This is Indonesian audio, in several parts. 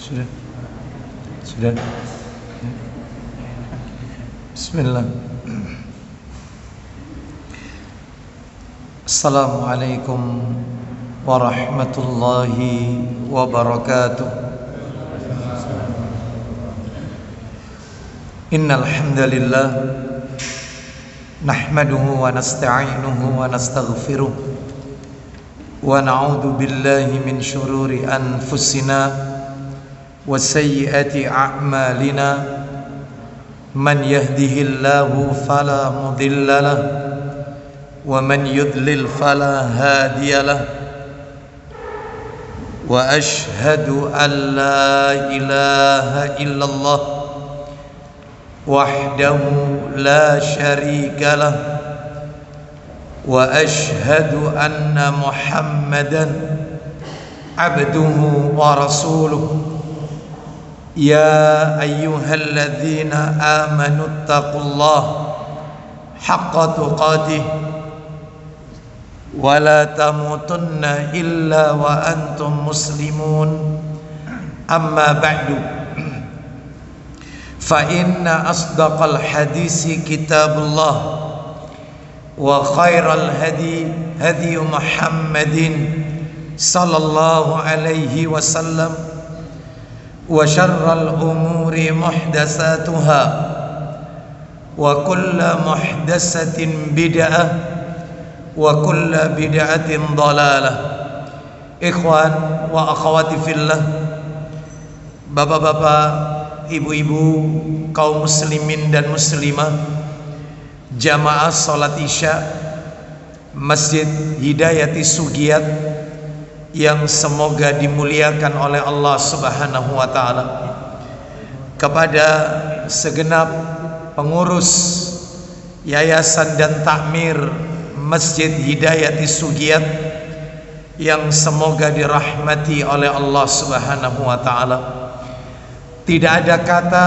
Sudah? Sudah? Bismillah. Assalamualaikum warahmatullahi wabarakatuh. Innal hamdalillah nahmaduhu wa nasta'inuhu wa nastaghfiruh wa na'udzu billahi min shururi anfusina wa sayyiati a'malina. Man yahdihillahu fala mudilla lahu wa man yudlil fala hadiya lahu. Wa ashhadu an la ilaha illallah wahdahu la syarika lahu wa ashhadu anna Muhammadan abduhu wa rasuluh. Ya ayyuhalladzina amanu taqullaha haqqa tuqatih wa la tamutunna illa wa antum muslimun. Amma ba'du, fa inna asdaqal hadisi kitabullah wa khairal hadi hadi Muhammadin sallallahu alaihi wasallam wa syarral umuri muhdatsatuha wa kullu muhdatsatin bid'ah wa kullu bid'atin dhalalah. Ikhwan wa akhwati fillah, bapak-bapak, ibu-ibu, kaum muslimin dan muslimah, jamaah salat Isya Masjid Hidayati Sugiat yang semoga dimuliakan oleh Allah Subhanahu wa taala, kepada segenap pengurus yayasan dan takmir Masjid Hidayati Sugiat yang semoga dirahmati oleh Allah Subhanahu wa taala. Tidak ada kata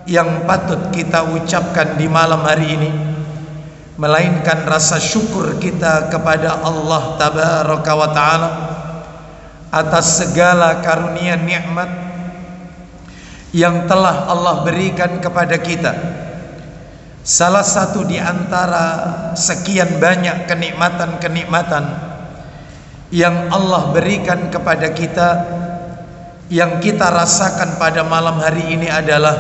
yang patut kita ucapkan di malam hari ini melainkan rasa syukur kita kepada Allah Tabaraka wa Ta'ala atas segala karunia nikmat yang telah Allah berikan kepada kita. Salah satu di antara sekian banyak kenikmatan-kenikmatan yang Allah berikan kepada kita, yang kita rasakan pada malam hari ini adalah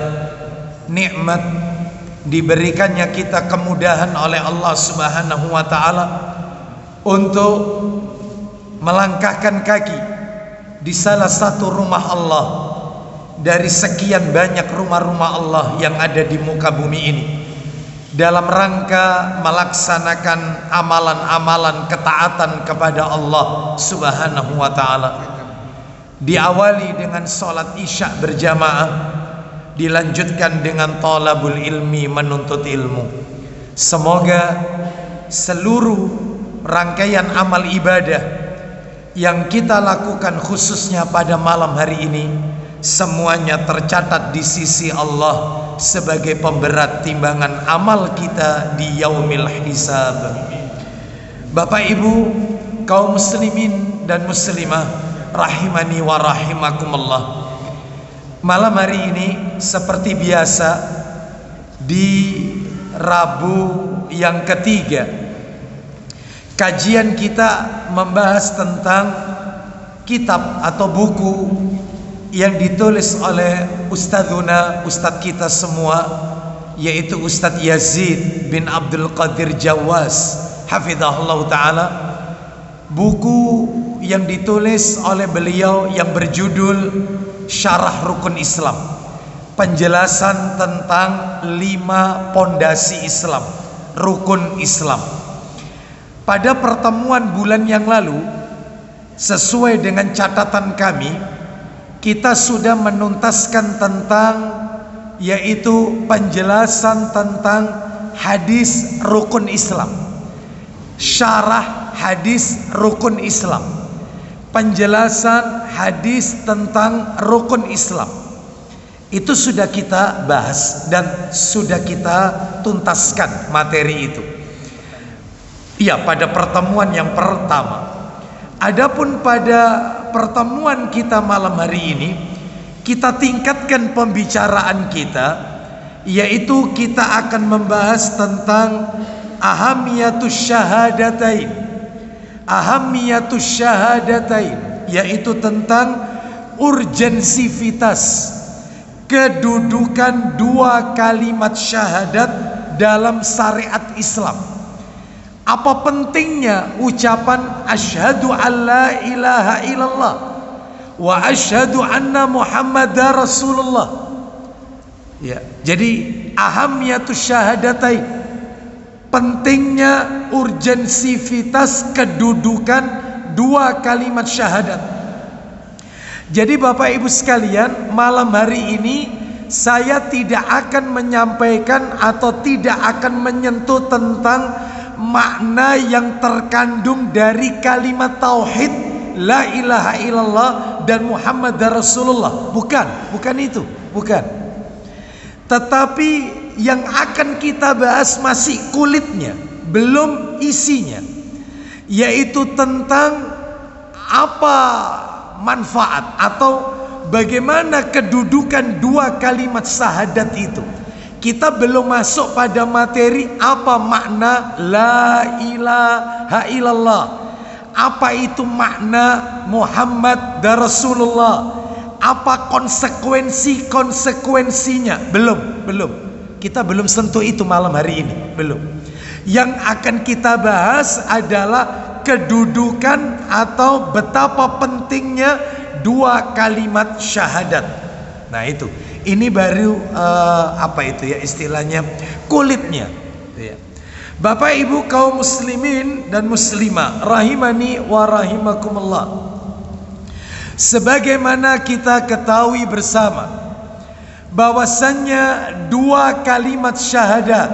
nikmat diberikannya kita kemudahan oleh Allah Subhanahu wa taala untuk melangkahkan kaki di salah satu rumah Allah dari sekian banyak rumah-rumah Allah yang ada di muka bumi ini, dalam rangka melaksanakan amalan-amalan ketaatan kepada Allah Subhanahu wa taala. Diawali dengan salat Isya berjamaah, dilanjutkan dengan talabul ilmi, menuntut ilmu. Semoga seluruh rangkaian amal ibadah yang kita lakukan khususnya pada malam hari ini semuanya tercatat di sisi Allah sebagai pemberat timbangan amal kita di yaumil hisab. Bapak Ibu, kaum muslimin dan muslimah rahimani wa rahimakumullah, malam hari ini seperti biasa di Rabu yang ketiga, kajian kita membahas tentang kitab atau buku yang ditulis oleh ustadzuna, ustadz kita semua, yaitu Ustadz Yazid bin Abdul Qadir Jawas hafizahullah ta'ala. Buku yang ditulis oleh beliau yang berjudul Syarah Rukun Islam, penjelasan tentang 5 pondasi Islam, rukun Islam. Pada pertemuan bulan yang lalu, sesuai dengan catatan kami, kita sudah menuntaskan tentang, yaitu penjelasan tentang hadis rukun Islam, syarah hadis rukun Islam, penjelasan hadis tentang rukun Islam. Itu sudah kita bahas dan sudah kita tuntaskan materi itu. Ya, pada pertemuan yang pertama. Adapun pada pertemuan kita malam hari ini, kita tingkatkan pembicaraan kita, yaitu kita akan membahas tentang ahamiyatus syahadatain. Ahamiyatus syahadatain, yaitu tentang urgensivitas kedudukan dua kalimat syahadat dalam syariat Islam. Apa pentingnya ucapan asyhadu alla ilaha illallah wa asyhadu anna muhammadar rasulullah. Ya, jadi ahamiyatus syahadatain, pentingnya urgensivitas kedudukan dua kalimat syahadat. Jadi Bapak Ibu sekalian, malam hari ini saya tidak akan menyampaikan atau tidak akan menyentuh tentang makna yang terkandung dari kalimat tauhid la ilaha illallah dan Muhammadar Rasulullah. Bukan itu, bukan. Tetapi yang akan kita bahas masih kulitnya, belum isinya, yaitu tentang apa manfaat atau bagaimana kedudukan dua kalimat syahadat itu. Kita belum masuk pada materi apa makna la ilaha illallah, apa itu makna Muhammad dan Rasulullah, apa konsekuensinya. Belum. Kita belum sentuh itu malam hari ini, belum. Yang akan kita bahas adalah kedudukan atau betapa pentingnya dua kalimat syahadat. Nah itu, ini baru apa itu ya istilahnya, kulitnya ya. Bapak Ibu kaum muslimin dan muslimah rahimani wa rahimakumullah, sebagaimana kita ketahui bersama bahwasannya dua kalimat syahadat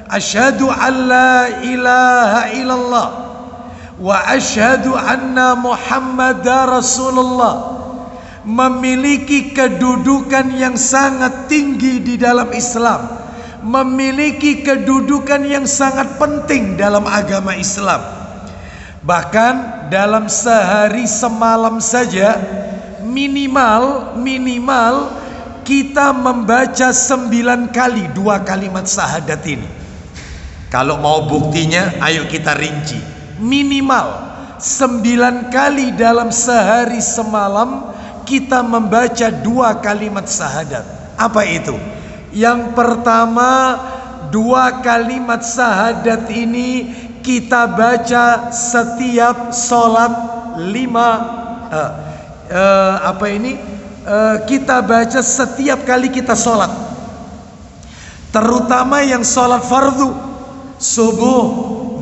asyhadu alla ilaha illallah wa asyhadu anna muhammadar rasulullah memiliki kedudukan yang sangat tinggi di dalam Islam, memiliki kedudukan yang sangat penting dalam agama Islam. Bahkan dalam sehari semalam saja minimal kita membaca 9 kali dua kalimat syahadat ini. Kalau mau buktinya, ayo kita rinci. Minimal 9 kali dalam sehari semalam kita membaca dua kalimat syahadat. Apa itu? Yang pertama, dua kalimat syahadat ini kita baca setiap sholat kita baca setiap kali kita sholat, terutama yang sholat fardu, subuh,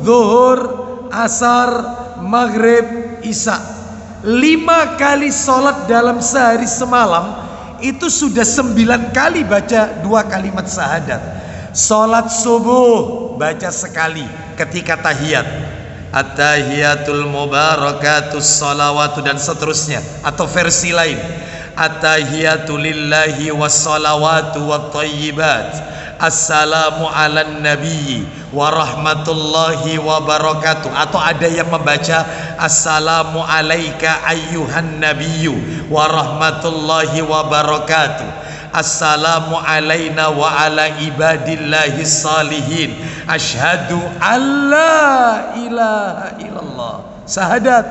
zuhur, asar, maghrib, isya. 5 kali sholat dalam sehari semalam itu sudah 9 kali baca dua kalimat syahadat. Sholat subuh baca sekali ketika tahiyat, at-tahiyatul mubarakatus sholawatu dan seterusnya, atau versi lain at-tahiyatu lillahi wassalawatu wattayyibat, assalamu ala nabiyyi wa rahmatullahi wa barakatuh, atau ada yang membaca assalamu alaika ayyuhan nabiyyu wa rahmatullahi wa barakatuh, assalamu alaina wa ala ibadillahi salihin, asyhadu alla ilaha illallah. Syahadat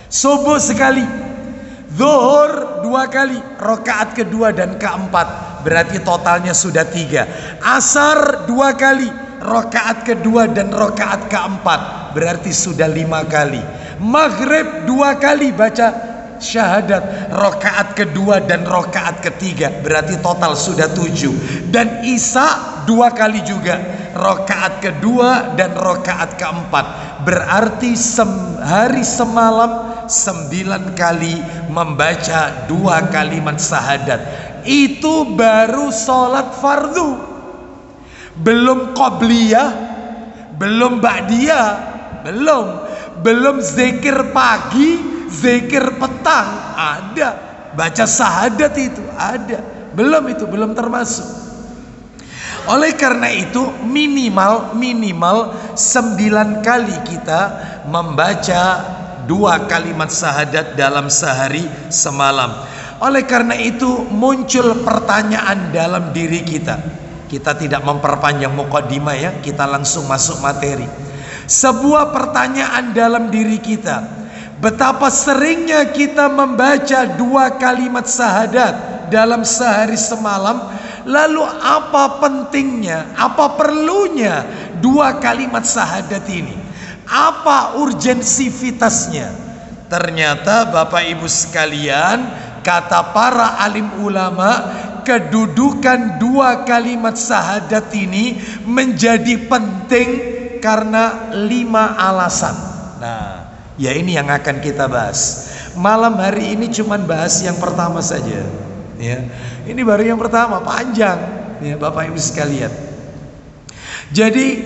subuh sekali, zuhur 2 kali, rakaat kedua dan keempat, berarti totalnya sudah 3. Asar 2 kali, rakaat kedua dan rakaat keempat, berarti sudah 5 kali. Maghrib 2 kali baca syahadat, rakaat kedua dan rakaat ketiga, berarti total sudah 7. Dan isya 2 kali juga, rakaat kedua dan rakaat keempat, berarti sehari semalam 9 kali membaca dua kalimat syahadat. Itu baru sholat fardu, belum qobliyah, belum ba'diyah, belum zikir pagi, zikir petang, ada baca syahadat itu ada, belum termasuk. Oleh karena itu minimal 9 kali kita membaca dua kalimat syahadat dalam sehari semalam. Oleh karena itu muncul pertanyaan dalam diri kita. Kita tidak memperpanjang mukadimah ya, kita langsung masuk materi. Sebuah pertanyaan dalam diri kita. Betapa seringnya kita membaca 2 kalimat syahadat dalam sehari semalam. Lalu apa pentingnya, apa perlunya 2 kalimat syahadat ini? Apa urgensivitasnya? Ternyata Bapak Ibu sekalian, kata para alim ulama, kedudukan 2 kalimat syahadat ini menjadi penting karena 5 alasan. Nah, ya ini yang akan kita bahas. Malam hari ini cuman bahas yang pertama saja. Ya, ini baru yang pertama, panjang ya Bapak Ibu sekalian. Jadi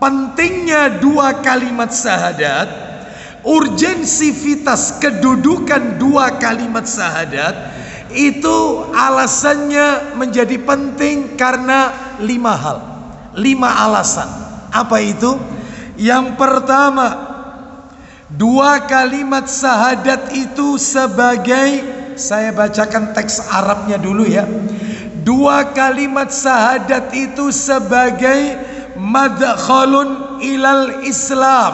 pentingnya 2 kalimat syahadat, urgensivitas kedudukan 2 kalimat syahadat itu alasannya menjadi penting karena 5 hal, 5 alasan. Apa itu? Yang pertama, 2 kalimat syahadat itu sebagai, saya bacakan teks Arabnya dulu ya. 2 kalimat syahadat itu sebagai madkhalun ilal Islam.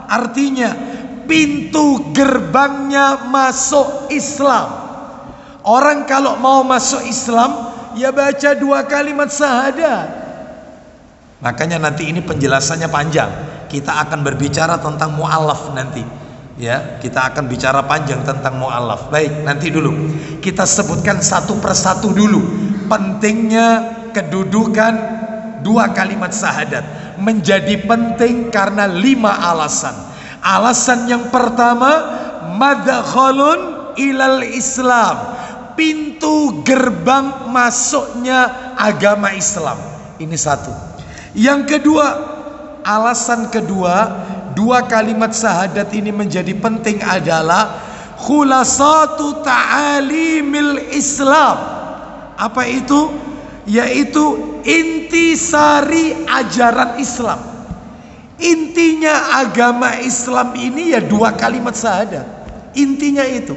Artinya pintu gerbangnya masuk Islam. Orang kalau mau masuk Islam ya baca 2 kalimat syahadat. Makanya nanti ini penjelasannya panjang. Kita akan berbicara tentang mu'allaf nanti. Ya, kita akan bicara panjang tentang mu'allaf. Baik, nanti dulu kita sebutkan satu persatu dulu pentingnya kedudukan 2 kalimat syahadat. Menjadi penting karena 5 alasan. Alasan yang pertama, madkhalun ilal Islam, pintu gerbang masuknya agama Islam. Ini satu. Yang kedua, alasan kedua, 2 kalimat syahadat ini menjadi penting adalah khulasatu ta'alimil Islam. Apa itu? Yaitu intisari ajaran Islam. Intinya agama Islam ini ya 2 kalimat syahadat. Intinya itu.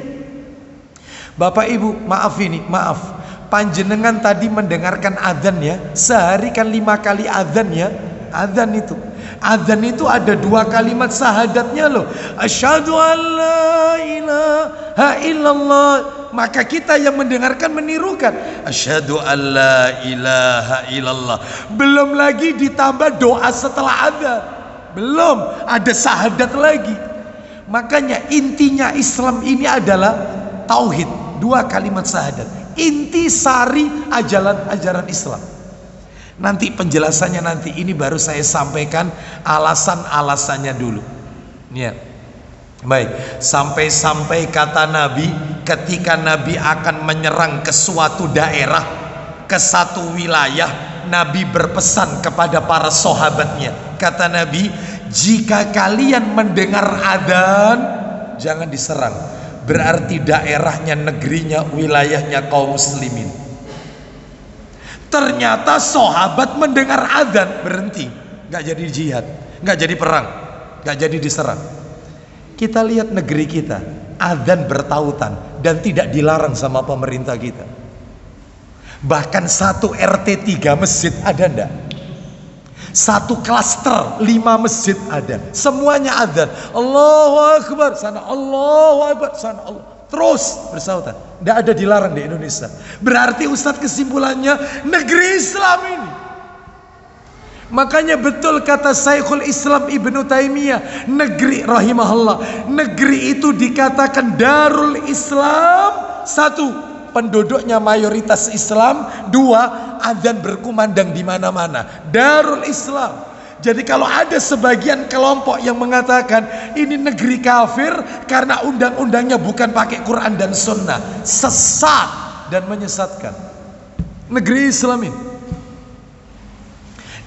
Bapak Ibu, maaf ini, maaf. Panjenengan tadi mendengarkan adzan ya. Sehari kan 5 kali adzan ya. Adzan itu. Adzan itu ada 2 kalimat syahadatnya loh. Asyhadu an la ilaha illallah. Maka kita yang mendengarkan menirukan. Asyhadu an la ilaha illallah. Belum lagi ditambah doa setelah adzan. Belum ada syahadat lagi. Makanya intinya Islam ini adalah tauhid, 2 kalimat syahadat. Inti sari ajaran Islam. Nanti penjelasannya nanti, ini baru saya sampaikan alasan-alasannya dulu. Ya. Baik, sampai-sampai kata Nabi ketika Nabi akan menyerang ke suatu daerah, ke satu wilayah, Nabi berpesan kepada para sahabatnya. Kata Nabi, jika kalian mendengar adzan, jangan diserang. Berarti daerahnya, negerinya, wilayahnya kaum muslimin. Ternyata sahabat mendengar adzan berhenti, nggak jadi jihad, nggak jadi perang, nggak jadi diserang. Kita lihat negeri kita, adzan bertautan dan tidak dilarang sama pemerintah kita. Bahkan 1 RT 3 masjid ada ndak? 1 klaster 5 masjid ada, semuanya adzan. Allahu Akbar sana, Allahu Akbar sana, Allah. Terus bersautan, tidak ada dilarang di Indonesia. Berarti Ustadz kesimpulannya negeri Islam ini. Makanya betul kata Syekhul Islam Ibnu Taimiyah, negeri rahimahullah, negeri itu dikatakan Darul Islam. 1, penduduknya mayoritas Islam. 2, adzan berkumandang di mana-mana. Darul Islam. Jadi kalau ada sebagian kelompok yang mengatakan ini negeri kafir karena undang-undangnya bukan pakai Quran dan Sunnah, sesat dan menyesatkan. Negeri Islam ini,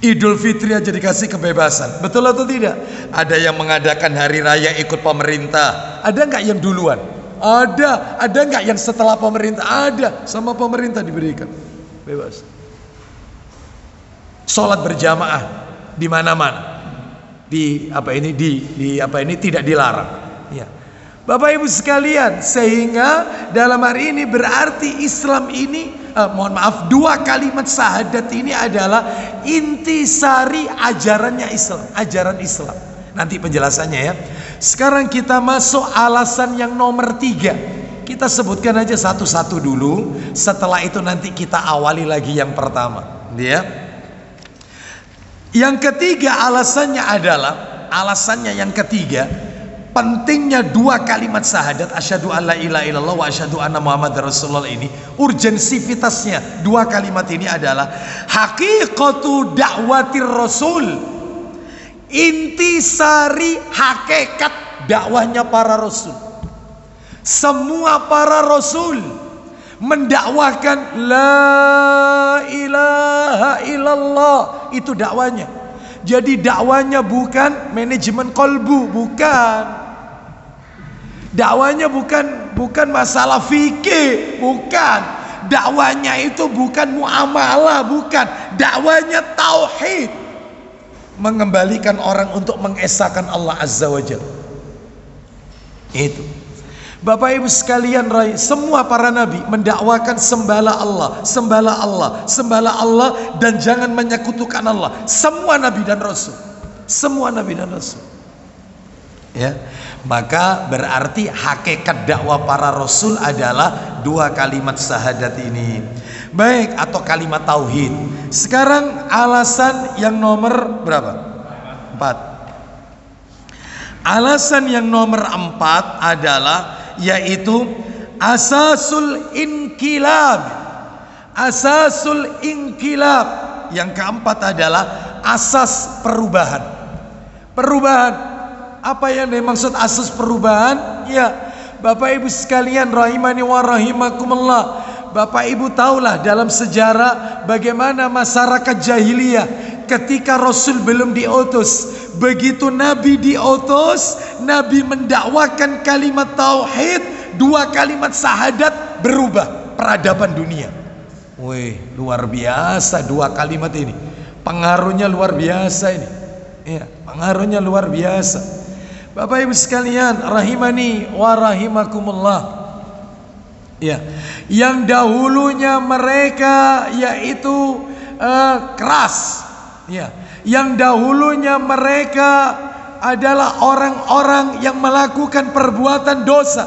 Idul Fitri aja dikasih kebebasan, betul atau tidak? Ada yang mengadakan hari raya ikut pemerintah. Ada nggak yang duluan? Ada. Ada nggak yang setelah pemerintah? Ada, sama pemerintah diberikan bebas. Sholat berjamaah di mana-mana, di apa ini tidak dilarang. Ya. Bapak Ibu sekalian, sehingga dalam hari ini berarti Islam ini, dua kalimat syahadat ini adalah intisari ajarannya Islam, ajaran Islam. Nanti penjelasannya ya. Sekarang kita masuk alasan yang nomor 3. Kita sebutkan aja satu-satu dulu. Setelah itu nanti kita awali lagi yang pertama. Ya. Yang ketiga alasannya yang ketiga, pentingnya dua kalimat syahadat asyhadu alla ilaha illallah wa asyhadu anna muhammadar rasulullah ini, urgensivitasnya dua kalimat ini adalah haqiqatu da'watir rasul, intisari hakikat dakwahnya para rasul. Semua para rasul mendakwakan la ilaha illallah, itu dakwanya. Jadi dakwanya bukan manajemen kolbu, bukan. Dakwanya bukan masalah fikih, bukan. Dakwanya itu bukan muamalah, bukan. Dakwanya tauhid. Mengembalikan orang untuk mengesahkan Allah Azza wa Jalla. Itu. Bapak Ibu sekalian, semua para nabi mendakwakan sembahlah Allah, sembahlah Allah, sembahlah Allah, dan jangan menyekutukan Allah. Semua nabi dan rasul, semua nabi dan rasul. Ya, maka berarti hakikat dakwah para rasul adalah dua kalimat syahadat ini. Baik, atau kalimat tauhid. Sekarang alasan yang nomor berapa? 4. Alasan yang nomor 4 adalah yaitu asasul inkilab. Asasul inkilab. Yang keempat adalah asas perubahan. Perubahan. Apa yang dimaksud asas perubahan? Ya, Bapak Ibu sekalian rahimani wa rahimakumullah. Bapak Ibu tahulah dalam sejarah bagaimana masyarakat jahiliyah ketika Rasul belum diutus. Begitu Nabi diutus, Nabi mendakwakan kalimat tauhid, dua kalimat syahadat, berubah peradaban dunia. Wih, luar biasa dua kalimat ini. Pengaruhnya luar biasa ini. Ya, pengaruhnya luar biasa. Bapak Ibu sekalian rahimani wa rahimakumullah. Ya, yang dahulunya mereka yaitu keras. Ya, yang dahulunya mereka adalah orang-orang yang melakukan perbuatan dosa.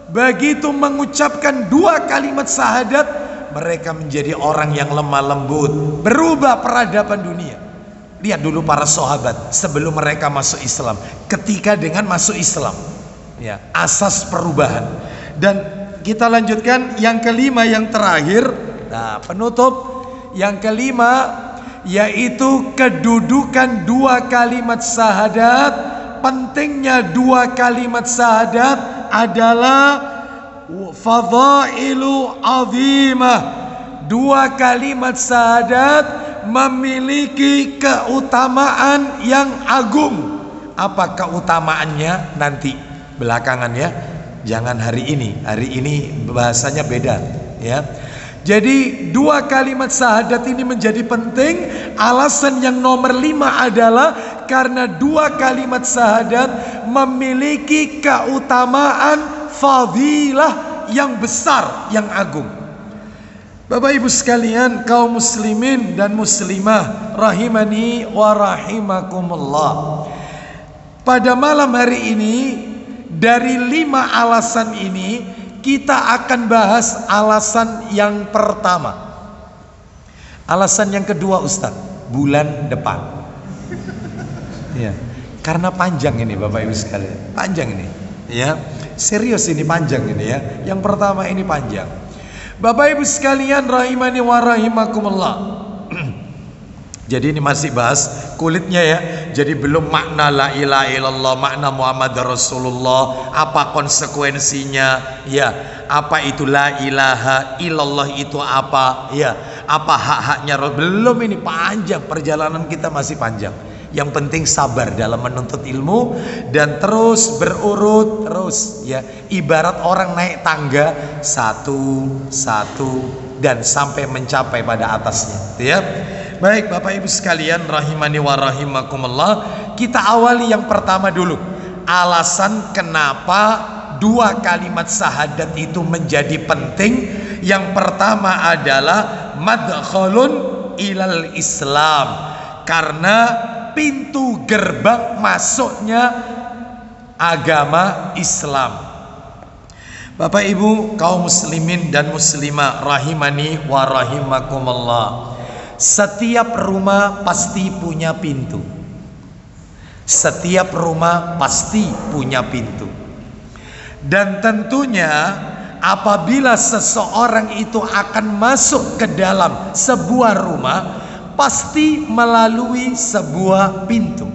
Begitu mengucapkan dua kalimat syahadat, mereka menjadi orang yang lemah lembut. Berubah peradaban dunia. Lihat dulu para sahabat sebelum mereka masuk Islam, ketika dengan masuk Islam, ya, asas perubahan. Dan kita lanjutkan yang kelima, yang terakhir. Nah, penutup yang kelima yaitu kedudukan dua kalimat syahadat. Pentingnya dua kalimat syahadat adalah fadhailu azimah. Dua kalimat syahadat memiliki keutamaan yang agung. Apa keutamaannya? Nanti belakangan ya. Jangan hari ini. Hari ini bahasanya beda ya. Jadi dua kalimat syahadat ini menjadi penting. Alasan yang nomor 5 adalah karena dua kalimat syahadat memiliki keutamaan fadilah yang besar, yang agung. Bapak Ibu sekalian, kaum muslimin dan muslimah rahimani wa rahimakumullah. Pada malam hari ini, dari 5 alasan ini kita akan bahas alasan yang pertama. Alasan yang kedua, Ustaz, bulan depan. Ya, karena panjang ini Bapak Ibu sekalian, panjang ini. Ya, serius ini panjang ini ya. Yang pertama ini panjang. Bapak Ibu sekalian rahimani wa rahimakumullah. Jadi ini masih bahas kulitnya ya. Jadi belum makna la ilaha illallah, makna Muhammad Rasulullah, apa konsekuensinya, ya, apa itu la ilaha illallah itu apa, ya, apa hak-haknya. Belum, ini panjang, perjalanan kita masih panjang. Yang penting sabar dalam menuntut ilmu dan terus berurut terus ya. Ibarat orang naik tangga satu-satu dan sampai mencapai pada atasnya ya. Baik Bapak Ibu sekalian rahimani wa rahimakumullah, kita awali yang pertama dulu. Alasan kenapa dua kalimat syahadat itu menjadi penting. Yang pertama adalah madkhalun ilal Islam, karena pintu gerbang masuknya agama Islam. Bapak Ibu kaum muslimin dan muslimah rahimani wa rahimakumullah, setiap rumah pasti punya pintu. Setiap rumah pasti punya pintu. Dan tentunya apabila seseorang itu akan masuk ke dalam sebuah rumah, pasti melalui sebuah pintu.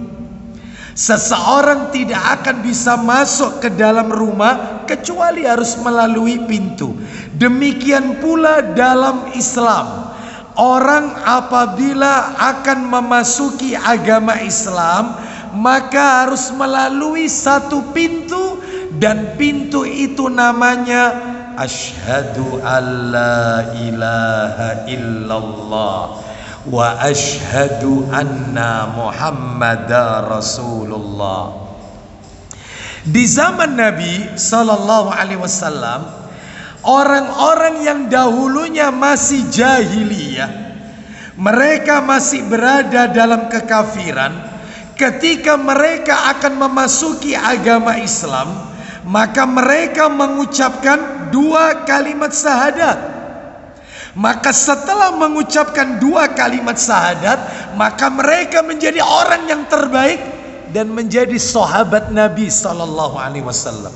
Seseorang tidak akan bisa masuk ke dalam rumah kecuali harus melalui pintu. Demikian pula dalam Islam. Orang apabila akan memasuki agama Islam, maka harus melalui satu pintu, dan pintu itu namanya asyhadu alla ilaha illallah wa asyhadu anna Muhammadar Rasulullah. Di zaman Nabi sallallahu alaihi wasallam, orang-orang yang dahulunya masih jahiliyah, mereka masih berada dalam kekafiran. Ketika mereka akan memasuki agama Islam, maka mereka mengucapkan dua kalimat syahadat. Maka setelah mengucapkan dua kalimat syahadat, maka mereka menjadi orang yang terbaik dan menjadi sahabat Nabi sallallahu alaihi wasallam.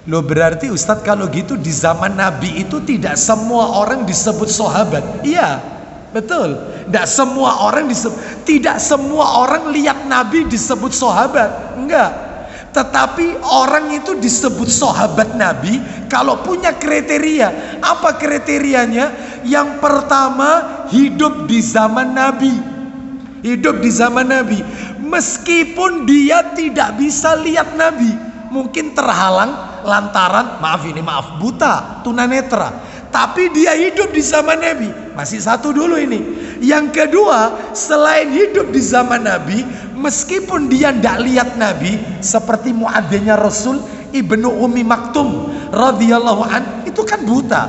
Loh, berarti Ustadz kalau gitu di zaman Nabi itu tidak semua orang disebut sahabat? Iya, betul. Tidak semua orang disebut, tidak semua orang lihat Nabi disebut sahabat, enggak. Tetapi orang itu disebut sahabat Nabi kalau punya kriteria. Apa kriterianya? Yang pertama, hidup di zaman Nabi. Hidup di zaman Nabi. Meskipun dia tidak bisa lihat Nabi, mungkin terhalang lantaran, maaf buta, tunanetra, tapi dia hidup di zaman Nabi. Masih satu dulu ini. Yang kedua, selain hidup di zaman Nabi, meskipun dia tidak lihat Nabi, seperti muadzzinnya Rasul Ibnu Ummi Maktum radhiyallahu an, itu kan buta.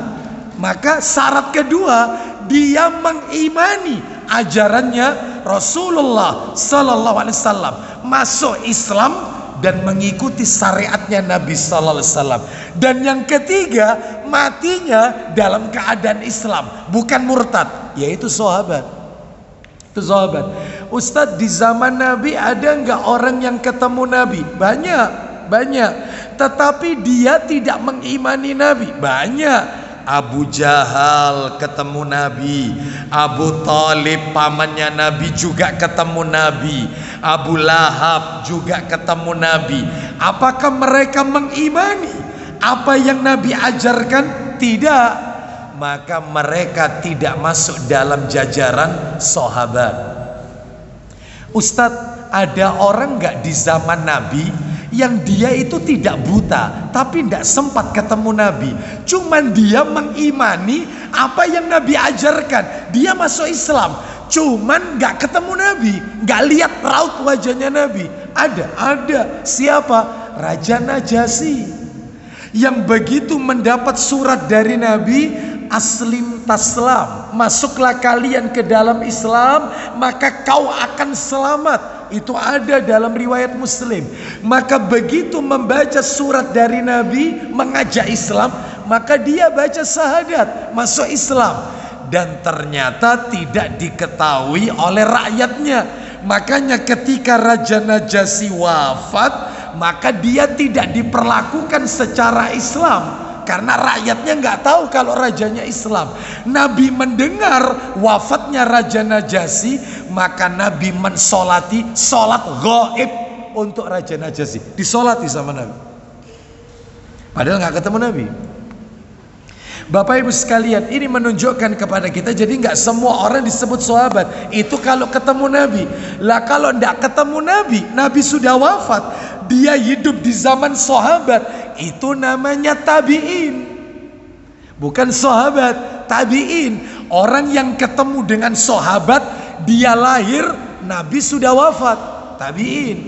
Maka syarat kedua, dia mengimani ajarannya Rasulullah sallallahu alaihi wasallam, masuk Islam dan mengikuti syariatnya Nabi sallallahu alaihi wasallam. Dan yang ketiga, matinya dalam keadaan Islam, bukan murtad, yaitu sahabat. Itu sahabat. Ustadz, di zaman Nabi ada nggak orang yang ketemu Nabi? Banyak. Tetapi dia tidak mengimani Nabi. Banyak. Abu Jahal ketemu Nabi, Abu Talib pamannya Nabi juga ketemu Nabi, Abu Lahab juga ketemu Nabi. Apakah mereka mengimani apa yang Nabi ajarkan? Tidak. Maka mereka tidak masuk dalam jajaran sahabat. Ustadz, ada orang nggak di zaman Nabi yang dia itu tidak buta, tapi tidak sempat ketemu Nabi, cuman dia mengimani apa yang Nabi ajarkan, dia masuk Islam, cuman nggak ketemu Nabi, nggak lihat raut wajahnya Nabi? Ada. Siapa? Raja Najasyi, yang begitu mendapat surat dari Nabi, aslim taslam, masuklah kalian ke dalam Islam, maka kau akan selamat. Itu ada dalam riwayat Muslim. Maka begitu membaca surat dari Nabi mengajak Islam, maka dia baca syahadat, masuk Islam. Dan ternyata tidak diketahui oleh rakyatnya. Makanya ketika Raja Najasyi wafat, maka dia tidak diperlakukan secara Islam, karena rakyatnya nggak tahu kalau rajanya Islam. Nabi mendengar wafatnya Raja Najasyi, maka Nabi mensolati sholat gaib untuk Raja Najasyi. Disolati sama Nabi, padahal nggak ketemu Nabi. Bapak Ibu sekalian, ini menunjukkan kepada kita, jadi nggak semua orang disebut sahabat. Itu kalau ketemu Nabi. Lah kalau nggak ketemu Nabi, Nabi sudah wafat, dia hidup di zaman sahabat, itu namanya tabi'in. Bukan sahabat, tabi'in. Orang yang ketemu dengan sahabat, dia lahir, Nabi sudah wafat, tabi'in.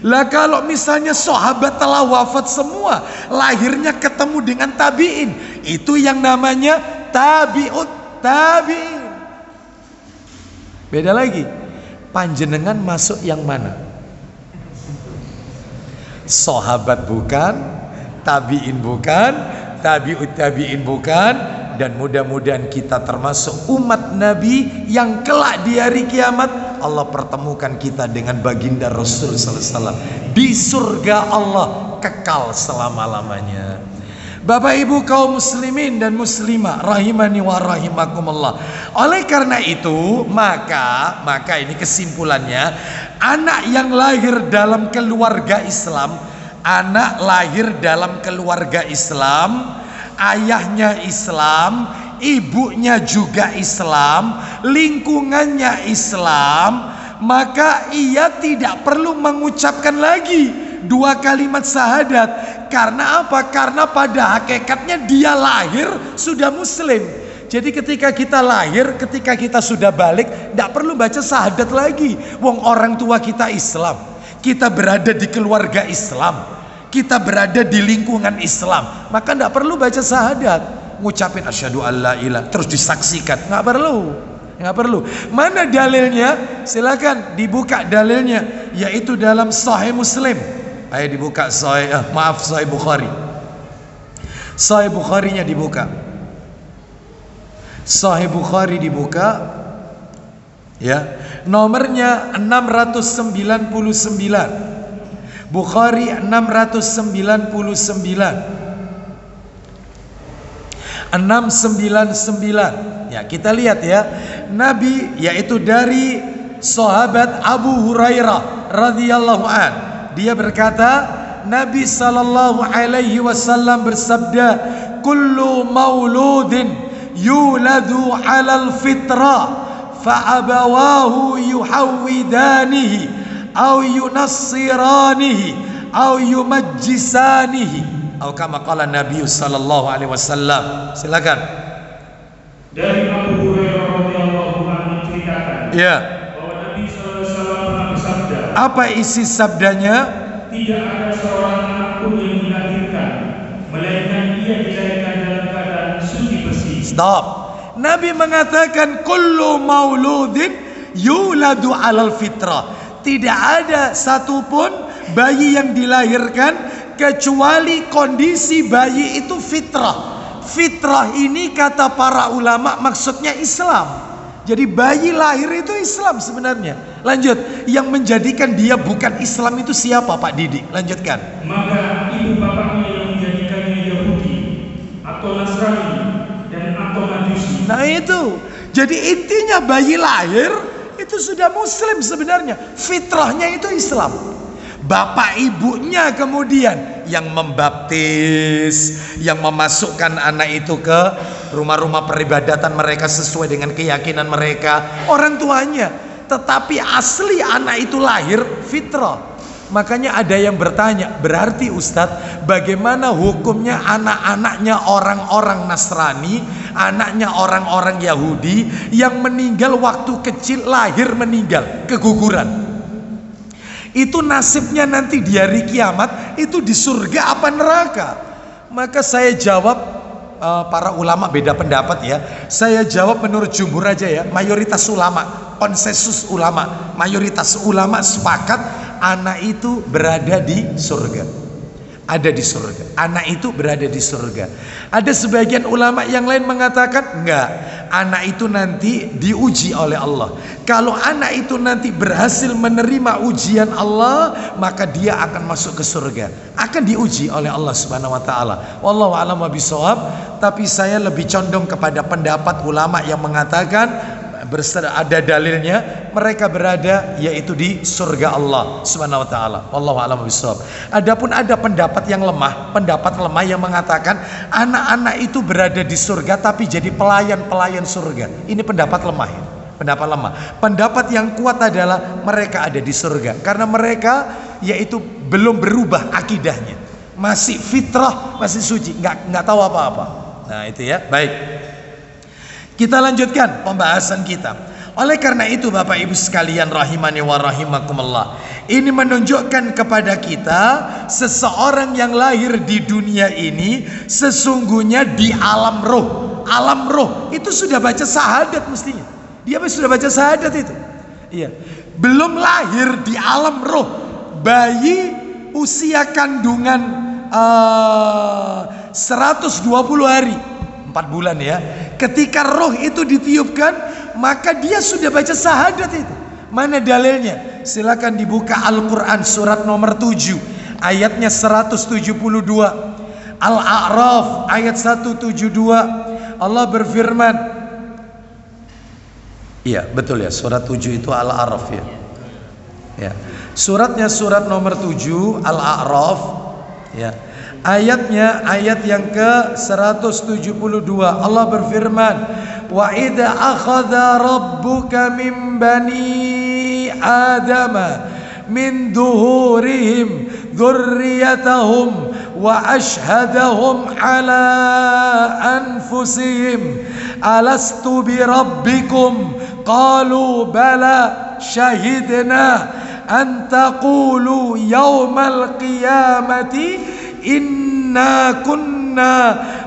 Lah kalau misalnya sahabat telah wafat semua, lahirnya ketemu dengan tabi'in, itu yang namanya tabi'ut tabi'in. Beda lagi. Panjenengan masuk yang mana? Sahabat bukan, tabi'in bukan, tabi'ut tabi'in bukan, dan mudah-mudahan kita termasuk umat Nabi yang kelak di hari kiamat Allah pertemukan kita dengan baginda Rasul sallallahu alaihi wasallam di surga Allah kekal selama-lamanya. Bapak Ibu kaum muslimin dan muslimah rahimani wa rahimakumullah. Oleh karena itu, maka ini kesimpulannya, anak yang lahir dalam keluarga Islam, anak lahir dalam keluarga Islam, ayahnya Islam, ibunya juga Islam, lingkungannya Islam, maka ia tidak perlu mengucapkan lagi dua kalimat syahadat. Karena apa? Karena pada hakikatnya dia lahir sudah muslim. Jadi ketika kita lahir, ketika kita sudah balik, tidak perlu baca syahadat lagi. Wong orang tua kita Islam, kita berada di keluarga Islam, kita berada di lingkungan Islam, maka tidak perlu baca syahadat. Ngucapin asyhadu alla ilaha terus disaksikan, nggak perlu. Nggak perlu. Mana dalilnya? Silakan dibuka dalilnya, yaitu dalam Sahih Muslim. Ayo dibuka Sahih Bukhari. Sahih Bukharinya dibuka. Sahih Bukhari dibuka. Ya, nomornya 699. Bukhari 699. 699. Ya, kita lihat ya. Nabi, yaitu dari sahabat Abu Hurairah radhiyallahu an. Dia berkata, Nabi sallallahu alaihi wasallam bersabda, "Kullu mauludin yuladu 'alal fitrah fa abawahu yuhawwidanihi aw yunassiranihi aw yumajjisanihi." Atau kama qala Nabi sallallahu alaihi wasallam. Silakan. Dari Abu Hurairah radhiyallahu anhu menceritakan, ya, bahwa Nabi sallallahu alaihi wasallam pernah bersabda, apa isi sabdanya? tidak ada seorang anak pun yang dilahirkan melainkan ia dilahirkan dalam keadaan suci bersih. Stop. Nabi mengatakan kullu mauludin yuladu 'alal fitrah. Tidak ada satupun bayi yang dilahirkan kecuali kondisi bayi itu fitrah. Fitrah ini kata para ulama maksudnya Islam. Jadi bayi lahir itu Islam sebenarnya. Lanjut, yang menjadikan dia bukan Islam itu siapa Pak Didi? Lanjutkan. Maka ibu bapaknya yang menjadikannya Yahudi atau Nasrani dan atau Majusi. Nah itu. Jadi intinya bayi lahir itu sudah Muslim sebenarnya. Fitrahnya itu Islam. Bapak ibunya kemudian yang membaptis, yang memasukkan anak itu ke rumah-rumah peribadatan mereka sesuai dengan keyakinan mereka, orang tuanya. Tetapi asli anak itu lahir fitrah. Makanya ada yang bertanya, berarti Ustadz, bagaimana hukumnya anak-anaknya orang-orang Nasrani, anaknya orang-orang Yahudi yang meninggal waktu kecil, lahir meninggal, keguguran? Itu nasibnya nanti di hari kiamat, itu di surga apa neraka? Maka saya jawab, para ulama beda pendapat ya. Saya jawab menurut jumhur aja ya. Mayoritas ulama, konsensus ulama, mayoritas ulama sepakat anak itu berada di surga. Ada di surga. Anak itu berada di surga. Ada sebagian ulama yang lain mengatakan enggak. Anak itu nanti diuji oleh Allah. Kalau anak itu nanti berhasil menerima ujian Allah, maka dia akan masuk ke surga. Akan diuji oleh Allah Subhanahu wa taala. Wallahu a'lam bishawab. Tapi saya lebih condong kepada pendapat ulama yang mengatakan ada dalilnya mereka berada yaitu di surga Allah Subhanahu wa taala. Wallahu a'lam bishawab. Adapun ada pendapat yang lemah, pendapat lemah yang mengatakan anak-anak itu berada di surga tapi jadi pelayan-pelayan surga. Ini pendapat lemah ya. Pendapat lemah. Pendapat yang kuat adalah mereka ada di surga karena mereka yaitu belum berubah akidahnya. Masih fitrah, masih suci, nggak tahu apa-apa. Nah, itu ya. Baik. Kita lanjutkan pembahasan kita. Oleh karena itu Bapak Ibu sekalian rahimani wa rahimakumullah, ini menunjukkan kepada kita seseorang yang lahir di dunia ini sesungguhnya di alam roh. Alam roh itu sudah baca syahadat mestinya. Dia sudah baca syahadat itu. Iya. Belum lahir di alam roh. Bayi usia kandungan 120 hari, 4 bulan ya. Ketika roh itu ditiupkan, maka dia sudah baca syahadat itu. Mana dalilnya? Silakan dibuka Al-Quran surat nomor 7 ayatnya 172. Al-A'raf ayat 172. Allah berfirman, iya betul ya, surat 7 itu Al-A'raf ya. Ya. Suratnya surat nomor 7 Al-A'raf ya. Ayatnya ayat yang ke 172. Allah berfirman, wa idza akhadha rabbuka min bani adama min duhurihim dzurriyyatahum wa ashhadahum ala anfusihim alastu bi rabbikum qalu bala syahidna an taqulu yaumal qiyamati inna kunna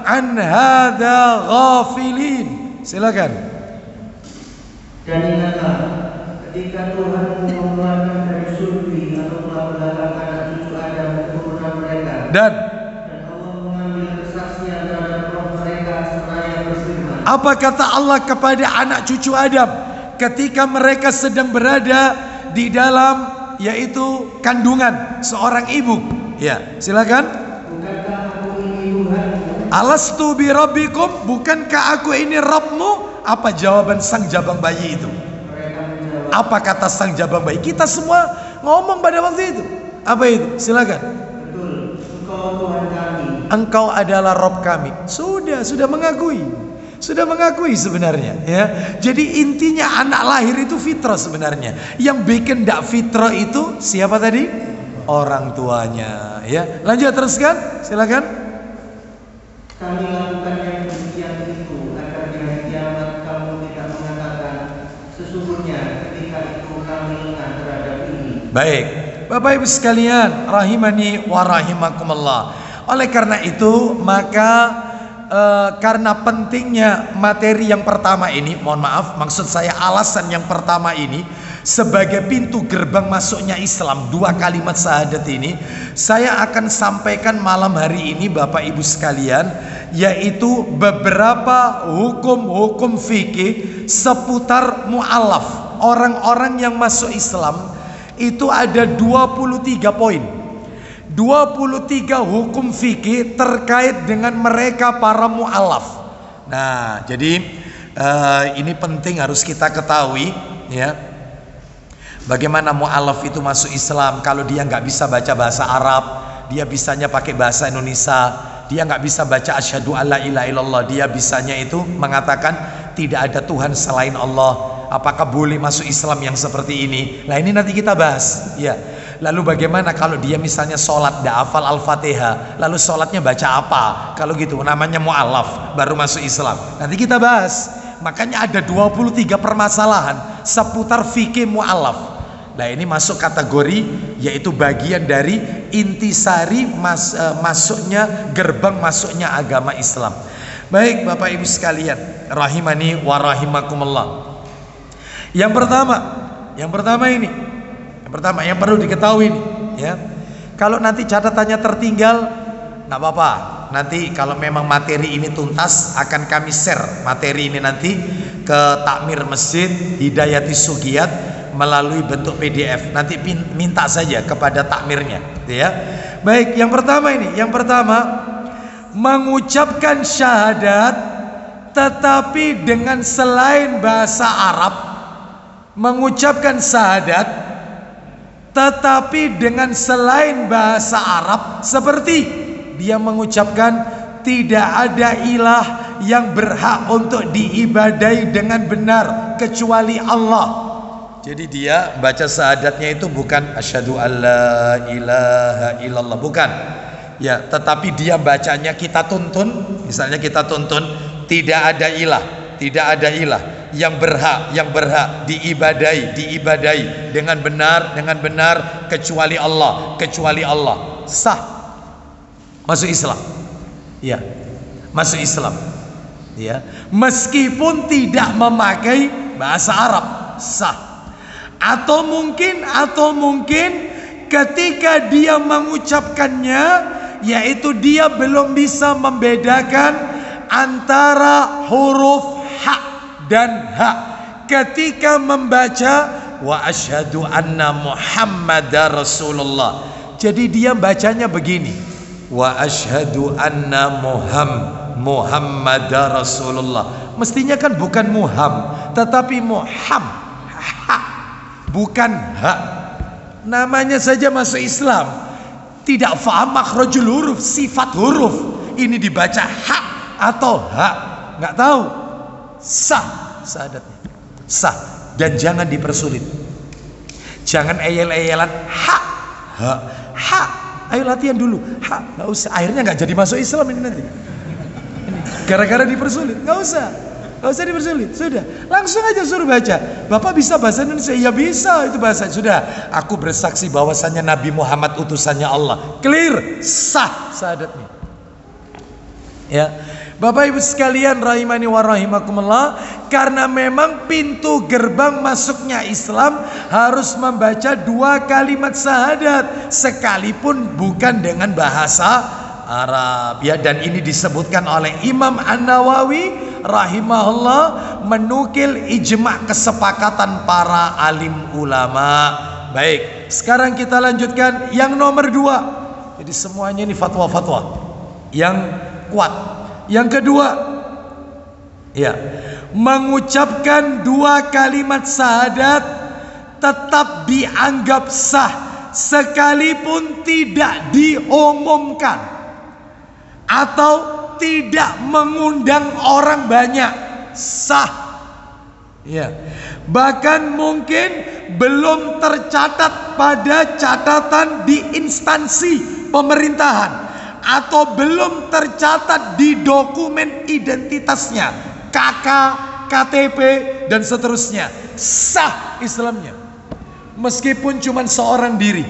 an hadza ghafilin. Silakan. Dan ingatlah ketika Tuhan mengeluarkan dari surga atau melahirkan anak cucu Adam keturunan mereka, dan Allah mengambil kesaksian terhadap roh mereka seraya berfirman. Apa kata Allah kepada anak cucu Adam ketika mereka sedang berada di dalam yaitu kandungan seorang ibu? Ya, silakan. Bukankah aku ini Tuhanmu? Alastu bi rabbikum, bukankah aku ini Rabbmu? Apa jawaban sang jabang bayi itu? Mereka menjawab, Apa kata sang jabang bayi? Kita semua ngomong pada waktu itu. Apa itu? Silakan. betul, Engkau Tuhan kami. Engkau adalah Rabb kami. Sudah mengakui. Sudah mengakui sebenarnya ya. Jadi intinya anak lahir itu fitrah sebenarnya. Yang bikin tidak fitrah itu siapa tadi? Orang tuanya ya. Lanjut teruskan, silakan. Kami lakukan yang demikian itu agar di hari kiamat kamu tidak mengatakan sesungguhnya ketika itu kami lengah terhadap ini. Baik, Bapak Ibu sekalian rahimani wa rahimakumullah. Oleh karena itu maka karena pentingnya materi yang pertama ini, mohon maaf, maksud saya alasan yang pertama ini sebagai pintu gerbang masuknya Islam, 2 kalimat syahadat ini saya akan sampaikan malam hari ini Bapak Ibu sekalian, yaitu beberapa hukum-hukum fikih seputar mu'alaf. Orang-orang yang masuk Islam itu ada 23 poin, 23 hukum fikih terkait dengan mereka para mu'alaf. Nah, jadi ini penting harus kita ketahui ya. Bagaimana mu'alaf itu masuk Islam kalau dia nggak bisa baca bahasa Arab, dia bisanya pakai bahasa Indonesia, dia nggak bisa baca asyhadu alla ilaha illallah, dia bisanya itu mengatakan tidak ada Tuhan selain Allah. Apakah boleh masuk Islam yang seperti ini? Nah ini nanti kita bahas ya. Lalu bagaimana kalau dia misalnya sholat tidak hafal Al-Fatihah, lalu sholatnya baca apa? Kalau gitu namanya mu'alaf, baru masuk Islam. Nanti kita bahas. Makanya ada 23 permasalahan seputar fikih mu'alaf. Nah ini masuk kategori yaitu bagian dari intisari masuknya gerbang masuknya agama Islam. Baik Bapak Ibu sekalian rahimani wa rahimakumullah. Yang pertama ini yang perlu diketahui nih ya. Kalau nanti catatannya tertinggal nggak apa-apa. Nanti kalau memang materi ini tuntas akan kami share materi ini nanti ke Takmir Masjid Hidayati Sugiyat melalui bentuk PDF. Nanti minta saja kepada takmirnya ya. Baik, yang pertama ini, yang pertama mengucapkan syahadat tetapi dengan selain bahasa Arab, mengucapkan syahadat tetapi dengan selain bahasa Arab, seperti dia mengucapkan tidak ada ilah yang berhak untuk diibadai dengan benar kecuali Allah. Jadi dia baca syahadatnya itu bukan asyhadu alla ilaha illallah, bukan ya, tetapi dia bacanya kita tuntun, misalnya kita tuntun tidak ada ilah, tidak ada ilah. yang berhak diibadai dengan benar kecuali Allah, sah masuk Islam. Ya, masuk Islam. Ya, meskipun tidak memakai bahasa Arab, sah. Atau mungkin ketika dia mengucapkannya, yaitu dia belum bisa membedakan antara huruf ha dan ha ketika membaca wa asyhadu anna Muhammadar Rasulullah. Jadi dia bacanya begini, wa asyhadu anna Muhammadar Rasulullah. Mestinya kan bukan muham, tetapi muham, ha, bukan ha. Namanya saja masuk Islam, tidak faham makhrajul huruf, sifat huruf. Ini dibaca ha atau ha, nggak tahu. Sah syahadatnya, sah. Dan jangan dipersulit, jangan eyel-eyelan ha. Ayo latihan dulu, ha, nggak usah. Akhirnya nggak jadi masuk Islam ini nanti. Gara-gara dipersulit, nggak usah dipersulit. Sudah, langsung aja suruh baca. Bapak bisa bahasa Indonesia? Ya bisa, itu bahasa. Sudah, aku bersaksi bahwasannya Nabi Muhammad utusannya Allah. Clear, sah syahadatnya. Ya, Bapak Ibu sekalian rahimani wa rahimakumullah, karena memang pintu gerbang masuknya Islam harus membaca 2 kalimat syahadat, sekalipun bukan dengan bahasa Arab. Ya, dan ini disebutkan oleh Imam An-Nawawi rahimahullah, menukil ijma' kesepakatan para alim ulama. Baik, sekarang kita lanjutkan yang nomor 2. Jadi semuanya ini fatwa-fatwa yang kuat. Yang kedua, ya, mengucapkan 2 kalimat syahadat tetap dianggap sah sekalipun tidak diumumkan atau tidak mengundang orang banyak, sah. Ya, bahkan mungkin belum tercatat pada catatan di instansi pemerintahan, atau belum tercatat di dokumen identitasnya, KK, KTP dan seterusnya, sah Islamnya. Meskipun cuma seorang diri,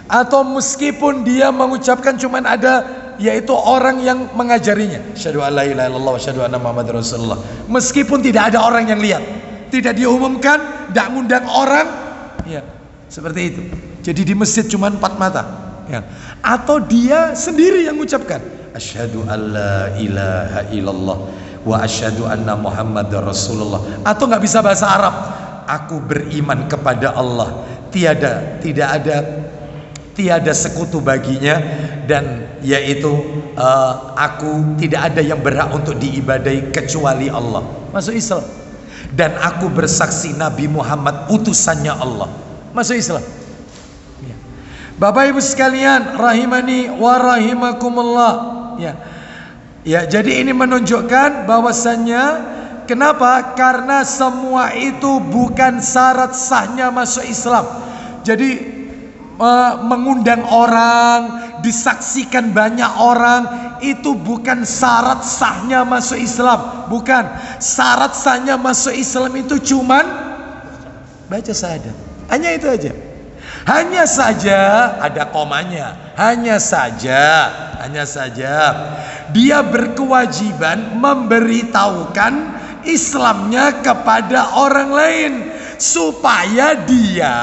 atau meskipun dia mengucapkan cuma ada, yaitu orang yang mengajarinya, asyhadu an la ilaha illallah wa asyhadu anna Muhammadar Rasulullah. Meskipun tidak ada orang yang lihat, tidak diumumkan, tidak ngundang orang, ya, seperti itu. Jadi di masjid cuma 4 mata, ya. Atau dia sendiri yang mengucapkan asyhadu an la ilaha illallah wa asyhadu anna Muhammadar Rasulullah. Atau nggak bisa bahasa Arab, aku beriman kepada Allah, tiada sekutu baginya, dan yaitu aku tidak ada yang berhak untuk diibadai kecuali Allah. Masuk Islam. Dan aku bersaksi Nabi Muhammad utusannya Allah. Masuk Islam. Bapak Ibu sekalian rahimani wa rahimakumullah. Ya, jadi ini menunjukkan bahwasannya kenapa? Karena semua itu bukan syarat sahnya masuk Islam. Jadi mengundang orang, disaksikan banyak orang, itu bukan syarat sahnya masuk Islam. Bukan. Syarat sahnya masuk Islam itu cuman baca syahadat. Hanya itu aja. Hanya saja ada komanya. Hanya saja dia berkewajiban memberitahukan Islamnya kepada orang lain, supaya dia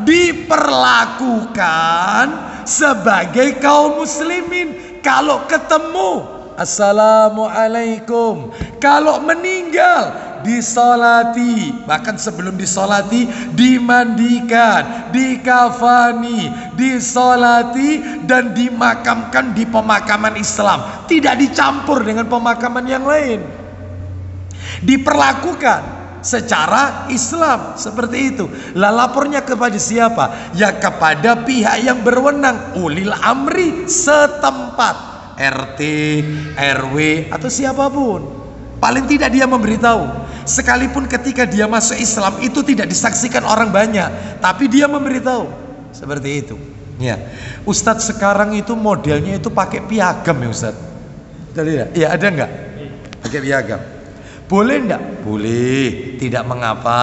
diperlakukan sebagai kaum muslimin. Kalau ketemu assalamualaikum, kalau meninggal disolati, bahkan sebelum disolati dimandikan, dikafani, disolati, dan dimakamkan di pemakaman Islam, tidak dicampur dengan pemakaman yang lain, diperlakukan secara Islam seperti itu. Lah lapornya kepada siapa? Ya kepada pihak yang berwenang, ulil amri setempat, RT, RW atau siapapun. Paling tidak dia memberitahu. Sekalipun ketika dia masuk Islam itu tidak disaksikan orang banyak, tapi dia memberitahu. Seperti itu. Ya. Ustadz sekarang itu modelnya itu pakai piagam ya Ustadz. Ya ada nggak? Pakai piagam. Boleh enggak? Boleh, tidak mengapa.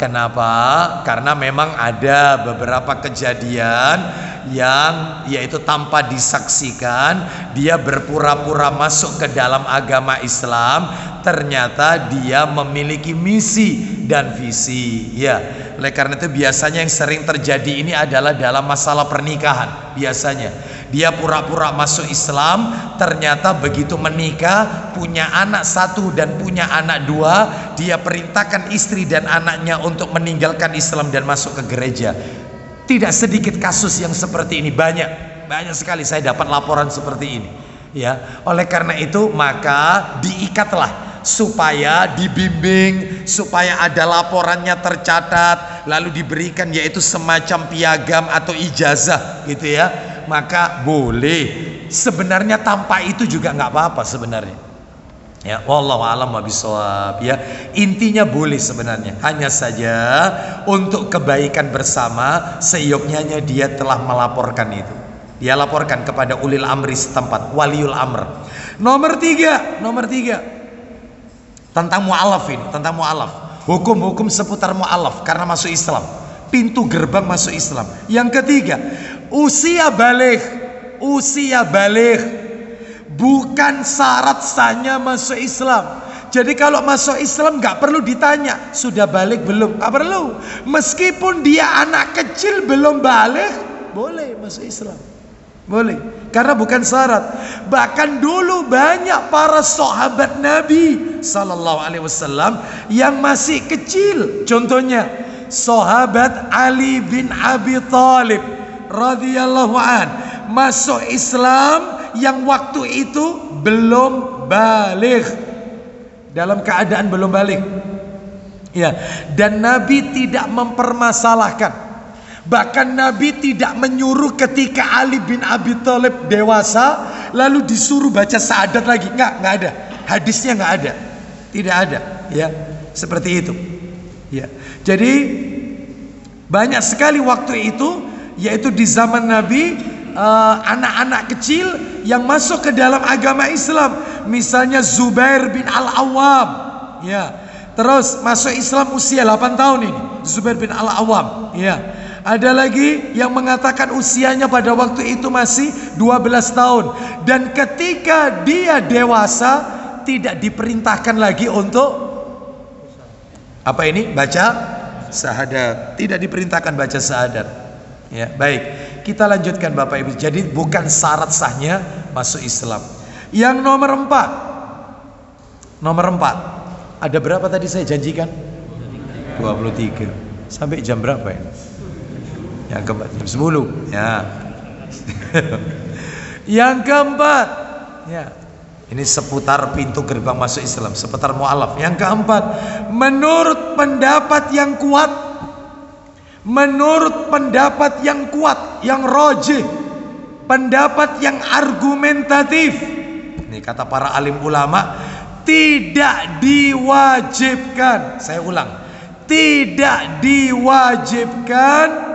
Kenapa? Karena memang ada beberapa kejadian yang yaitu tanpa disaksikan dia berpura-pura masuk ke dalam agama Islam, ternyata dia memiliki misi dan visi. Ya, oleh karena itu biasanya yang sering terjadi ini adalah dalam masalah pernikahan. Biasanya dia pura-pura masuk Islam, ternyata begitu menikah punya anak 1 dan punya anak 2, dia perintahkan istri dan anaknya untuk meninggalkan Islam dan masuk ke gereja. Tidak sedikit kasus yang seperti ini, banyak sekali saya dapat laporan seperti ini. Ya, oleh karena itu maka diikatlah supaya dibimbing, supaya ada laporannya tercatat, lalu diberikan yaitu semacam piagam atau ijazah gitu ya. Maka boleh. Sebenarnya tanpa itu juga nggak apa-apa sebenarnya. Ya, wallahu a'lam bishawab ya. Intinya boleh sebenarnya. Hanya saja untuk kebaikan bersama seyogyanya dia telah melaporkan itu. Dia laporkan kepada ulil amri setempat, waliul amr. Nomor tiga tentang mu'alaf ini, tentang mu'alaf. Hukum-hukum seputar mu'alaf karena masuk Islam. Pintu gerbang masuk Islam. Yang ketiga, usia baligh. Usia baligh bukan syarat sahnya masuk Islam. Jadi kalau masuk Islam nggak perlu ditanya sudah balik belum, nggak perlu. Meskipun dia anak kecil belum balik, boleh masuk Islam, boleh. Karena bukan syarat. Bahkan dulu banyak para sahabat Nabi Sallallahu Alaihi Wasallam yang masih kecil. Contohnya sahabat Ali bin Abi Thalib radhiyallahu an masuk Islam yang waktu itu belum balik, dalam keadaan belum balik ya, dan Nabi tidak mempermasalahkan. Bahkan Nabi tidak menyuruh ketika Ali bin Abi Thalib dewasa lalu disuruh baca syahadat lagi. Nggak ada, hadisnya nggak ada, tidak ada ya, seperti itu ya. Jadi banyak sekali waktu itu, yaitu di zaman Nabi, anak-anak kecil yang masuk ke dalam agama Islam. Misalnya Zubair bin Al-Awwam ya, terus masuk Islam usia 8 tahun ini, Zubair bin Al-Awwam ya. Ada lagi yang mengatakan usianya pada waktu itu masih 12 tahun. Dan ketika dia dewasa tidak diperintahkan lagi untuk apa ini? Baca syahadat. Tidak diperintahkan baca syahadat ya. Baik, kita lanjutkan Bapak Ibu. Jadi bukan syarat sahnya masuk Islam. Yang nomor 4. Nomor 4. Ada berapa tadi saya janjikan? 23. Sampai jam berapa ya? Yang keempat jam 10 ya. Yang keempat ya, ini seputar pintu gerbang masuk Islam, seputar mu'alaf. Yang keempat, menurut pendapat yang kuat, menurut pendapat yang kuat, yang rajih, pendapat yang argumentatif, ini kata para alim ulama, tidak diwajibkan. Saya ulang, tidak diwajibkan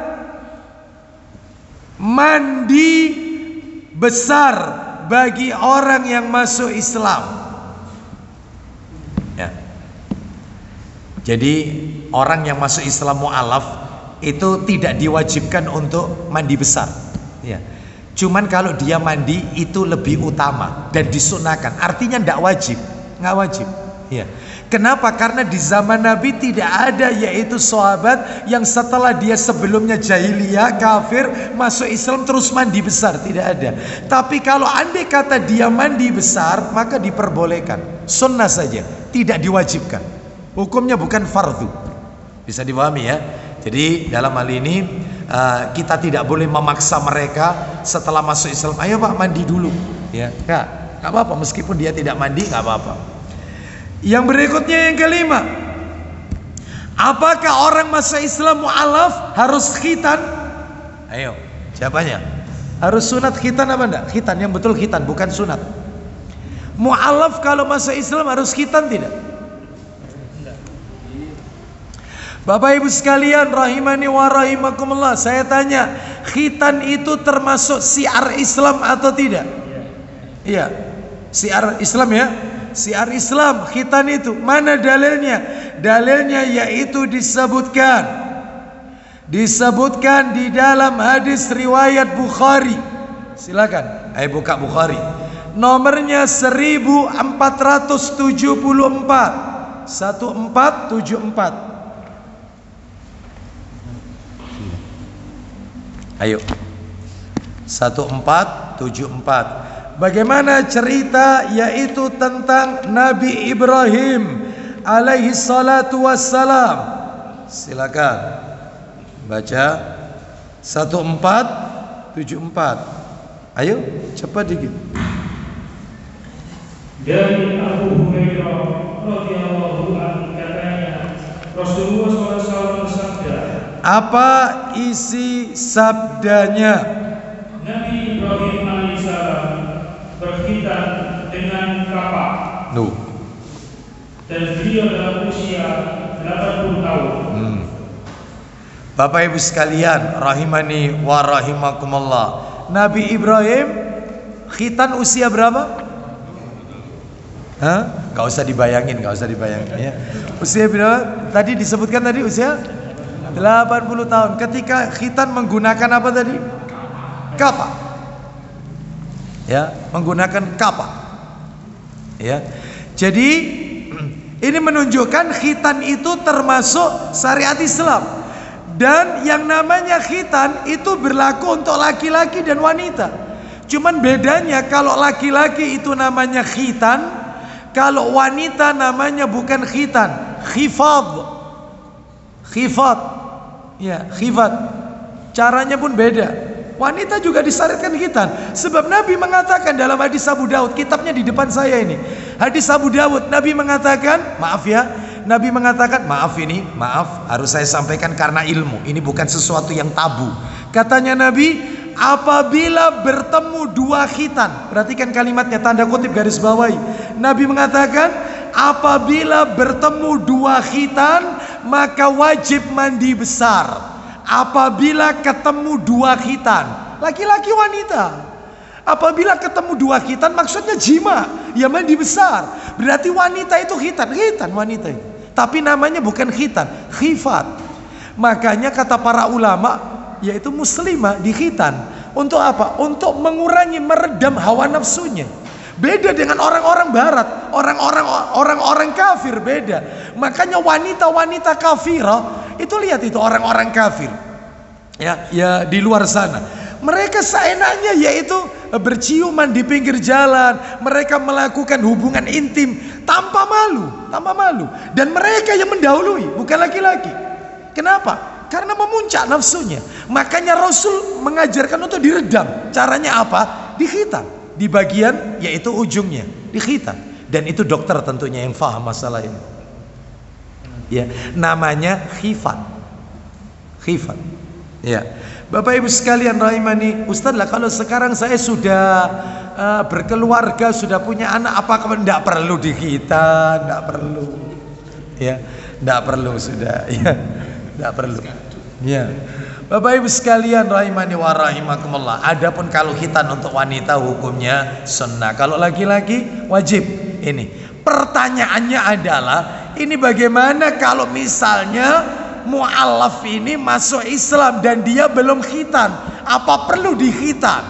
mandi besar bagi orang yang masuk Islam ya. Jadi orang yang masuk Islam mu'alaf itu tidak diwajibkan untuk mandi besar ya. Cuman kalau dia mandi itu lebih utama dan disunahkan. Artinya tidak wajib, nggak wajib ya. Kenapa? Karena di zaman Nabi tidak ada yaitu sahabat yang setelah dia sebelumnya jahiliyah, kafir, masuk Islam terus mandi besar, tidak ada. Tapi kalau andai kata dia mandi besar, maka diperbolehkan, sunnah saja, tidak diwajibkan. Hukumnya bukan fardu. Bisa dipahami ya. Jadi dalam hal ini kita tidak boleh memaksa mereka setelah masuk Islam, ayo Pak mandi dulu ya. Nggak apa-apa, meskipun dia tidak mandi nggak apa-apa. Yang berikutnya yang kelima, apakah orang masuk Islam mu'alaf harus khitan? Ayo, siapanya? Harus sunat khitan apa enggak? Khitan, yang betul khitan, bukan sunat. Mu'alaf kalau masuk Islam harus khitan tidak? Bapak Ibu sekalian rahimani wa rahimakumullah, saya tanya, khitan itu termasuk syiar Islam atau tidak? Iya, syiar Islam ya. Syiar Islam khitan itu. Mana dalilnya? Dalilnya yaitu disebutkan di dalam hadis riwayat Bukhari. Silakan, ayo buka Bukhari. Nomornya 1474. 1474. Ayo. 1474. Bagaimana cerita yaitu tentang Nabi Ibrahim alaihi salatu wassalam. Silakan baca 1474. Ayo cepat dikit. Dari Abu Hurairah radhiyallahu anhu katanya, Rasulullah SAW bersabda. Apa isi sabdanya? Nabi Ibrahim alaihissalam berkhitan dengan kapak. Dan beliau dalam usia 80 tahun. Bapak Ibu sekalian, rahimani wa rahimakumullah. Nabi Ibrahim khitan usia berapa? Gak usah dibayangin ya. Usia berapa? Tadi disebutkan tadi usia 80 tahun. Ketika khitan menggunakan apa tadi? Kapak. Ya, menggunakan kapak. Ya. Jadi ini menunjukkan khitan itu termasuk syariat Islam. Dan yang namanya khitan itu berlaku untuk laki-laki dan wanita. Cuman bedanya kalau laki-laki itu namanya khitan, kalau wanita namanya bukan khitan, khifad. Khifad. Ya, khifad. Caranya pun beda. Wanita juga disyariatkan khitan. Sebab Nabi mengatakan dalam hadis Abu Daud, kitabnya di depan saya ini. Hadis Abu Daud, Nabi mengatakan, maaf harus saya sampaikan karena ilmu. Ini bukan sesuatu yang tabu. Katanya Nabi, apabila bertemu dua khitan, perhatikan kalimatnya, tanda kutip garis bawahi. Nabi mengatakan, apabila bertemu dua khitan, maka wajib mandi besar. Apabila ketemu dua khitan, laki-laki wanita. Apabila ketemu dua khitan maksudnya jima, ya mandi besar. Berarti wanita itu khitan wanita itu. Tapi namanya bukan khitan, khifat. Makanya kata para ulama, yaitu muslimah di khitan. Untuk apa? Untuk mengurangi, meredam hawa nafsunya. Beda dengan orang-orang barat, orang-orang kafir beda. Makanya wanita-wanita kafirah itu, lihat itu orang-orang kafir. Ya di luar sana. Mereka seenaknya yaitu berciuman di pinggir jalan, mereka melakukan hubungan intim tanpa malu. Dan mereka yang mendahului, bukan laki-laki. Kenapa? Karena memuncak nafsunya. Makanya Rasul mengajarkan untuk diredam. Caranya apa? Dikhitan. Di bagian yaitu ujungnya, dikhitan. Dan itu dokter tentunya yang faham masalah ini. Ya, namanya khifat. Ya. Bapak Ibu sekalian rahimani, Ustaz lah kalau sekarang saya sudah berkeluarga, sudah punya anak, apakah tidak perlu dikhitan? Tidak perlu. Ya, tidak perlu sudah. Ya, tidak perlu. Ya. Bapak Ibu sekalian rahimani wa rahimakumullah. Adapun kalau khitan untuk wanita hukumnya sunnah. Kalau laki-laki wajib. Ini pertanyaannya adalah, ini bagaimana kalau misalnya mu'allaf ini masuk Islam dan dia belum khitan, apa perlu dikhitan?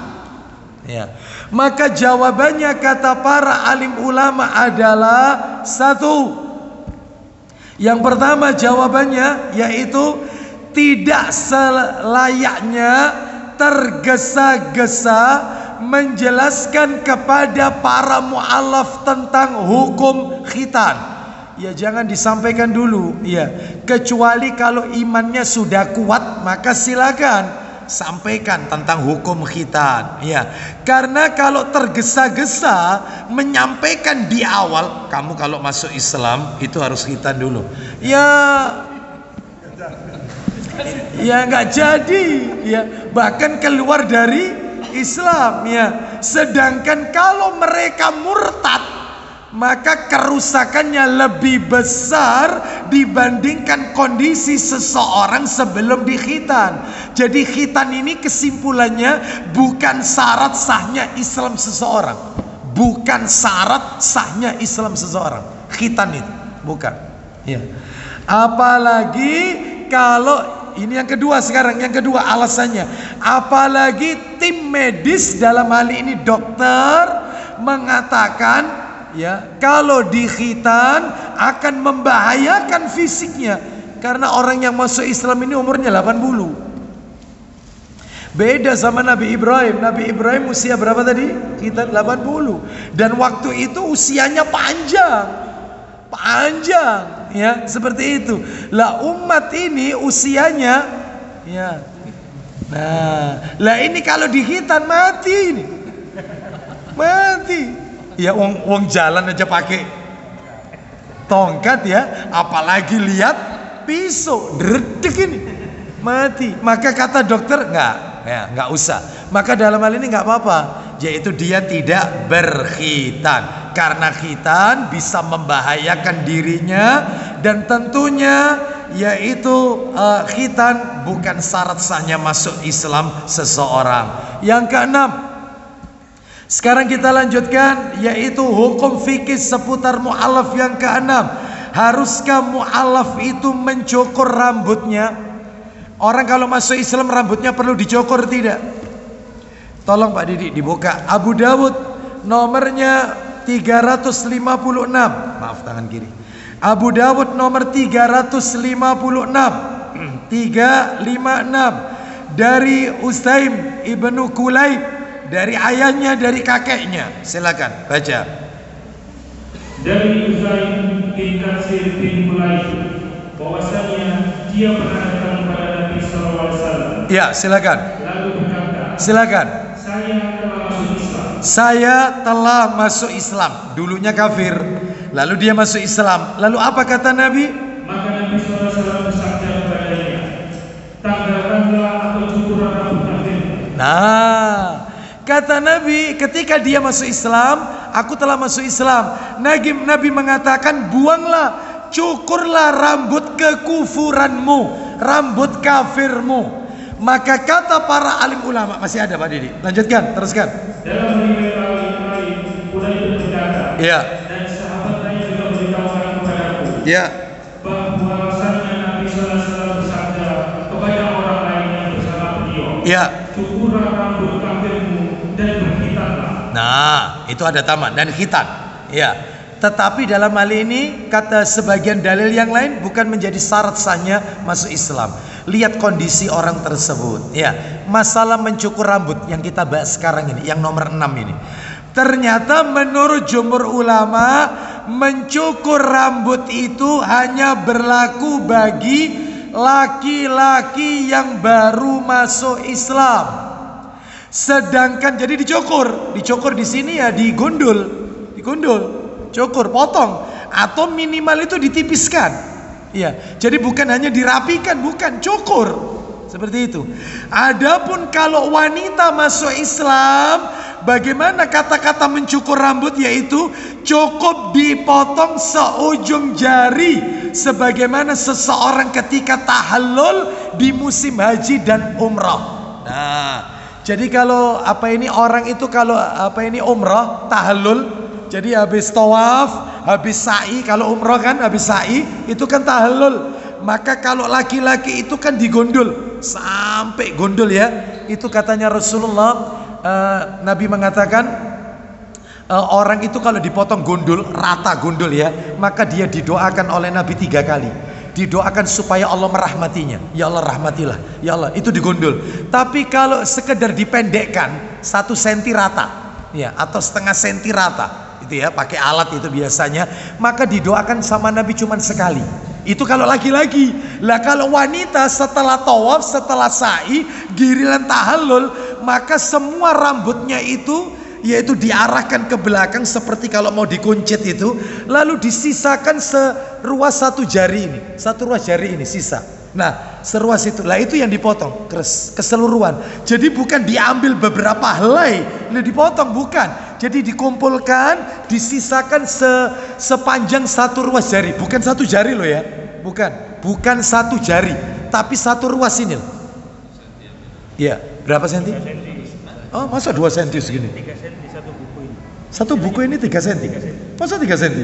Ya. Maka jawabannya kata para alim ulama adalah satu. Yang pertama jawabannya yaitu tidak selayaknya tergesa-gesa menjelaskan kepada para mu'allaf tentang hukum khitan. Ya jangan disampaikan dulu, ya. Kecuali kalau imannya sudah kuat, maka silakan sampaikan tentang hukum khitan, ya. Karena kalau tergesa-gesa menyampaikan di awal, kamu kalau masuk Islam itu harus khitan dulu. Ya nggak jadi, ya. Bahkan keluar dari Islam, ya. Sedangkan kalau mereka murtad, maka kerusakannya lebih besar dibandingkan kondisi seseorang sebelum dikhitan. Jadi khitan ini kesimpulannya bukan syarat sahnya Islam seseorang. bukan syarat sahnya Islam seseorang. Khitan itu bukan. Ya. Apalagi kalau ini yang kedua sekarang, yang kedua alasannya. Apalagi tim medis dalam hal ini dokter mengatakan ya, kalau di khitan akan membahayakan fisiknya. Karena orang yang masuk Islam ini umurnya 80. Beda sama Nabi Ibrahim. Nabi Ibrahim usia berapa tadi? Kita 80. Dan waktu itu usianya panjang. Panjang ya, seperti itu. Lah umat ini usianya ya. Nah, lah ini kalau di khitan mati ini. Mati. Ya wong jalan aja pakai tongkat ya, apalagi lihat pisau, dredeg ini. Mati. Maka kata dokter nggak usah. Maka dalam hal ini nggak apa-apa, yaitu dia tidak berkhitan karena khitan bisa membahayakan dirinya dan tentunya yaitu khitan bukan syarat sahnya masuk Islam seseorang. Yang keenam, sekarang kita lanjutkan yaitu hukum fikih seputar mu'alaf yang keenam. Haruskah mu'alaf itu mencukur rambutnya? Orang kalau masuk Islam rambutnya perlu dicukur tidak? Tolong Pak Didi dibuka Abu Dawud nomornya 356. Maaf tangan kiri. Abu Dawud nomor 356. 356 dari Usaim ibnu Kulayb, dari ayahnya, dari kakeknya. Silakan baca. Dari Usaim bin Kasir bin Kulayb bahwasanya dia pernah datang kepada Nabi SAW. Ya, silakan. Lalu berkata, silakan. Saya telah masuk Islam. Saya telah masuk Islam. Dulunya kafir, lalu dia masuk Islam. Lalu apa kata Nabi? Maka Nabi SAW bersabda kepadanya, tanggalkanlah atau cukur rambut kafirmu. Nah, kata Nabi ketika dia masuk Islam, aku telah masuk Islam. Nabi mengatakan, buanglah, cukurlah rambut kekufuranmu, rambut kafirmu. Maka kata para alim ulama, masih ada Pak Didi, lanjutkan, teruskan. Dalam riwayat lain pula itu berkata, ya. Dan sahabat lain juga memberitahukan kepadaku, ya, bahwasannya Nabi SAW bersabda kepada orang lain yang bersama beliau, ya, cukurlah rambut kafirmu dan berkhitanlah. Nah, itu ada taman dan khitan. Ya. Tetapi dalam hal ini kata sebagian dalil yang lain bukan menjadi syarat sahnya masuk Islam. Lihat kondisi orang tersebut. Ya, masalah mencukur rambut yang kita bahas sekarang ini, yang nomor 6 ini. Ternyata menurut jumhur ulama, mencukur rambut itu hanya berlaku bagi laki-laki yang baru masuk Islam. Sedangkan jadi dicukur di sini ya digundul, cukur, potong, atau minimal itu ditipiskan. Ya, jadi bukan hanya dirapikan, bukan, cukur. Seperti itu. Adapun kalau wanita masuk Islam, bagaimana kata-kata mencukur rambut, yaitu cukup dipotong seujung jari sebagaimana seseorang ketika tahallul di musim haji dan umrah. Nah, jadi kalau orang itu kalau umrah tahallul, jadi habis tawaf, habis sa'i, kalau umrah kan habis sa'i, itu kan tahallul. Maka kalau laki-laki itu kan digondol, sampai gondol ya. Itu katanya Rasulullah, Nabi mengatakan, orang itu kalau dipotong gondol, rata gondol ya, maka dia didoakan oleh Nabi 3 kali. Didoakan supaya Allah merahmatinya. Ya Allah rahmatilah, ya Allah, itu digondol. Tapi kalau sekedar dipendekkan 1 senti rata ya, atau setengah senti rata, itu ya, pakai alat itu biasanya, maka didoakan sama Nabi cuman sekali. Itu kalau laki-laki. Lah kalau wanita setelah tawaf, setelah sa'i, giliran tahallul, maka semua rambutnya itu yaitu diarahkan ke belakang seperti kalau mau dikuncit itu, lalu disisakan seruas 1 jari ini, 1 ruas jari ini sisa. Nah, seruas itu, lah itu yang dipotong keseluruhan. Jadi bukan diambil beberapa helai lalu dipotong, bukan. Jadi dikumpulkan, disisakan sepanjang 1 ruas jari, bukan 1 jari loh ya, bukan 1 jari, tapi 1 ruas ini. Ya, berapa senti? Oh, masa 2 senti segini? 3 senti 1 buku ini. Satu buku ini 3 cm. Masa 3 cm?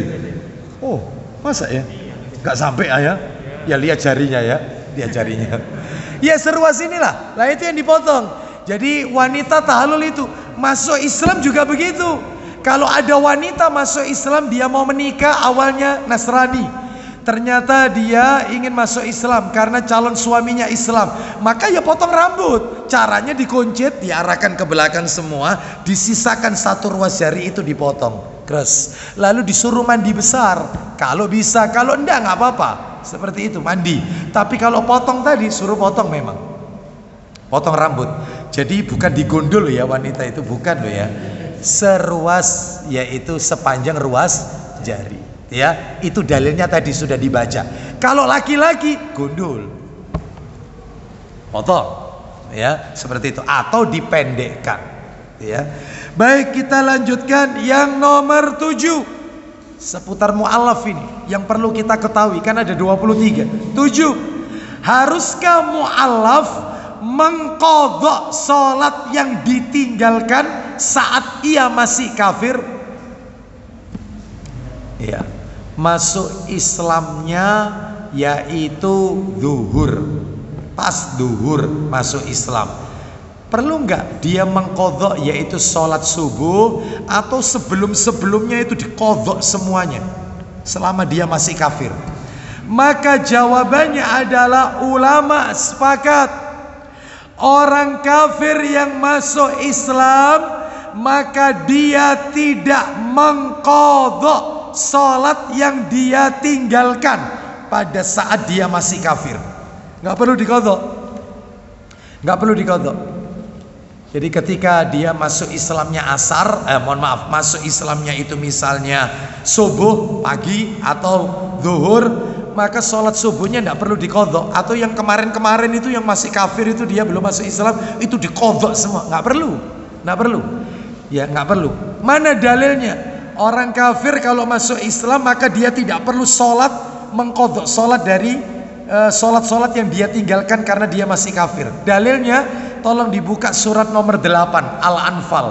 Oh, masa ya? Gak sampai ya? Ya lihat jarinya ya, lihat jarinya. Ya seruas inilah, lah itu yang dipotong. Jadi wanita tahalul itu masuk Islam juga begitu. Kalau ada wanita masuk Islam, dia mau menikah awalnya Nasrani, ternyata dia ingin masuk Islam karena calon suaminya Islam, maka ya potong rambut. Caranya dikuncit, diarahkan ke belakang semua, disisakan satu ruas jari itu dipotong, kres. Lalu disuruh mandi besar, kalau bisa, kalau enggak nggak apa-apa. Seperti itu mandi. Tapi kalau potong tadi suruh potong memang. Potong rambut. Jadi bukan digondol ya wanita itu, bukan loh ya. Seruas, yaitu sepanjang ruas jari. Ya, itu dalilnya tadi sudah dibaca. Kalau laki-laki gondol. Potong. Ya, seperti itu atau dipendekkan. Ya. Baik, kita lanjutkan yang nomor 7. Seputar mu'alaf ini yang perlu kita ketahui, kan ada 23. 7. Haruskah mu'alaf mengqadha salat yang ditinggalkan saat ia masih kafir? Ya, masuk Islamnya yaitu zuhur, pas zuhur masuk Islam. Perlu nggak dia mengqadha yaitu sholat subuh, atau sebelum-sebelumnya itu diqadha semuanya selama dia masih kafir? Maka jawabannya adalah ulama sepakat, orang kafir yang masuk Islam maka dia tidak mengqadha sholat yang dia tinggalkan pada saat dia masih kafir. Nggak perlu diqadha, nggak perlu diqadha. Jadi ketika dia masuk Islamnya asar, masuk Islamnya itu misalnya subuh pagi atau zuhur, maka sholat subuhnya tidak perlu diqadha. Atau yang kemarin-kemarin itu yang masih kafir itu dia belum masuk Islam, itu diqadha semua, nggak perlu, nggak perlu, ya nggak perlu. Mana dalilnya? Orang kafir kalau masuk Islam maka dia tidak perlu sholat, mengqadha sholat dari sholat-sholat yang dia tinggalkan karena dia masih kafir. Dalilnya, tolong dibuka surat nomor 8 Al-Anfal.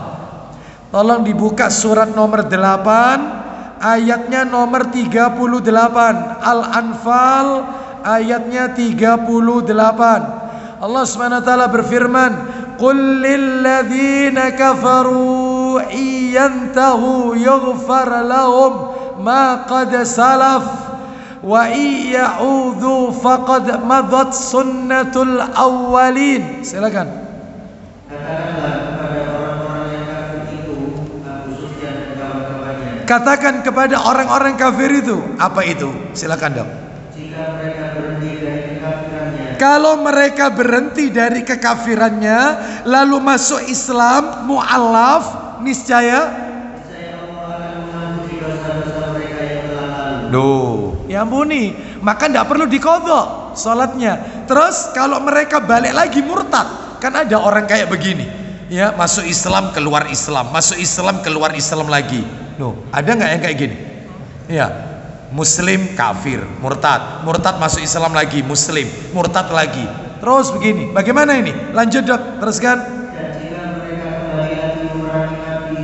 Tolong dibuka surat nomor 8 ayatnya nomor 38. Al-Anfal ayatnya 38. Allah Subhanahu wa taala berfirman, "Qul lil ladzina kafaru iyantahu yughfar lahum ma qad salaf wa iya'udhu faqad madat sunnatul awwalin." Silakan. Katakan kepada orang-orang kafir itu, apa itu? Silakan dong. Jika mereka berhenti dari kekafirannya, kalau mereka berhenti dari kekafirannya lalu masuk Islam, mu'alaf, niscaya Allah akan mengampuni dosa-dosa mereka yang telah lalu. Duh, ya ampuni, maka tidak perlu diqadha sholatnya. Terus kalau mereka balik lagi murtad, kan ada orang kayak begini, ya masuk Islam keluar Islam, masuk Islam keluar Islam lagi. Duh, ada nggak yang kayak gini? Ya, Muslim kafir, murtad, murtad masuk Islam lagi, Muslim, murtad lagi, terus begini. Bagaimana ini? Lanjut dok, teruskan. Dan jika mereka kembali lagi memerangi Nabi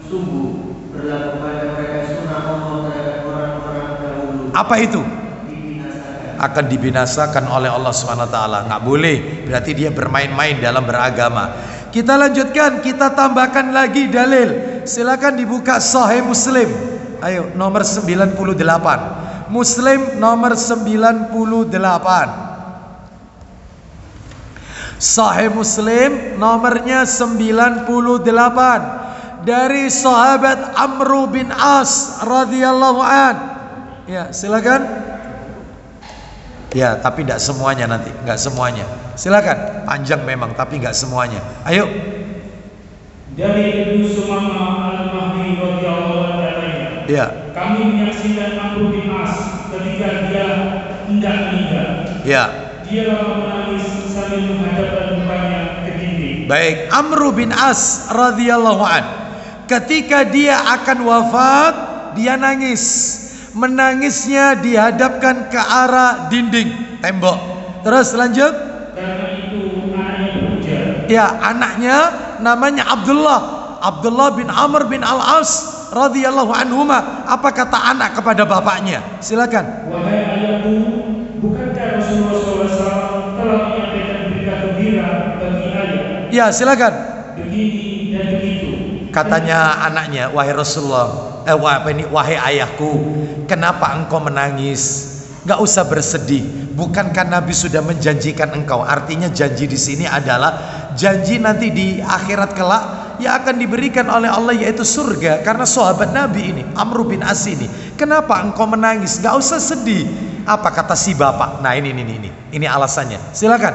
sungguh berlaku pada mereka sunnah Allah terhadap orang-orang dahulu. Apa itu? Dibinasakan. Akan dibinasakan oleh Allah Subhanahu wa taala. Nggak boleh, berarti dia bermain-main dalam beragama. Kita lanjutkan, kita tambahkan lagi dalil. Silakan dibuka Sahih Muslim. Ayo, nomor 98. Muslim nomor 98. Sahih Muslim nomornya 98 dari sahabat Amr bin As radhiyallahu an. Ya, silakan. Ya, tapi tidak semuanya nanti, nggak semuanya. Silakan, panjang memang, tapi nggak semuanya. Ayo. Dari Ibnu Sumamah Al-Mahdi radhiyallahu anhu katanya, Ya. kami menyaksikan Amr bin As ketika dia hendak meninggal. Ya. Dia lalu menangis sambil menghadapkan mukanya ke dinding. Baik, Amr bin As radhiyallahu an. Ketika dia akan wafat, dia nangis. Menangisnya dihadapkan ke arah dinding, tembok. Terus lanjut. Karena itu anaknya berujar, Ya, anaknya namanya Abdullah bin Amr bin Al-As radhiyallahu anhuma, apa kata anak kepada bapaknya? Silakan. Wahai ayahku, bukankah Rasulullah SAW telah menyampaikan berita gembira bagi ayah? Ya, silakan. Begini dan begitu. Katanya anaknya, wahai Rasulullah, wahai ayahku, kenapa engkau menangis? Gak usah bersedih. Bukankah Nabi sudah menjanjikan engkau? Artinya janji di sini adalah janji nanti di akhirat kelak yang akan diberikan oleh Allah, yaitu surga. Karena sahabat Nabi ini, Amr bin As ini, kenapa engkau menangis? Gak usah sedih. Apa kata si bapak? Nah ini alasannya. Silakan.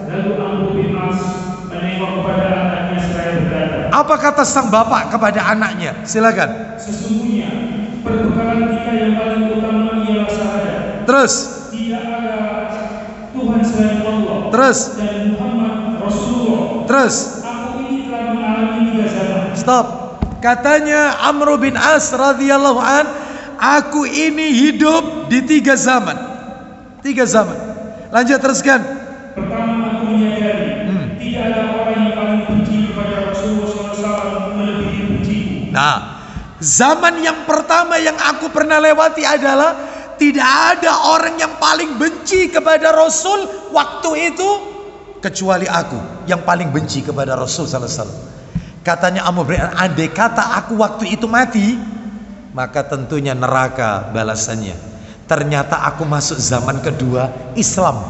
Lalu Amr bin As menengok kepada anaknya seraya berkata, apa kata sang bapak kepada anaknya? Silakan. sesungguhnya perbekalan kita yang paling utama ialah syahadat. Terus. Tidak ada Tuhan selain Allah. Terus. Dan Muhammad Rasulullah. Terus. Aku ini telah mengalami 3 zaman. Stop. Katanya Amr bin As radhiyallahu an, aku ini hidup di 3 zaman. 3 zaman. Lanjut, teruskan. Pertama, aku menyadari tidak ada orang yang paling benci kepada Rasulullah SAW melebihi benciku. Nah, zaman yang pertama yang aku pernah lewati adalah tidak ada orang yang paling benci kepada Rasul waktu itu kecuali aku yang paling benci kepada Rasul sallallahu alaihi wasallam. Katanya Amr bin As, andai kata aku waktu itu mati, maka tentunya neraka balasannya. Ternyata aku masuk zaman kedua, Islam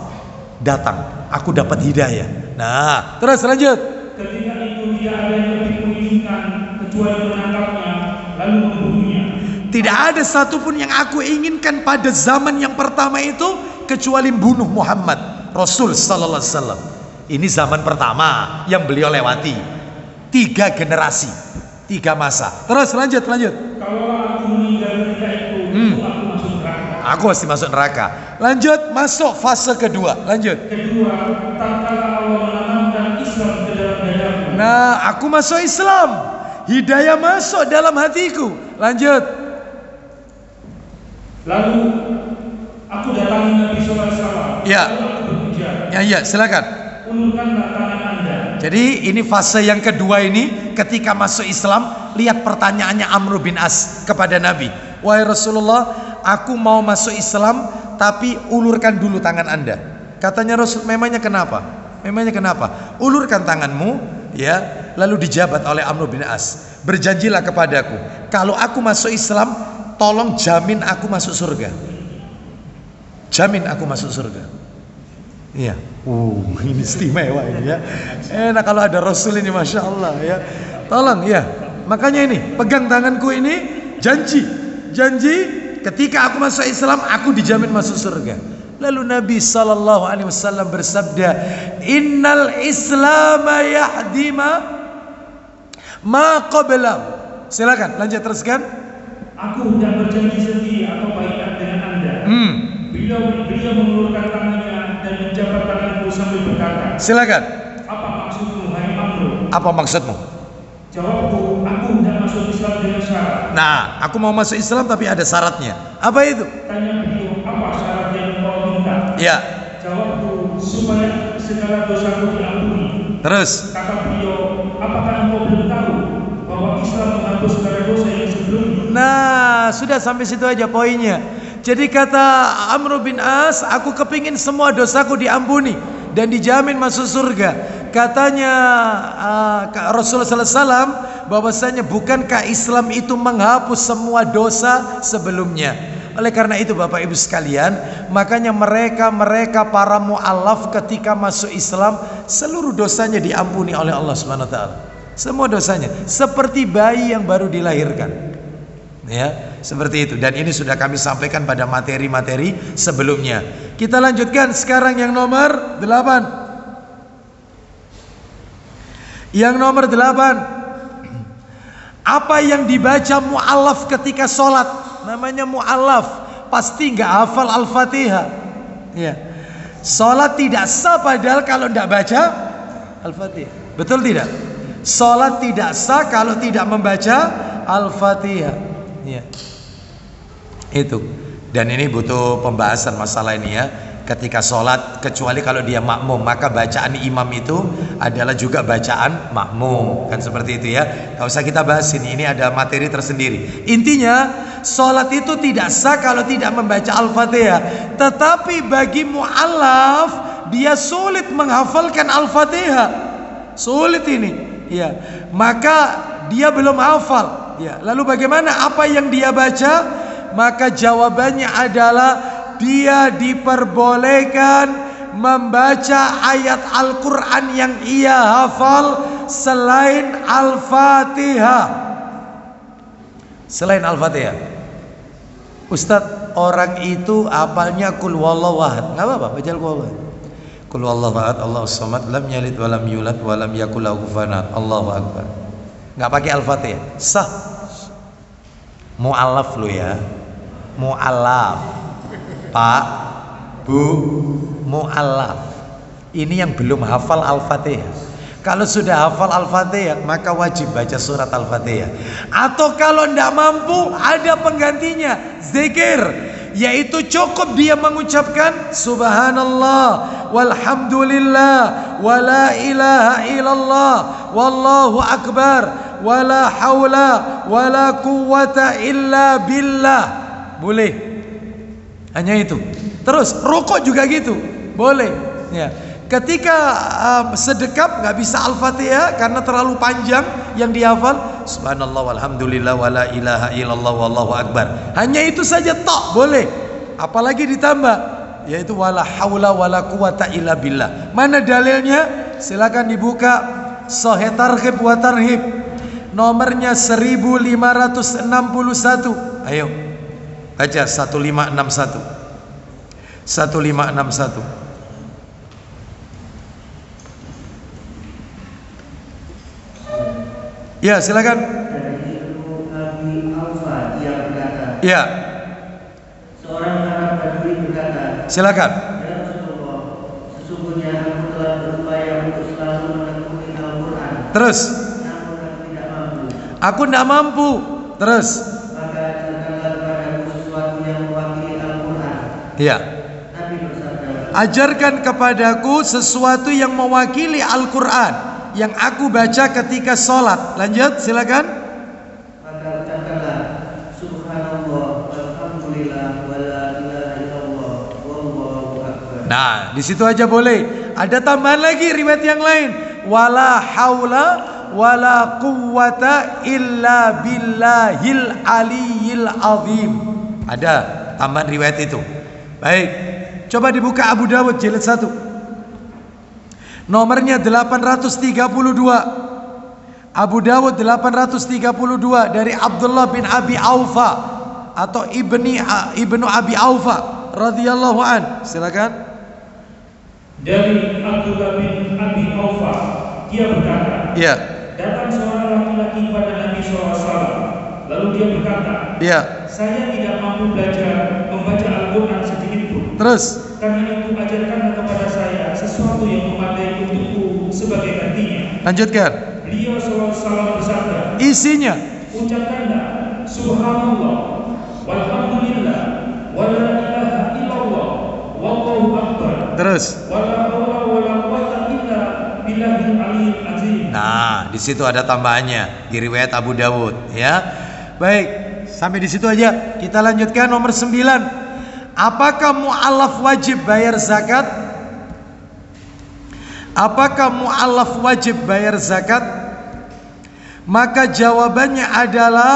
datang, aku dapat hidayah. Nah, terus lanjut. Ketika itu tidak ada yang lebih menginginkan kecuali menangkapnya lalu membunuhnya. Tidak ada satupun yang aku inginkan pada zaman yang pertama itu kecuali bunuh Muhammad Rasul sallallahu alaihi wasallam. Ini zaman pertama yang beliau lewati. 3 generasi, 3 masa. Terus lanjut. Kalau aku meninggal ketika itu, aku masuk neraka. Aku pasti masuk neraka. Lanjut, masuk fase kedua. Lanjut. Kedua, tatkala Allah menanamkan Islam ke dalam dadaku. Nah, aku masuk Islam. Hidayah masuk dalam hatiku. Lanjut. Lalu aku datangi Nabi SAW. Ya. Lalu aku berujar, Ya, silakan. ulurkanlah tangan Anda. Jadi ini fase yang kedua ini, ketika masuk Islam, lihat pertanyaannya Amr bin As kepada Nabi. Wahai Rasulullah, aku mau masuk Islam, tapi ulurkan dulu tangan Anda. Katanya Rasul, memangnya kenapa? Ulurkan tanganmu, ya. Lalu dijabat oleh Amr bin As, berjanjilah kepadaku, kalau aku masuk Islam, tolong jamin aku masuk surga. Jamin aku masuk surga. Iya. Ini istimewa ini ya. Enak kalau ada Rasul ini, masya Allah ya. Tolong ya. Makanya ini, pegang tanganku ini, janji ketika aku masuk Islam, aku dijamin masuk surga. Lalu Nabi sallallahu alaihi wasallam bersabda, innal Islama yahdima ma qablahu. Silakan lanjut, teruskan. Aku hendak berjanji sendiri atau baiat dengan Anda. Beliau mengulurkan tangannya dan menjabat tanganku sambil berkata, silakan. apa maksudmu, hai Amr? Apa maksudmu? Jawabku, aku hendak masuk Islam dengan syarat. Nah, aku mau masuk Islam tapi ada syaratnya. Apa itu? Tanya beliau, apa syarat yang kau minta? Ya. Jawabku, supaya segala dosaku diampuni. Terus. Kata beliau, apakah engkau belum tahu bahwa Islam menghapus segala dosa yang sebelumnya? Nah, sudah sampai situ aja poinnya. Jadi kata Amr bin As, aku kepingin semua dosaku diampuni dan dijamin masuk surga. Katanya Rasulullah SAW, bahwasanya bukankah Islam itu menghapus semua dosa sebelumnya. Oleh karena itu Bapak Ibu sekalian, makanya mereka para mu'allaf ketika masuk Islam, seluruh dosanya diampuni oleh Allah Subhanahu wa taala. Semua dosanya seperti bayi yang baru dilahirkan. Ya, seperti itu. Dan ini sudah kami sampaikan pada materi-materi sebelumnya. Kita lanjutkan sekarang yang nomor 8. Yang nomor 8. Apa yang dibaca mu'allaf ketika sholat? Namanya mu'allaf, pasti nggak hafal Al-Fatihah. Ya. Sholat tidak sah padahal kalau tidak baca Al-Fatihah. Betul tidak? Sholat tidak sah kalau tidak membaca Al-Fatihah. Ya. Itu. Dan ini butuh pembahasan masalah ini ya. ketika sholat, kecuali kalau dia makmum, maka bacaan imam itu adalah juga bacaan makmum, kan seperti itu ya. Gak usah kita bahas ini ada materi tersendiri. Intinya sholat itu tidak sah kalau tidak membaca Al-Fatihah. Tetapi bagi mu'allaf, dia sulit menghafalkan Al-Fatihah, sulit ini ya, maka dia belum hafal ya. Lalu bagaimana apa yang dia baca? Maka jawabannya adalah dia diperbolehkan membaca ayat Al-Quran yang ia hafal selain Al-Fatihah. Selain Al-Fatihah. Ustadz, orang itu hafalnya Qul huwallahu ahad, nggak apa-apa, baca Qul huwallahu ahad. Qul huwallahu ahad, Allahus samad, lam yalid walam yulad walam yakul lahu kufuwan ahad. Allahu akbar. Nggak pakai Al-Fatihah, sah. Mu'allaf lu ya, mu'allaf. Pak, Bu, mu'allaf. Ini yang belum hafal Al-Fatihah. Kalau sudah hafal Al-Fatihah, maka wajib baca surat Al-Fatihah. Atau kalau tidak mampu, ada penggantinya, zikir, yaitu cukup dia mengucapkan Subhanallah walhamdulillah wala ilaha illallah wallahu akbar wala haula wala quwwata illa billah. Boleh. Hanya itu. Terus rukuk juga gitu, boleh ya. Ketika sedekap nggak bisa Al-Fatihah karena terlalu panjang yang dihafal, Subhanallah walhamdulillah wala ilaha illallah wallahu akbar, hanya itu saja tok, boleh. Apalagi ditambah, yaitu wala haula wala quwata illa billah. Mana dalilnya? Silakan dibuka Sahih Targhib wa Tarhib, nomornya 1561. Ayo baca 1561. 1561. Ya, silakan. Dari Ibnu Abi Aufa, dia berkata, Ya, seorang Arab Badui berkata, silakan. ya Rasulullah, sesungguhnya aku telah berupaya untuk selalu menekuni Al-Quran. Terus, Namun aku tidak mampu. aku tidak mampu. Terus, Maka ajarkanlah kepadaku sesuatu yang mewakili Al-Quran. ya, Nabi bersabda, ajarkan kepadaku sesuatu yang mewakili Al-Quran yang aku baca ketika sholat. Lanjut, silakan. maka ucapkanlah Subhanallah walhamdulillah wala ilaha illallah wallahu akbar. Nah, di situ aja boleh. Ada tambahan lagi riwayat yang lain. Wala haula wala quwwata illa billahil aliyil azim. Ada tambahan riwayat itu. Baik, coba dibuka Abu Dawud jilid 1. Nomornya 832. Abu Dawud 832 dari Abdullah bin Abi Aufa atau Ibnu Abi Aufa radhiyallahu an. Silakan. Dari Abdullah bin Abi Aufa, dia berkata, Iya. datang seorang laki-laki pada Nabi SAW, lalu dia berkata, Iya. saya tidak mampu membaca Al-Quran sedikit pun. Terus, Karena itu ajarkanlah kepada saya sesuatu yang memadai untukku sebagai gantinya. lanjutkan. Beliau SAW bersabda, Isinya. ucapkanlah Subhanallah walhamdulillah wala ilaha illallah wallahu akbar. Terus. Wala haula wala quwwata illa billahil aliyyil azim. Nah, di situ ada tambahannya di riwayat Abu Dawud, ya. Baik, sampai di situ aja. Kita lanjutkan nomor 9. Apakah mu'allaf wajib bayar zakat? Apakah mu'allaf wajib bayar zakat? Maka jawabannya adalah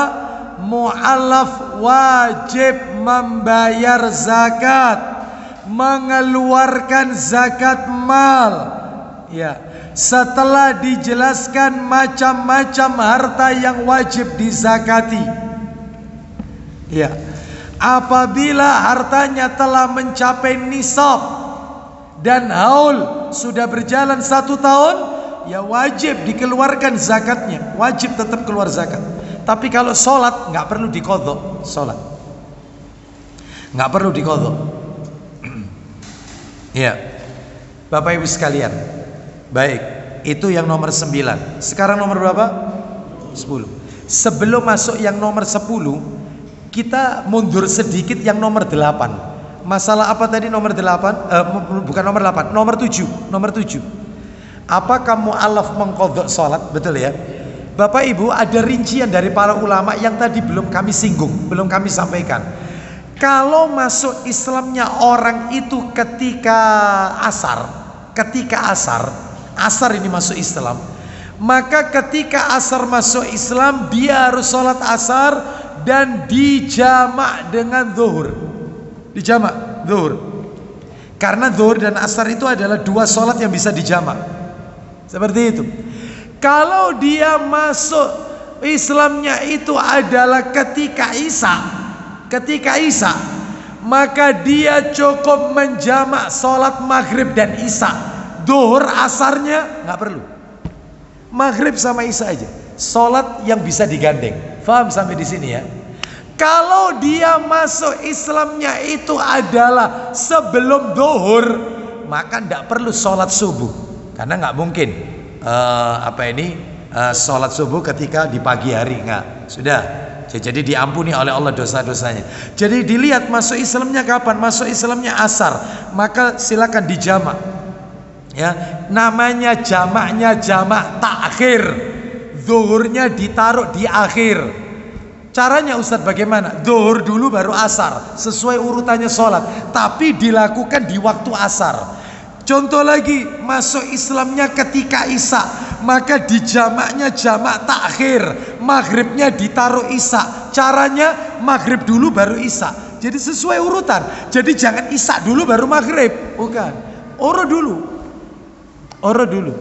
mu'allaf wajib membayar zakat, mengeluarkan zakat mal. Ya, setelah dijelaskan macam-macam harta yang wajib dizakati. Ya, apabila hartanya telah mencapai nisab dan haul sudah berjalan 1 tahun, ya wajib dikeluarkan zakatnya, wajib tetap keluar zakat. Tapi kalau sholat nggak perlu diqadha, sholat nggak perlu diqadha. Ya, Bapak Ibu sekalian, baik, itu yang nomor 9. Sekarang nomor berapa? 10. Sebelum masuk yang nomor 10, kita mundur sedikit yang nomor 8. Masalah apa tadi nomor 8? Bukan nomor 8, nomor 7. Nomor 7. Apakah mu'allaf mengqadha salat? Betul ya? Bapak Ibu, ada rincian dari para ulama yang tadi belum kami singgung, belum kami sampaikan. Kalau masuk Islamnya orang itu ketika asar ini masuk Islam, maka ketika asar masuk Islam dia harus sholat asar dan dijamak dengan zuhur. Dijamak zuhur. Karena zuhur dan asar itu adalah dua sholat yang bisa dijamak. Seperti itu. Kalau dia masuk Islamnya itu adalah ketika Isya, maka dia cukup menjamak sholat maghrib dan Isya. Zuhur asarnya nggak perlu. Maghrib sama Isya aja. Sholat yang bisa digandeng. Faham sampai di sini ya? Kalau dia masuk Islamnya itu adalah sebelum zuhur, maka tidak perlu sholat subuh, karena nggak mungkin sholat subuh ketika di pagi hari, nggak. Sudah, jadi diampuni oleh Allah dosa-dosanya. Jadi dilihat masuk Islamnya kapan. Masuk Islamnya asar, maka silakan dijamak. Ya, namanya jamaknya jamak takhir. Zuhurnya ditaruh di akhir. Caranya Ustadz bagaimana? Zuhur dulu baru asar, sesuai urutannya sholat, tapi dilakukan di waktu asar. Contoh lagi, masuk Islamnya ketika Isya, maka dijamaknya jamak takhir, maghribnya ditaruh Isya. Caranya maghrib dulu baru Isya. Jadi sesuai urutan. Jadi jangan Isya dulu baru maghrib, bukan. Oro dulu.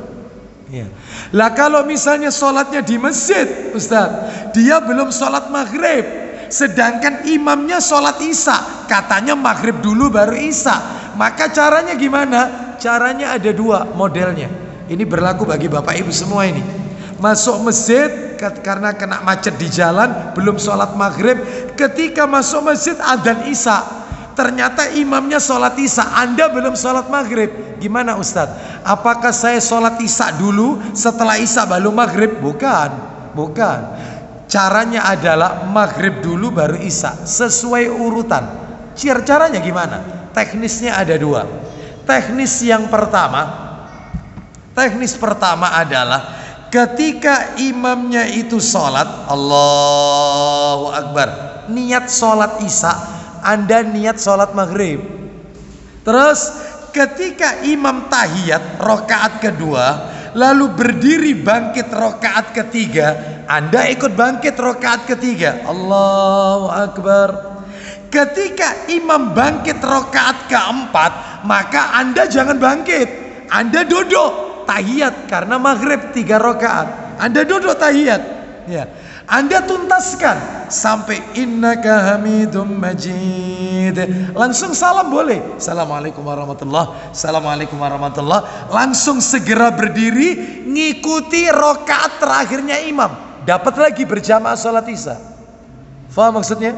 Ya. Lah kalau misalnya sholatnya di masjid, Ustadz, dia belum sholat maghrib, sedangkan imamnya sholat Isya, katanya maghrib dulu baru Isya. Maka caranya gimana? Caranya ada dua modelnya. Ini berlaku bagi bapak ibu semua ini. Masuk masjid karena kena macet di jalan, belum sholat maghrib. Ketika masuk masjid adzan Isya, ternyata imamnya sholat Isya, Anda belum sholat maghrib. Gimana Ustadz? Apakah saya sholat Isya dulu, setelah Isya baru maghrib? Bukan. Caranya adalah maghrib dulu baru Isya, sesuai urutan. Caranya gimana? Teknisnya ada dua. Teknis pertama adalah ketika imamnya itu sholat, Allahu Akbar, niat sholat Isya, Anda niat sholat maghrib. Terus ketika imam tahiyat rokaat kedua, lalu berdiri bangkit rokaat ketiga, Anda ikut bangkit rokaat ketiga, Allahu Akbar. Ketika imam bangkit rokaat keempat, maka Anda jangan bangkit, Anda duduk tahiyat karena maghrib 3 rokaat. Anda duduk tahiyat, ya. Anda tuntaskan sampai innaka hamidum majid. Langsung salam boleh. Assalamualaikum warahmatullah. Assalamualaikum warahmatullah. Langsung segera berdiri ngikuti rokaat terakhirnya imam. Dapat lagi berjamaah sholat Isya. Faham maksudnya?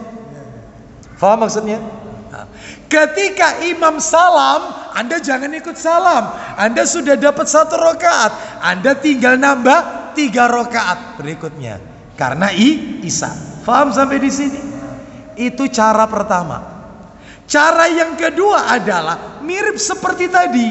Nah, ketika imam salam, Anda jangan ikut salam. Anda sudah dapat 1 rokaat, Anda tinggal nambah 3 rokaat berikutnya. Karena Isya. Faham sampai di sini? Itu cara pertama. Cara yang kedua adalah mirip seperti tadi.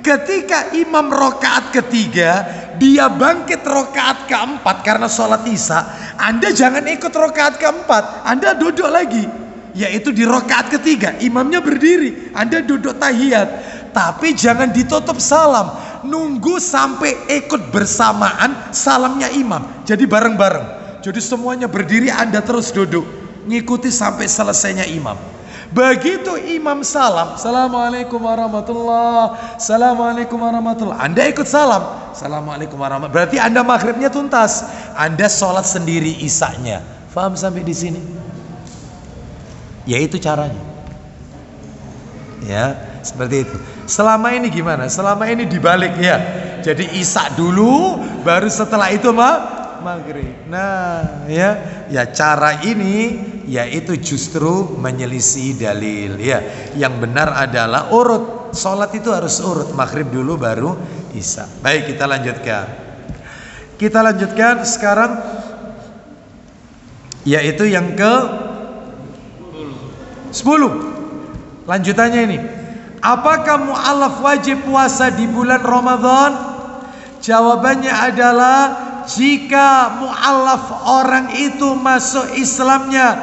Ketika imam rokaat ketiga, dia bangkit rokaat keempat karena sholat Isya, Anda jangan ikut rokaat keempat, Anda duduk lagi, yaitu di rokaat ketiga. Imamnya berdiri, Anda duduk tahiyat, tapi jangan ditutup salam. Nunggu sampai ikut bersamaan salamnya imam. Jadi bareng-bareng. Jadi semuanya berdiri, Anda terus duduk, ngikuti sampai selesainya imam. Begitu imam salam, Assalamualaikum warahmatullah, Assalamualaikum warahmatullah, Anda ikut salam, Assalamualaikum warahmatullah. Berarti Anda maghribnya tuntas, Anda sholat sendiri Isyanya. Faham sampai di sini? Ya itu caranya. Ya, seperti itu. Selama ini gimana? Selama ini dibalik ya. Jadi Isya dulu, baru setelah itu maghrib. Nah, ya cara ini yaitu justru menyelisih dalil ya. Yang benar adalah urut. Sholat itu harus urut. Maghrib dulu baru Isya. Baik, kita lanjutkan. Kita lanjutkan sekarang, yaitu yang ke 10. Lanjutannya ini, apakah mu'alaf wajib puasa di bulan Ramadan? Jawabannya adalah jika mu'alaf orang itu masuk Islamnya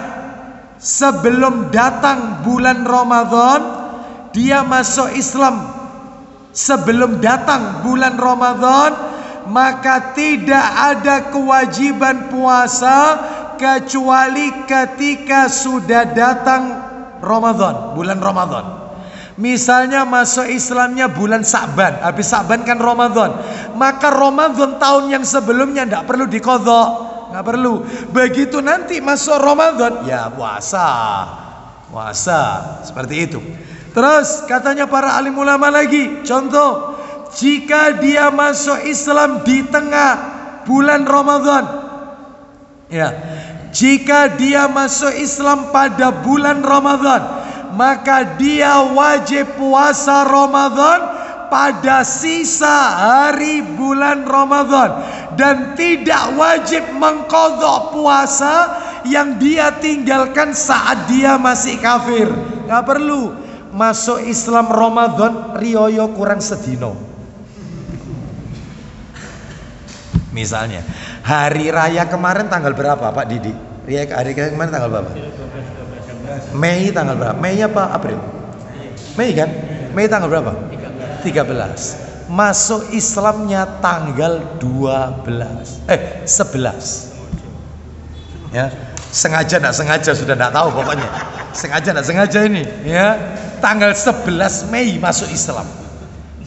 sebelum datang bulan Ramadan, dia masuk Islam sebelum datang bulan Ramadan, maka tidak ada kewajiban puasa kecuali ketika sudah datang Ramadan, bulan Ramadan. Misalnya masuk Islamnya bulan Sa'ban, habis Sa'ban kan Ramadan, maka Ramadan tahun yang sebelumnya tidak perlu diqadha, nggak perlu. Begitu nanti masuk Ramadan, ya puasa seperti itu. Terus katanya para alim ulama lagi, contoh, jika dia masuk Islam di tengah bulan Ramadan, ya, jika dia masuk Islam pada bulan Ramadan, maka dia wajib puasa Ramadan pada sisa hari bulan Ramadan, dan tidak wajib mengqadha puasa yang dia tinggalkan saat dia masih kafir. Gak perlu. Masuk Islam Ramadan riyoyo kurang sedino. Misalnya hari raya kemarin tanggal berapa Pak Didi? Hari raya kemarin tanggal berapa? Mei tanggal berapa? Mei apa April? Mei kan? Mei tanggal berapa? 13. Masuk Islamnya tanggal 11. Ya, sengaja enggak sengaja sudah enggak tahu pokoknya. Sengaja enggak sengaja ini, ya. Tanggal 11 Mei masuk Islam.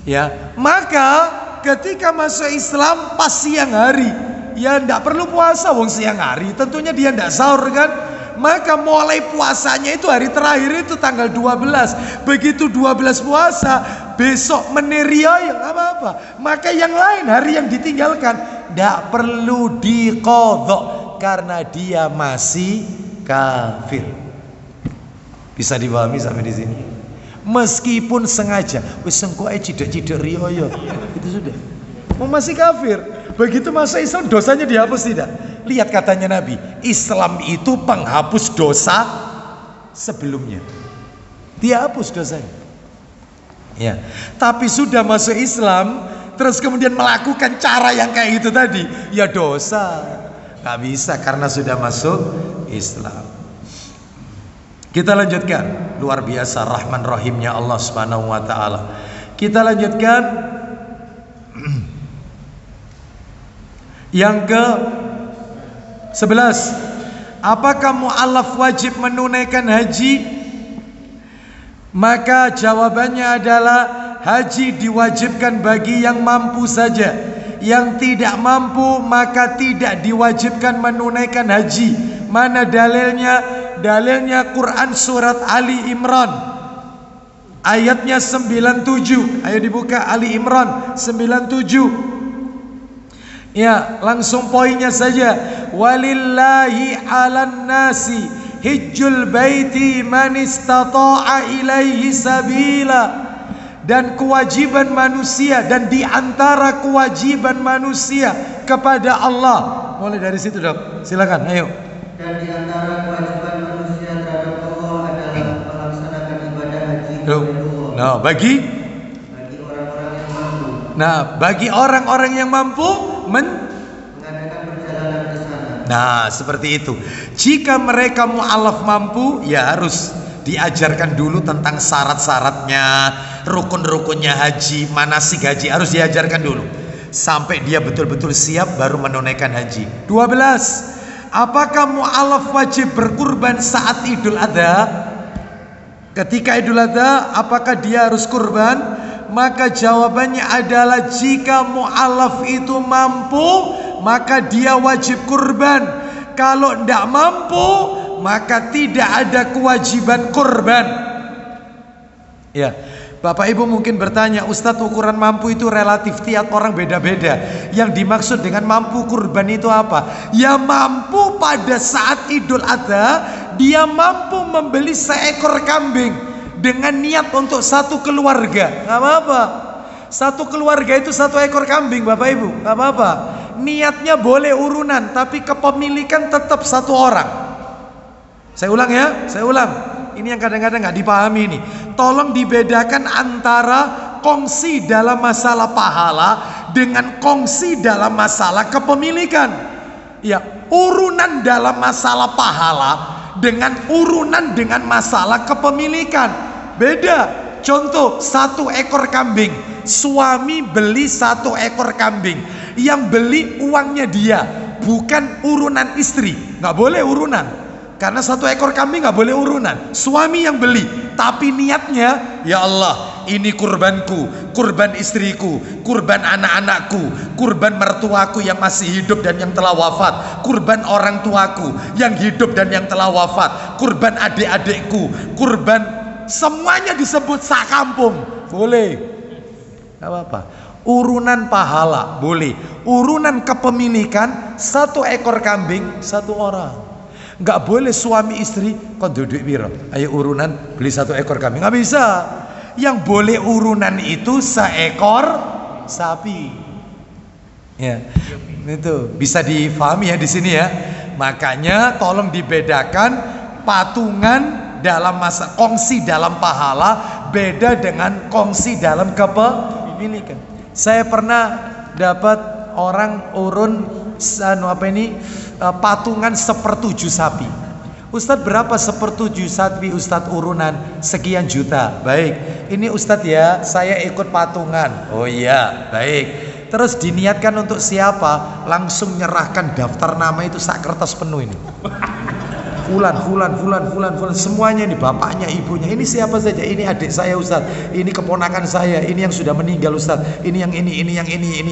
Ya, maka ketika masuk Islam pas siang hari, ya enggak perlu puasa wong siang hari, tentunya dia enggak sahur kan? Maka mulai puasanya itu hari terakhir itu tanggal 12. Begitu 12 puasa, besok meneria ya enggak apa-apa. Maka yang lain hari yang ditinggalkan enggak perlu diqadha karena dia masih kafir. Bisa dipahami sampai di sini? Meskipun sengaja, wis engko ae cidak-cidak riyo itu sudah. Mau masih kafir. Begitu masuk Islam dosanya dihapus tidak? Lihat katanya Nabi, Islam itu penghapus dosa sebelumnya. Dihapus dosanya. Ya. Tapi sudah masuk Islam, terus kemudian melakukan cara yang kayak itu tadi, ya dosa. Gak bisa karena sudah masuk Islam. Kita lanjutkan. Luar biasa Rahman Rahimnya Allah Subhanahu wa taala. Kita lanjutkan yang ke 11. Apakah mu'alaf wajib menunaikan haji? Maka jawabannya adalah haji diwajibkan bagi yang mampu saja. Yang tidak mampu maka tidak diwajibkan menunaikan haji. Mana dalilnya? Dalilnya Quran surat Ali Imran ayatnya 97. Ayo dibuka Ali Imran 97. Ya, langsung poinnya saja. Walillahi 'alan nasi hijjul baiti man istata'a ilaihi sabila. Dan kewajiban manusia, dan di antara kewajiban manusia kepada Allah. Mulai dari situ dok, silakan, ayo. Dan di antara kewajiban manusia terhadap Allah adalah melaksanakan ibadah haji kepada Allah. Nah, bagi orang-orang yang mampu. Nah, bagi orang-orang yang mampu mengadakan perjalanan ke sana. Nah, seperti itu. Jika mereka mu'alaf mampu, ya harus diajarkan dulu tentang syarat-syaratnya, rukun-rukunnya haji, manasik haji harus diajarkan dulu sampai dia betul-betul siap baru menunaikan haji. 12. Apakah mu'alaf wajib berkurban saat Idul Adha? Ketika Idul Adha, apakah dia harus kurban? Maka jawabannya adalah jika mu'alaf itu mampu, maka dia wajib kurban. Kalau tidak mampu, maka tidak ada kewajiban kurban. Ya, Bapak Ibu mungkin bertanya, Ustadz ukuran mampu itu relatif, tiap orang beda-beda. Yang dimaksud dengan mampu kurban itu apa? Ya mampu pada saat Idul Adha, dia mampu membeli seekor kambing dengan niat untuk satu keluarga. Gak apa-apa. Satu keluarga itu satu ekor kambing Bapak Ibu, gak apa-apa. Niatnya boleh urunan, tapi kepemilikan tetap satu orang. Saya ulang ya, saya ulang. Ini yang kadang-kadang nggak dipahami ini. tolong dibedakan antara kongsi dalam masalah pahala dengan kongsi dalam masalah kepemilikan. Ya, urunan dalam masalah pahala dengan urunan dengan masalah kepemilikan beda. Contoh, 1 ekor kambing, suami beli 1 ekor kambing, yang beli uangnya dia, bukan urunan istri. Nggak boleh urunan, karena 1 ekor kambing nggak boleh urunan. Suami yang beli, tapi niatnya, ya Allah, ini kurbanku, kurban istriku, kurban anak-anakku, kurban mertuaku yang masih hidup dan yang telah wafat, kurban orang tuaku yang hidup dan yang telah wafat, kurban adik-adikku, kurban, semuanya disebut sakampung. Boleh, gak apa-apa. Urunan pahala boleh, urunan kepemilikan 1 ekor kambing 1 orang. Nggak boleh suami istri kok duduk biro, ayo urunan beli 1 ekor kambing, nggak bisa. Yang boleh urunan itu 1 ekor sapi. Ya, itu bisa difahami ya di sini ya. Makanya tolong dibedakan patungan dalam masa kongsi dalam pahala beda dengan kongsi dalam kepemilikan. Saya pernah dapat orang urun patungan 1/7 sapi. Ustadz, berapa 1/7 sapi Ustadz urunan? Sekian juta. Baik, ini Ustadz ya, saya ikut patungan. Oh iya, baik. Terus diniatkan untuk siapa? Langsung nyerahkan daftar nama itu sak kertas penuh ini. Fulan, semuanya ini, bapaknya, ibunya, ini siapa saja, ini adik saya Ustadz, ini keponakan saya, ini yang sudah meninggal Ustadz, ini yang ini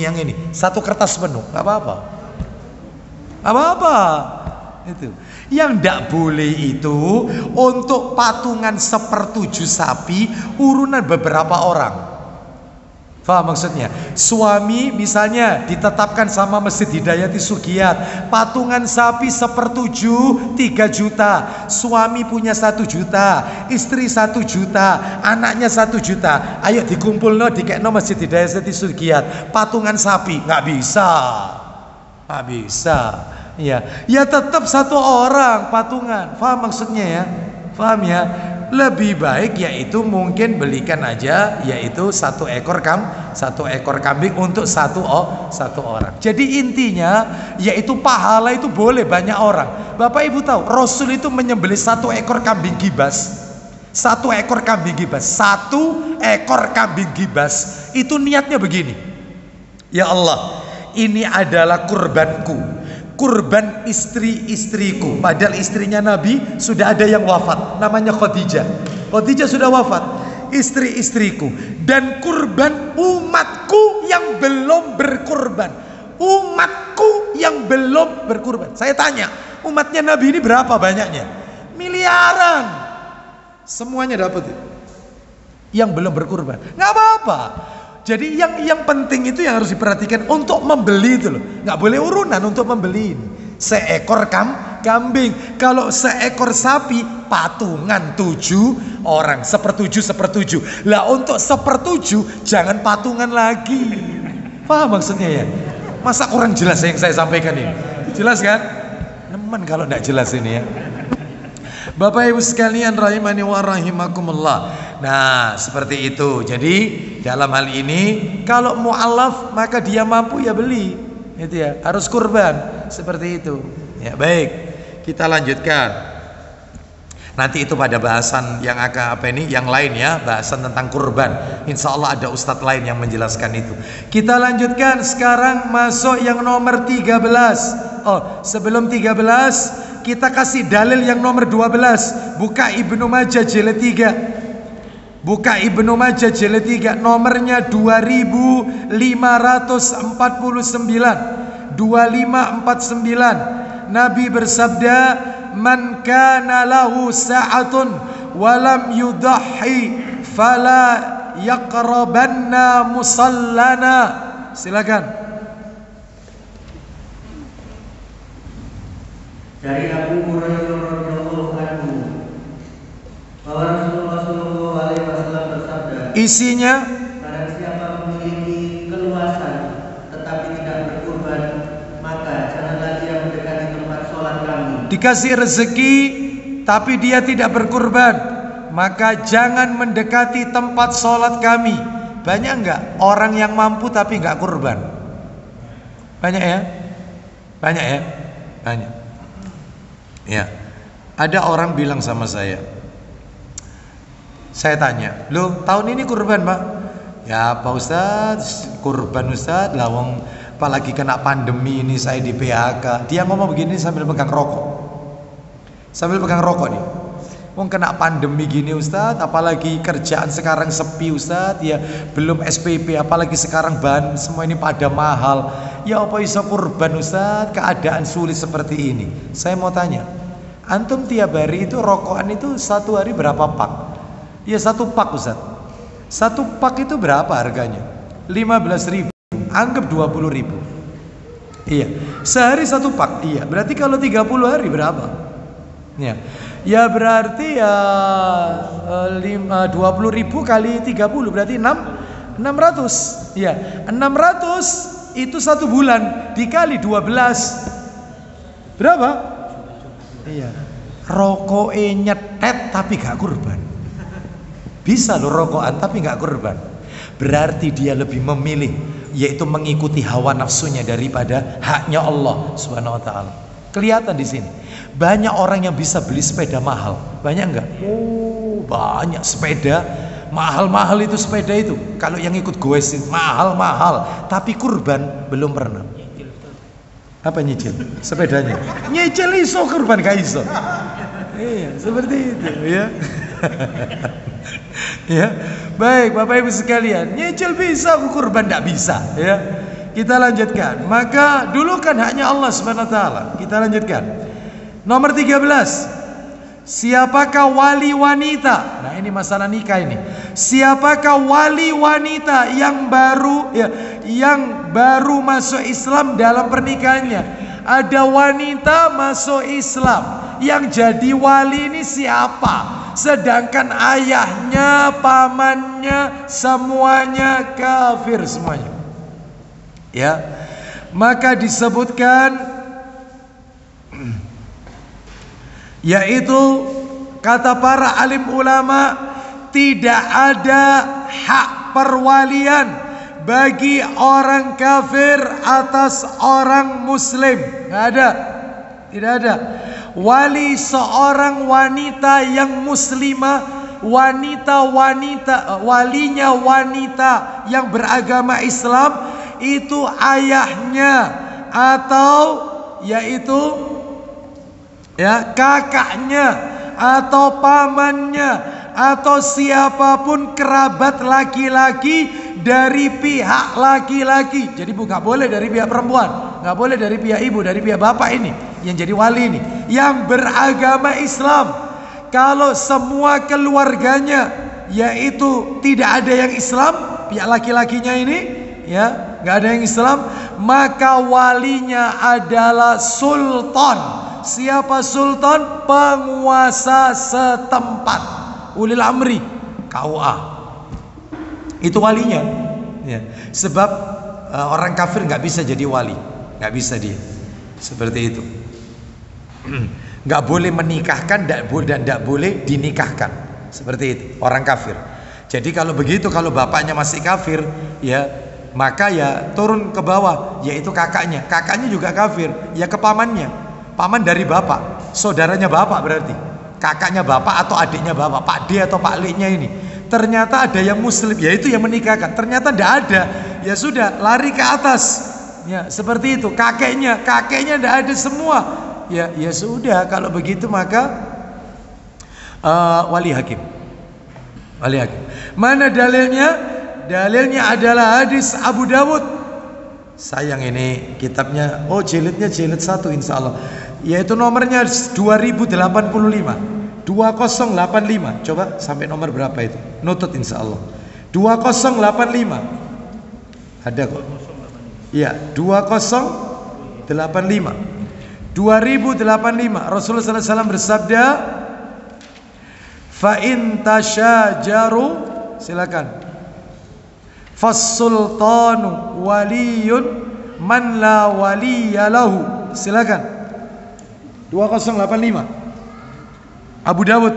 yang ini. 1 kertas penuh, nggak apa-apa. Itu yang tidak boleh itu untuk patungan 1/7 sapi urunan beberapa orang. Faham maksudnya? Suami misalnya ditetapkan sama Masjid Hidayati Sugiat, patungan sapi 1/7 3 juta, suami punya 1 juta, istri 1 juta, anaknya 1 juta. Ayo dikumpul dikekno Masjid Hidayati Sugiat, patungan sapi. Nggak bisa. Ya tetap 1 orang patungan. Faham maksudnya ya? Faham ya? Lebih baik yaitu mungkin belikan aja yaitu 1 ekor kambing untuk satu orang. Jadi intinya yaitu pahala itu boleh banyak orang. Bapak Ibu tahu Rasul itu menyembelih 1 ekor kambing gibas. 1 ekor kambing gibas itu niatnya begini. Ya Allah, ini adalah kurbanku, kurban istri-istriku. Padahal istrinya Nabi sudah ada yang wafat, namanya Khadijah. Khadijah sudah wafat, istri-istriku, dan kurban umatku yang belum berkurban. Saya tanya, umatnya Nabi ini berapa banyaknya? Miliaran. Semuanya dapat. Yang belum berkurban, nggak apa-apa. Jadi yang penting itu yang harus diperhatikan untuk membeli itu loh. Nggak boleh urunan untuk membeli ini. 1 ekor kambing. Kalau 1 ekor sapi patungan 7 orang, 1/7. Lah untuk 1/7 jangan patungan lagi. Paham maksudnya ya? Masa kurang jelas yang saya sampaikan ini? Jelas kan? Nemen kalau nggak jelas ini ya. Bapak Ibu sekalian rahimani wa rahimakumullah. Nah, seperti itu. Jadi dalam hal ini kalau mu'alaf maka dia mampu ya beli. Itu ya, harus kurban. Seperti itu. Ya, baik. Kita lanjutkan. Nanti itu pada bahasan yang yang lain ya, bahasan tentang kurban. Insya Allah ada ustadz lain yang menjelaskan itu. Kita lanjutkan sekarang masuk yang nomor 13. Oh, sebelum 13 kita kasih dalil yang nomor 12. Buka Ibnu Majah jilid 3. Buka Ibnu Majah jilid 3, nomornya 2549. 2549. Nabi bersabda, "Man kana lahu sa'atun wa lam yudahhi fala yaqrabanna musallana." Silakan. Dari Abu Hurairah radhiyallahu anhu bahwa Rasulullah sallallahu alaihi wasallam bersabda, isinya, barang siapa memiliki keluasan tetapi tidak berkurban, maka janganlah dia mendekati tempat sholat kami. Dikasih rezeki tapi dia tidak berkurban, maka jangan mendekati tempat sholat kami. Banyak enggak orang yang mampu tapi enggak kurban? Banyak ya? Banyak ya? Banyak. Ya. Ada orang bilang sama saya tanya, "Loh, tahun ini kurban, Pak?" "Ya, Pak Ustadz, kurban Ustadz, lawang apalagi kena pandemi ini saya di PHK." Dia ngomong begini sambil pegang rokok. Sambil pegang rokok nih. Wong kena pandemi gini Ustadz, apalagi kerjaan sekarang sepi Ustadz, ya belum SPP, apalagi sekarang bahan semua ini pada mahal. Ya apa iso kurban Ustadz, keadaan sulit seperti ini. Saya mau tanya, antum tiap hari itu rokokan itu satu hari berapa pak? Ya 1 pak Ustadz. 1 pak itu berapa harganya? 15.000. Anggap 20.000. Iya. Sehari 1 pak. Iya. Berarti kalau 30 hari berapa? Ya. Ya berarti ya 20.000 kali 30 berarti 600. Ya. 600 itu 1 bulan dikali 12. Berapa? Iya. Rokoke nyetet tapi gak kurban. Bisa loh rokokan tapi gak kurban. Berarti dia lebih memilih, yaitu mengikuti hawa nafsunya daripada haknya Allah Subhanahu wa taala. Kelihatan di sini. Banyak orang yang bisa beli sepeda mahal. Banyak enggak? Oh, banyak sepeda mahal-mahal itu sepeda itu. Kalau yang ikut goes mahal-mahal, tapi kurban belum pernah. Apa nyicil? Sepedanya. Nyicil iso kurban gak iso. Iya, seperti itu ya. Ya. Baik, Bapak Ibu sekalian, nyicil bisa, kurban enggak bisa, ya. Kita lanjutkan. Maka dulu kan haknya Allah Subhanahu wa taala. Kita lanjutkan. Nomor 13. Siapakah wali wanita? Nah, ini masalah nikah ini. Siapakah wali wanita yang baru masuk Islam dalam pernikahannya? Ada wanita masuk Islam, yang jadi wali ini siapa? Sedangkan ayahnya, pamannya semuanya kafir semuanya. Ya. Maka disebutkan, yaitu kata para alim ulama, tidak ada hak perwalian bagi orang kafir atas orang muslim. Nggak ada. Tidak ada. Wali seorang wanita yang muslimah, walinya wanita yang beragama Islam, itu ayahnya atau yaitu ya kakaknya atau pamannya atau siapapun kerabat laki-laki dari pihak laki-laki. Jadi nggak boleh dari pihak perempuan, nggak boleh dari pihak ibu, dari pihak bapak ini yang jadi wali ini, yang beragama Islam. Kalau semua keluarganya yaitu tidak ada yang Islam, pihak laki-lakinya ini ya nggak ada yang Islam, maka walinya adalah sultan. Siapa sultan? Penguasa setempat, ulil amri, KUA. Itu walinya ya. Sebab orang kafir nggak bisa jadi wali, nggak bisa dia seperti itu. Nggak boleh menikahkan dan tidak boleh dinikahkan, seperti itu orang kafir. Jadi kalau begitu, kalau bapaknya masih kafir ya, maka ya turun ke bawah, yaitu kakaknya. Kakaknya juga kafir, ya ke pamannya. Paman dari bapak, saudaranya bapak berarti. Kakaknya bapak atau adiknya bapak, Pak D atau Pak L-nya ini. Ternyata ada yang muslim, yaitu yang menikahkan. Ternyata tidak ada, ya sudah lari ke atas. Ya seperti itu. Kakeknya tidak ada semua. Ya sudah, kalau begitu maka wali hakim. Wali hakim. Mana dalilnya? Dalilnya adalah hadis Abu Dawud. Sayang ini kitabnya, jilidnya jilid 1 insya Allah, yaitu nomornya 2085. 2085. Coba sampai nomor berapa itu? Nutut insya Allah. 2085. Ada kok. Iya, 2085. 2085. Rasulullah SAW bersabda, fa in tasyajaru, silakan, fas-sultanu waliyun man la waliya lahu. Silakan. 2085 Abu Dawud.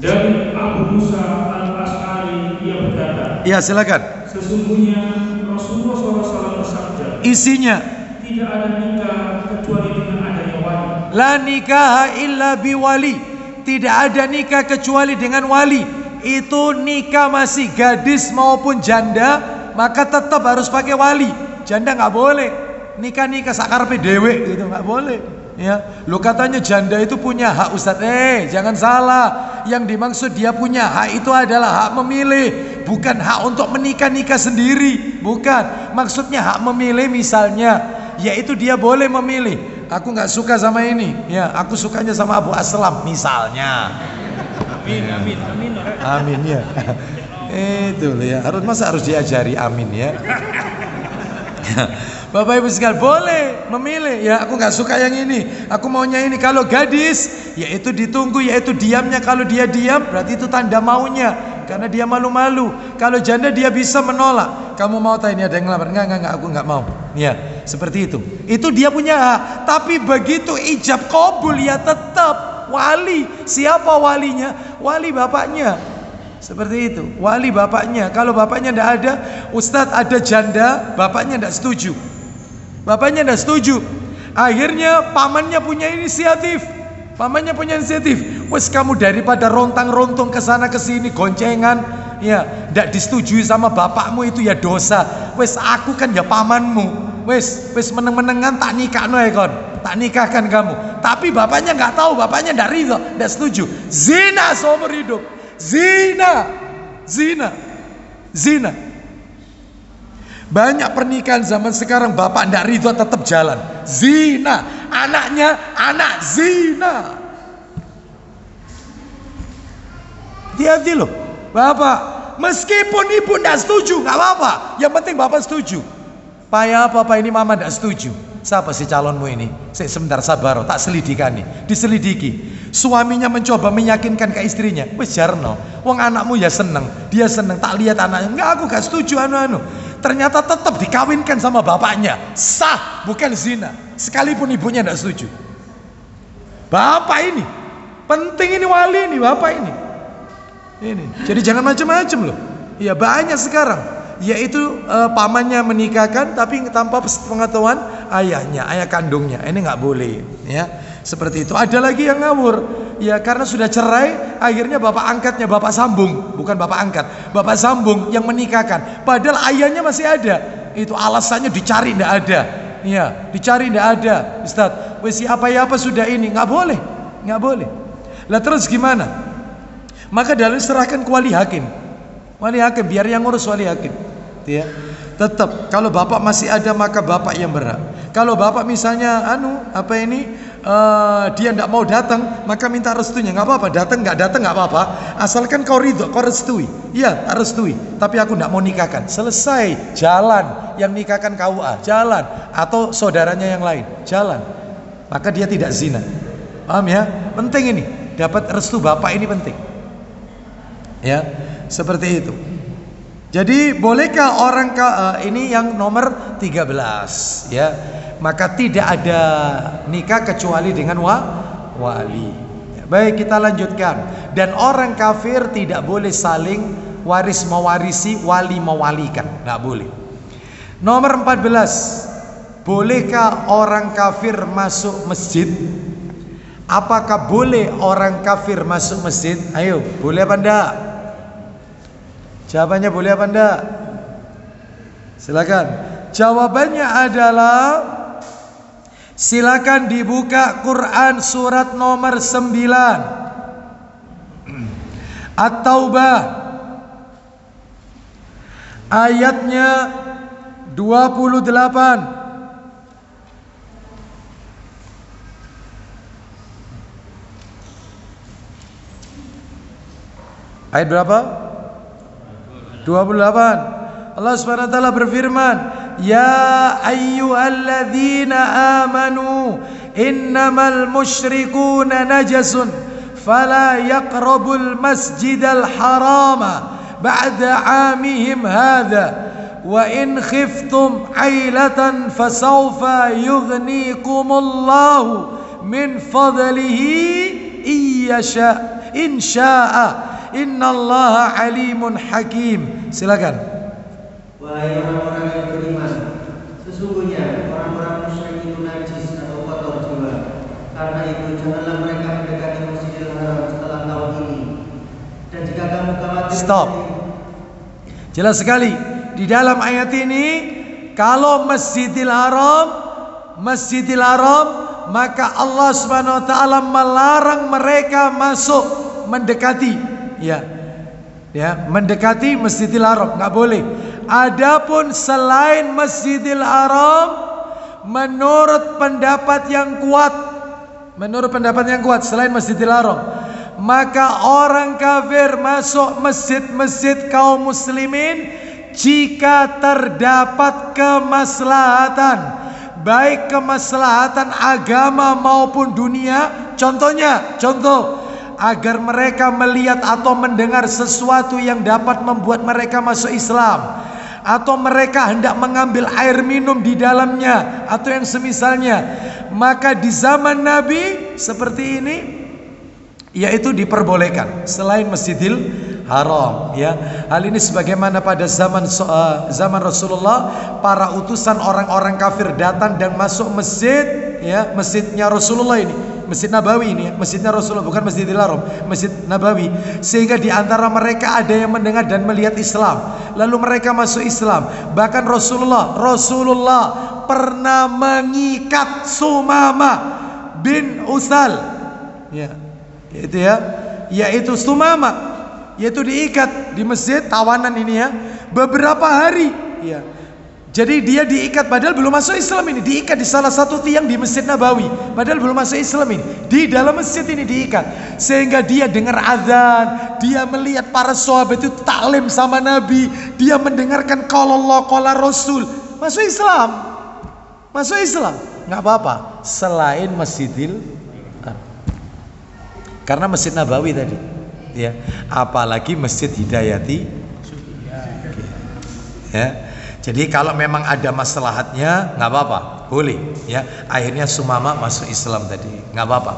Dari Abu Musa al-Ash'ari ia berkata, Ya, silakan. sesungguhnya Rasulullah SAW bersabda, Isinya, tidak ada nikah kecuali dengan adanya wali. la nikaha illa biwali. Tidak ada nikah kecuali dengan wali. Itu nikah masih gadis maupun janda, maka tetap harus pakai wali. Janda nggak boleh nikah sakarepe dewek gitu, nggak boleh. Ya, lo katanya janda itu punya hak, Ustadz. Jangan salah. Yang dimaksud dia punya hak itu adalah hak memilih, bukan hak untuk menikah sendiri. Bukan. Maksudnya hak memilih misalnya, yaitu dia boleh memilih. Aku nggak suka sama ini, ya, aku sukanya sama Abu Aslam misalnya. Amin ya. Itu ya. Masa harus diajari amin ya. Bapak Ibu sekalian boleh memilih. Ya, aku nggak suka yang ini, aku maunya ini. Kalau gadis, yaitu ditunggu, yaitu diamnya. Kalau dia diam, berarti itu tanda maunya, karena dia malu-malu. Kalau janda dia bisa menolak. Kamu mau tak ini ada yang ngelamar? Enggak, aku nggak mau. Ya, seperti itu. Itu dia punya hak. Tapi begitu ijab kabul, ya tetap wali. Siapa walinya? Wali bapaknya. Seperti itu. Wali bapaknya. Kalau bapaknya tidak ada, Ustadz ada janda, bapaknya tidak setuju. Bapaknya tidak setuju. Akhirnya pamannya punya inisiatif. Wes, kamu daripada rontang-rontong ke sana ke sini goncengan, ya, tidak disetujui sama bapakmu itu ya dosa. Wes, aku kan ya pamanmu. Wes meneng-menengan tak nikahno ya kon. Tak nikahkan kamu. Tapi bapaknya nggak tahu, bapaknya tidak ridho, tidak setuju. Zina seumur hidup. Zina. Banyak pernikahan zaman sekarang bapak ndak ridho tetap jalan. Zina. Anaknya anak zina. Hati-hati loh bapak. Meskipun ibu ndak setuju, nggak apa-apa. Yang penting bapak setuju. Payah apa ini mama ndak setuju. Siapa sih calonmu ini? Sebentar sabar, tak selidikani. Diselidiki. Suaminya mencoba meyakinkan ke istrinya. Wes jarno, wong anakmu ya seneng, dia seneng. Tak lihat anaknya, enggak, aku gak setuju anu. Ternyata tetap dikawinkan sama bapaknya. Sah, bukan zina. Sekalipun ibunya tidak setuju. Bapak ini penting, ini wali ini, bapak ini. Jadi jangan macam-macam loh. Ya banyak sekarang. Yaitu pamannya menikahkan tapi tanpa pengetahuan ayahnya, ayah kandungnya. Ini nggak boleh, ya. Seperti itu. Ada lagi yang ngawur, ya, karena sudah cerai, akhirnya bapak angkatnya, bapak sambung, bukan bapak angkat, bapak sambung yang menikahkan. Padahal ayahnya masih ada. Itu alasannya dicari tidak ada, ya, dicari tidak ada. Ustadz, wes apa sudah ini, nggak boleh. Lah terus gimana? Maka dalil serahkan ke wali hakim, biar yang ngurus wali hakim. Ya, tetap kalau bapak masih ada maka bapak yang berhak. Kalau bapak misalnya dia tidak mau datang, maka minta restunya. Nggak apa-apa, datang nggak apa-apa, asalkan kau ridho, kau restui. Iya, tak restui, tapi aku tidak mau nikahkan. Selesai, jalan. Yang nikahkan KUA, jalan. Atau saudaranya yang lain, jalan. Maka dia tidak zina. Paham ya? Penting ini, dapat restu bapak ini penting. Ya, seperti itu. Jadi bolehkah orang ini yang nomor 13, ya, maka tidak ada nikah kecuali dengan wali. Ya, baik, kita lanjutkan. Dan orang kafir tidak boleh saling waris mewarisi, wali mewalikan, nggak boleh. Nomor 14, bolehkah orang kafir masuk masjid? Apakah boleh orang kafir masuk masjid? Ayo, boleh apa enggak? Jawabannya boleh apa enggak? Silakan. Jawabannya adalah silakan dibuka Quran surat nomor 9 At-Taubah ayatnya 28. Ayat berapa? 28. Allah Subhanahu wa taala berfirman, "Ya ayyuhalladzina amanu innamal musyrikuuna najasun fala yaqrabul masjidal harama ba'da 'amihim hadza wa in khiftum 'ailatan fasawfa yughnikumullahu min fadlihi insya'a. Innallaha alimun hakim. Silakan. Wahai orang-orang yang beriman, sesungguhnya orang-orang musyrik itu najis atau kotor jiwa. Karena itu janganlah mereka mendekati Masjidil Haram setelah tahun ini. Dan jika kamu khawatir, stop. Jelas sekali di dalam ayat ini, kalau Masjidil Haram, maka Allah Subhanahu wa taala melarang mereka masuk mendekati, mendekati Masjidil Haram, nggak boleh. Adapun selain Masjidil Haram, menurut pendapat yang kuat selain Masjidil Haram, maka orang kafir masuk masjid-masjid kaum muslimin jika terdapat kemaslahatan, baik kemaslahatan agama maupun dunia. Contoh agar mereka melihat atau mendengar sesuatu yang dapat membuat mereka masuk Islam, atau mereka hendak mengambil air minum di dalamnya, atau yang semisalnya. Maka di zaman Nabi seperti ini, yaitu diperbolehkan selain Masjidil Haram, Hal ini sebagaimana pada zaman Rasulullah, para utusan orang-orang kafir datang dan masuk masjid, masjidnya Rasulullah ini, Masjid Nabawi ini, masjidnya Rasulullah, bukan Masjidil Haram, Masjid Nabawi. Sehingga di antara mereka ada yang mendengar dan melihat Islam, lalu mereka masuk Islam. Bahkan Rasulullah pernah mengikat Sumama bin Usal, yaitu Sumama, yaitu diikat di masjid, tawanan ini beberapa hari. Jadi dia diikat padahal belum masuk Islam ini, diikat di salah satu tiang di Masjid Nabawi, padahal belum masuk Islam ini, di dalam masjid ini diikat. Sehingga dia dengar azan, dia melihat para sahabat itu taklim sama Nabi, dia mendengarkan qala Allah qala Rasul, masuk Islam, nggak apa-apa selain Masjidil Haram. Karena Masjid Nabawi tadi, apalagi Masjid Hidayati, Jadi kalau memang ada maslahatnya nggak apa-apa, boleh, Akhirnya Sumama masuk Islam tadi, nggak apa-apa,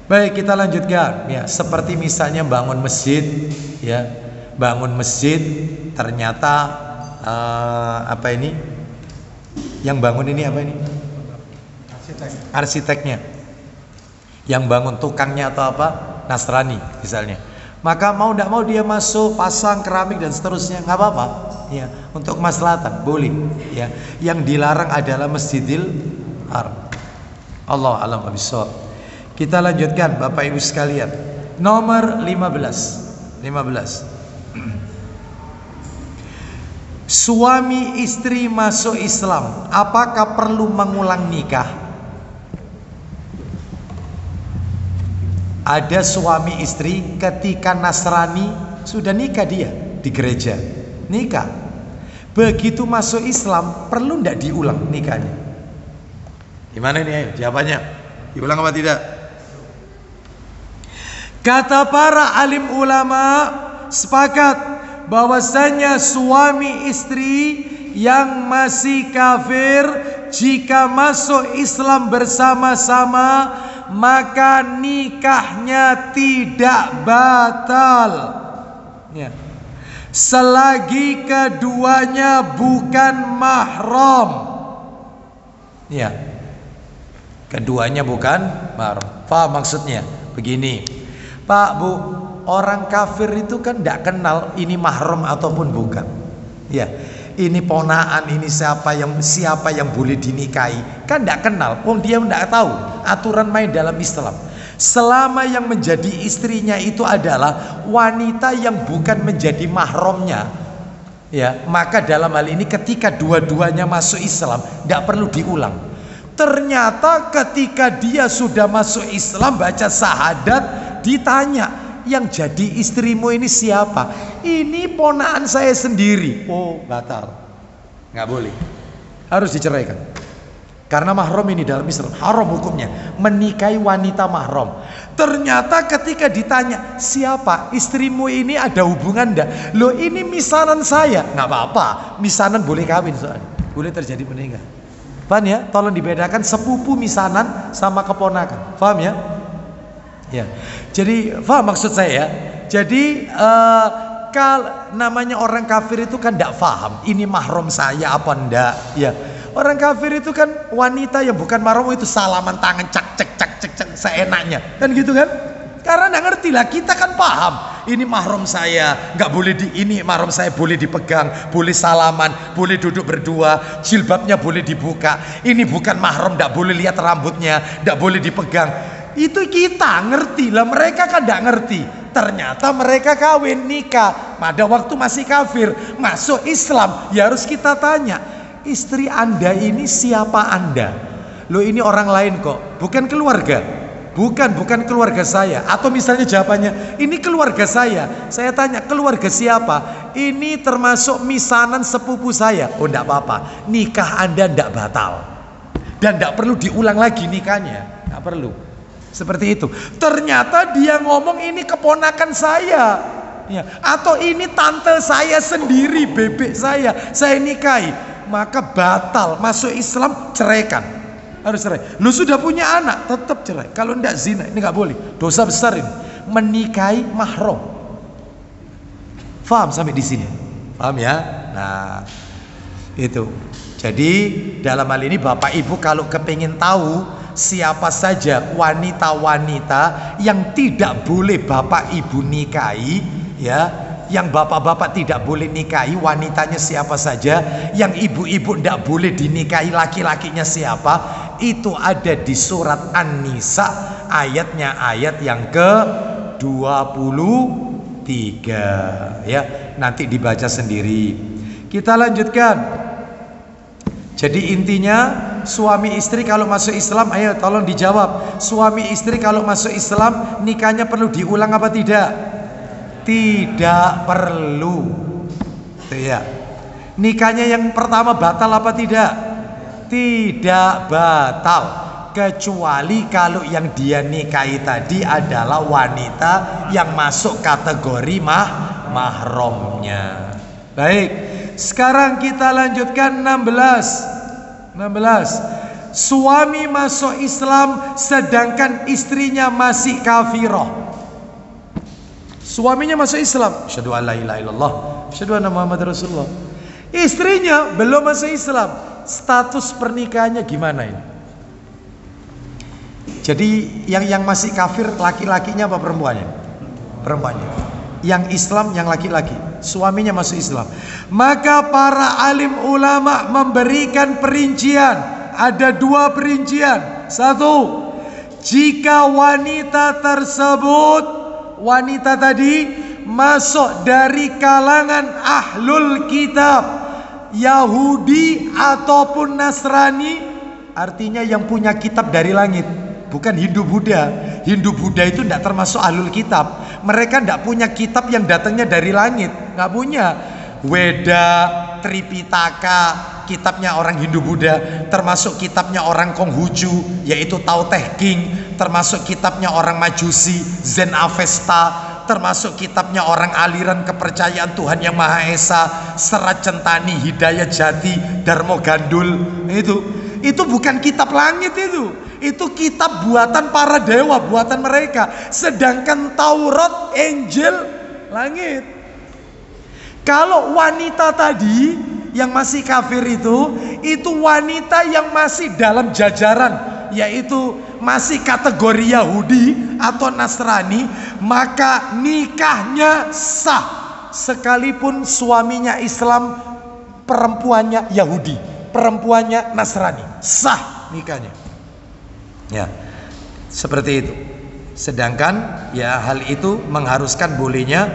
Baik, kita lanjutkan, Seperti misalnya bangun masjid, bangun masjid, ternyata yang bangun ini apa ini? Arsiteknya. Yang bangun tukangnya atau apa? Nasrani misalnya. Maka mau tidak mau dia masuk, pasang keramik dan seterusnya, nggak apa-apa, untuk kemaslahatan boleh, Yang dilarang adalah Masjidil Haram. Allah alam bishawab. Kita lanjutkan Bapak Ibu sekalian. Nomor 15. Suami istri masuk Islam, apakah perlu mengulang nikah? Ada suami istri ketika Nasrani sudah nikah, dia di gereja nikah, begitu masuk Islam perlu tidak diulang nikahnya? Gimana ini? Ayo jawabannya, diulang apa tidak? Kata para alim ulama sepakat bahwasanya suami istri yang masih kafir jika masuk Islam bersama-sama, maka nikahnya tidak batal, selagi keduanya bukan mahram, keduanya bukan mahram. Paham maksudnya? Begini, Pak Bu, orang kafir itu kan tidak kenal ini mahram ataupun bukan, ini ponaan, ini siapa yang boleh dinikahi, kan tidak kenal. Dia tidak tahu aturan main dalam Islam. Selama yang menjadi istrinya itu adalah wanita yang bukan menjadi mahramnya, maka dalam hal ini ketika dua-duanya masuk Islam tidak perlu diulang. Ternyata ketika dia sudah masuk Islam, baca syahadat, ditanya, yang jadi istrimu ini siapa? Ini ponaan saya sendiri. Oh, batal, nggak boleh, harus diceraikan. Karena mahram ini dalam Islam haram hukumnya, menikahi wanita mahram. Ternyata ketika ditanya, siapa istrimu ini, ada hubungan enggak? Loh, ini misanan saya. Nggak apa-apa, misanan boleh kawin soalnya, boleh terjadi pernikahan. Paham ya? Tolong dibedakan sepupu misanan sama keponakan. Paham ya? Ya. Jadi paham maksud saya ya? Jadi namanya orang kafir itu kan tidak paham ini mahram saya apa enggak ya. Orang kafir itu kan wanita yang bukan mahram itu salaman tangan cek seenaknya kan gitu kan, karena nggak ngerti lah. Kita kan paham ini mahram saya, nggak boleh ini mahram saya boleh dipegang, boleh salaman, boleh duduk berdua, jilbabnya boleh dibuka. Ini bukan mahram, nggak boleh lihat rambutnya, nggak boleh dipegang. Itu kita ngerti lah, mereka kan nggak ngerti. Ternyata mereka kawin nikah pada waktu masih kafir, masuk Islam. Ya harus kita tanya, istri Anda ini siapa Anda? Loh ini orang lain kok, bukan keluarga. Bukan keluarga saya. Atau misalnya jawabannya, ini keluarga saya. Saya tanya, keluarga siapa? Ini termasuk misanan sepupu saya. Oh enggak apa-apa, nikah Anda enggak batal. Dan enggak perlu diulang lagi nikahnya, enggak perlu. Seperti itu. Ternyata dia ngomong ini keponakan saya ya, atau ini tante saya sendiri, bebek saya nikahi, maka batal. Masuk Islam, ceraikan, harus cerai. Lu sudah punya anak, tetap cerai. Kalau enggak zina, ini enggak boleh, dosa besar ini, menikahi mahram. Paham sampai di sini? Paham ya? Nah itu. Jadi dalam hal ini Bapak Ibu kalau kepingin tahu siapa saja wanita-wanita yang tidak boleh Bapak Ibu nikahi ya, yang bapak-bapak tidak boleh nikahi wanitanya siapa saja, yang ibu-ibu tidak boleh dinikahi laki-lakinya siapa, itu ada di surat An-Nisa ayatnya ayat yang ke-23 ya, nanti dibaca sendiri. Kita lanjutkan. Jadi intinya suami istri kalau masuk Islam, ayo tolong dijawab. Suami istri kalau masuk Islam nikahnya perlu diulang apa tidak? Tidak perlu. Tuh ya. Nikahnya yang pertama batal apa tidak? Tidak batal. Kecuali kalau yang dia nikahi tadi adalah wanita yang masuk kategori mahramnya. Baik. Sekarang kita lanjutkan 16. Suami masuk Islam sedangkan istrinya masih kafirah. Suaminya masuk Islam, asyhadu an la ilaha illallah, asyhadu anna Muhammad Rasulullah. Istrinya belum masuk Islam. Status pernikahannya gimana ini? Jadi yang masih kafir laki-lakinya apa perempuannya? Perempuannya. Yang Islam yang laki-laki, suaminya masuk Islam. Maka para alim ulama memberikan perincian. Ada dua perincian. Satu, jika wanita tersebut, wanita tadi masuk dari kalangan ahlul kitab, Yahudi ataupun Nasrani, artinya yang punya kitab dari langit, bukan Hindu Buddha. Hindu Buddha itu tidak termasuk ahlul kitab. Mereka tidak punya kitab yang datangnya dari langit, nggak punya. Weda, Tripitaka, kitabnya orang Hindu Buddha, termasuk kitabnya orang Konghucu, yaitu Tao Te Ching, termasuk kitabnya orang Majusi, Zen Avesta, termasuk kitabnya orang aliran kepercayaan Tuhan Yang Maha Esa, Serat Centani, Hidayah Jati, Darmo Gandul. Itu bukan kitab langit itu kitab buatan para dewa, buatan mereka. Sedangkan Taurat, Injil, langit. Kalau wanita tadi yang masih kafir itu wanita yang masih dalam jajaran, yaitu masih kategori Yahudi atau Nasrani, maka nikahnya sah sekalipun suaminya Islam, perempuannya Yahudi, perempuannya Nasrani, sah nikahnya. Ya, seperti itu. Sedangkan ya hal itu mengharuskan bolehnya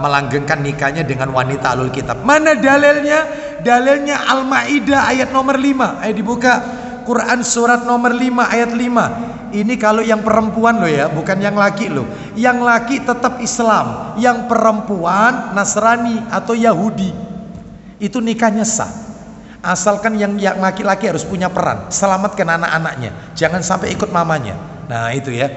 melanggengkan nikahnya dengan wanita ahlul kitab. Mana dalilnya? Dalilnya Al-Maidah ayat nomor 5. Ayo dibuka. Quran surat nomor 5 ayat 5. Ini kalau yang perempuan loh ya, bukan yang laki loh. Yang laki tetap Islam, yang perempuan Nasrani atau Yahudi. Itu nikahnya sah. Asalkan yang laki-laki harus punya peran, selamatkan anak-anaknya, jangan sampai ikut mamanya. Nah itu ya.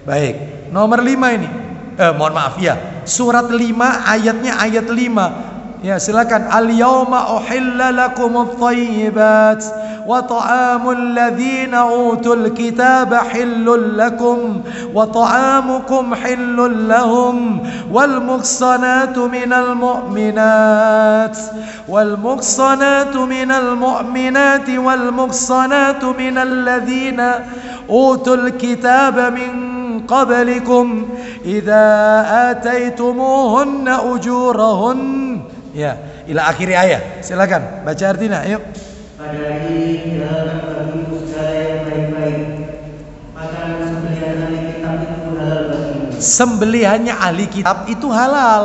Baik, nomor 5 ini. Mohon maaf ya, surat 5 ayatnya ayat 5. Ya silakan. Al-yawma uhilla lakumut thayyibat wa ta'amul ladzina utul kitaba hillul lakum wa ta'amukum hillul lahum wal muhsanatu minal mu'minat wal muhsanatu minal mu'minati wal muhsanatu minal ladzina utul kitaba min qablikum idza ataitumuhunna ujurahun, ya, ila akhir ayat. Silakan baca artinya, ayo. Pada hari ini dihalalkan bagimu segala yang baik-baik. Makanan sembelihan ahli kitab itu halal bagimu. Sembelihannya ahli kitab itu halal.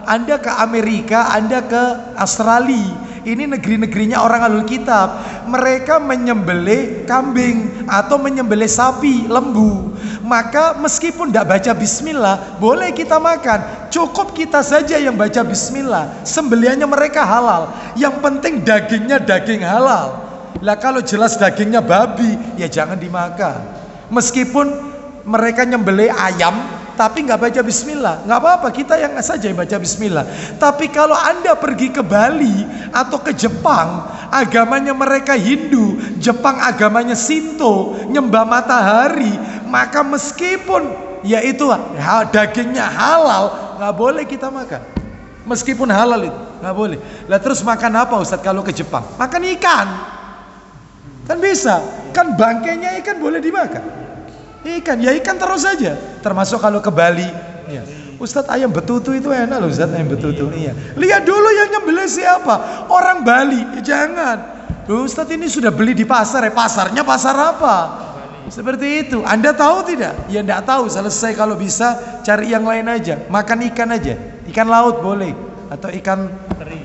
Anda ke Amerika, Anda ke Australia, ini negeri-negerinya orang ahlul kitab. Mereka menyembelih kambing atau menyembelih sapi, lembu. Maka meskipun tidak baca bismillah, boleh kita makan. Cukup kita saja yang baca bismillah. Sembelihannya mereka halal. Yang penting dagingnya daging halal. Lah kalau jelas dagingnya babi, ya jangan dimakan. Meskipun mereka nyembelih ayam, tapi nggak baca bismillah, nggak apa-apa, kita yang saja yang baca bismillah. Tapi kalau Anda pergi ke Bali atau ke Jepang, agamanya mereka Hindu, Jepang agamanya Shinto, nyembah matahari, maka meskipun yaitu dagingnya halal, nggak boleh kita makan. Meskipun halal itu nggak boleh. Lah terus makan apa Ustadz kalau ke Jepang? Makan ikan, kan bisa, kan bangkainya ikan boleh dimakan. Ikan, ya ikan terus saja. Termasuk kalau ke Bali, ya. Ustadz ayam betutu itu enak loh Ustadz, ayam betutu. Iya. Lihat dulu yang nyembelih siapa? Orang Bali. Jangan. Loh, Ustadz ini sudah beli di pasar, ya pasarnya pasar apa? Seperti itu. Anda tahu tidak? Ya enggak tahu. Selesai, kalau bisa cari yang lain aja. Makan ikan aja. Ikan laut boleh, atau ikan teri.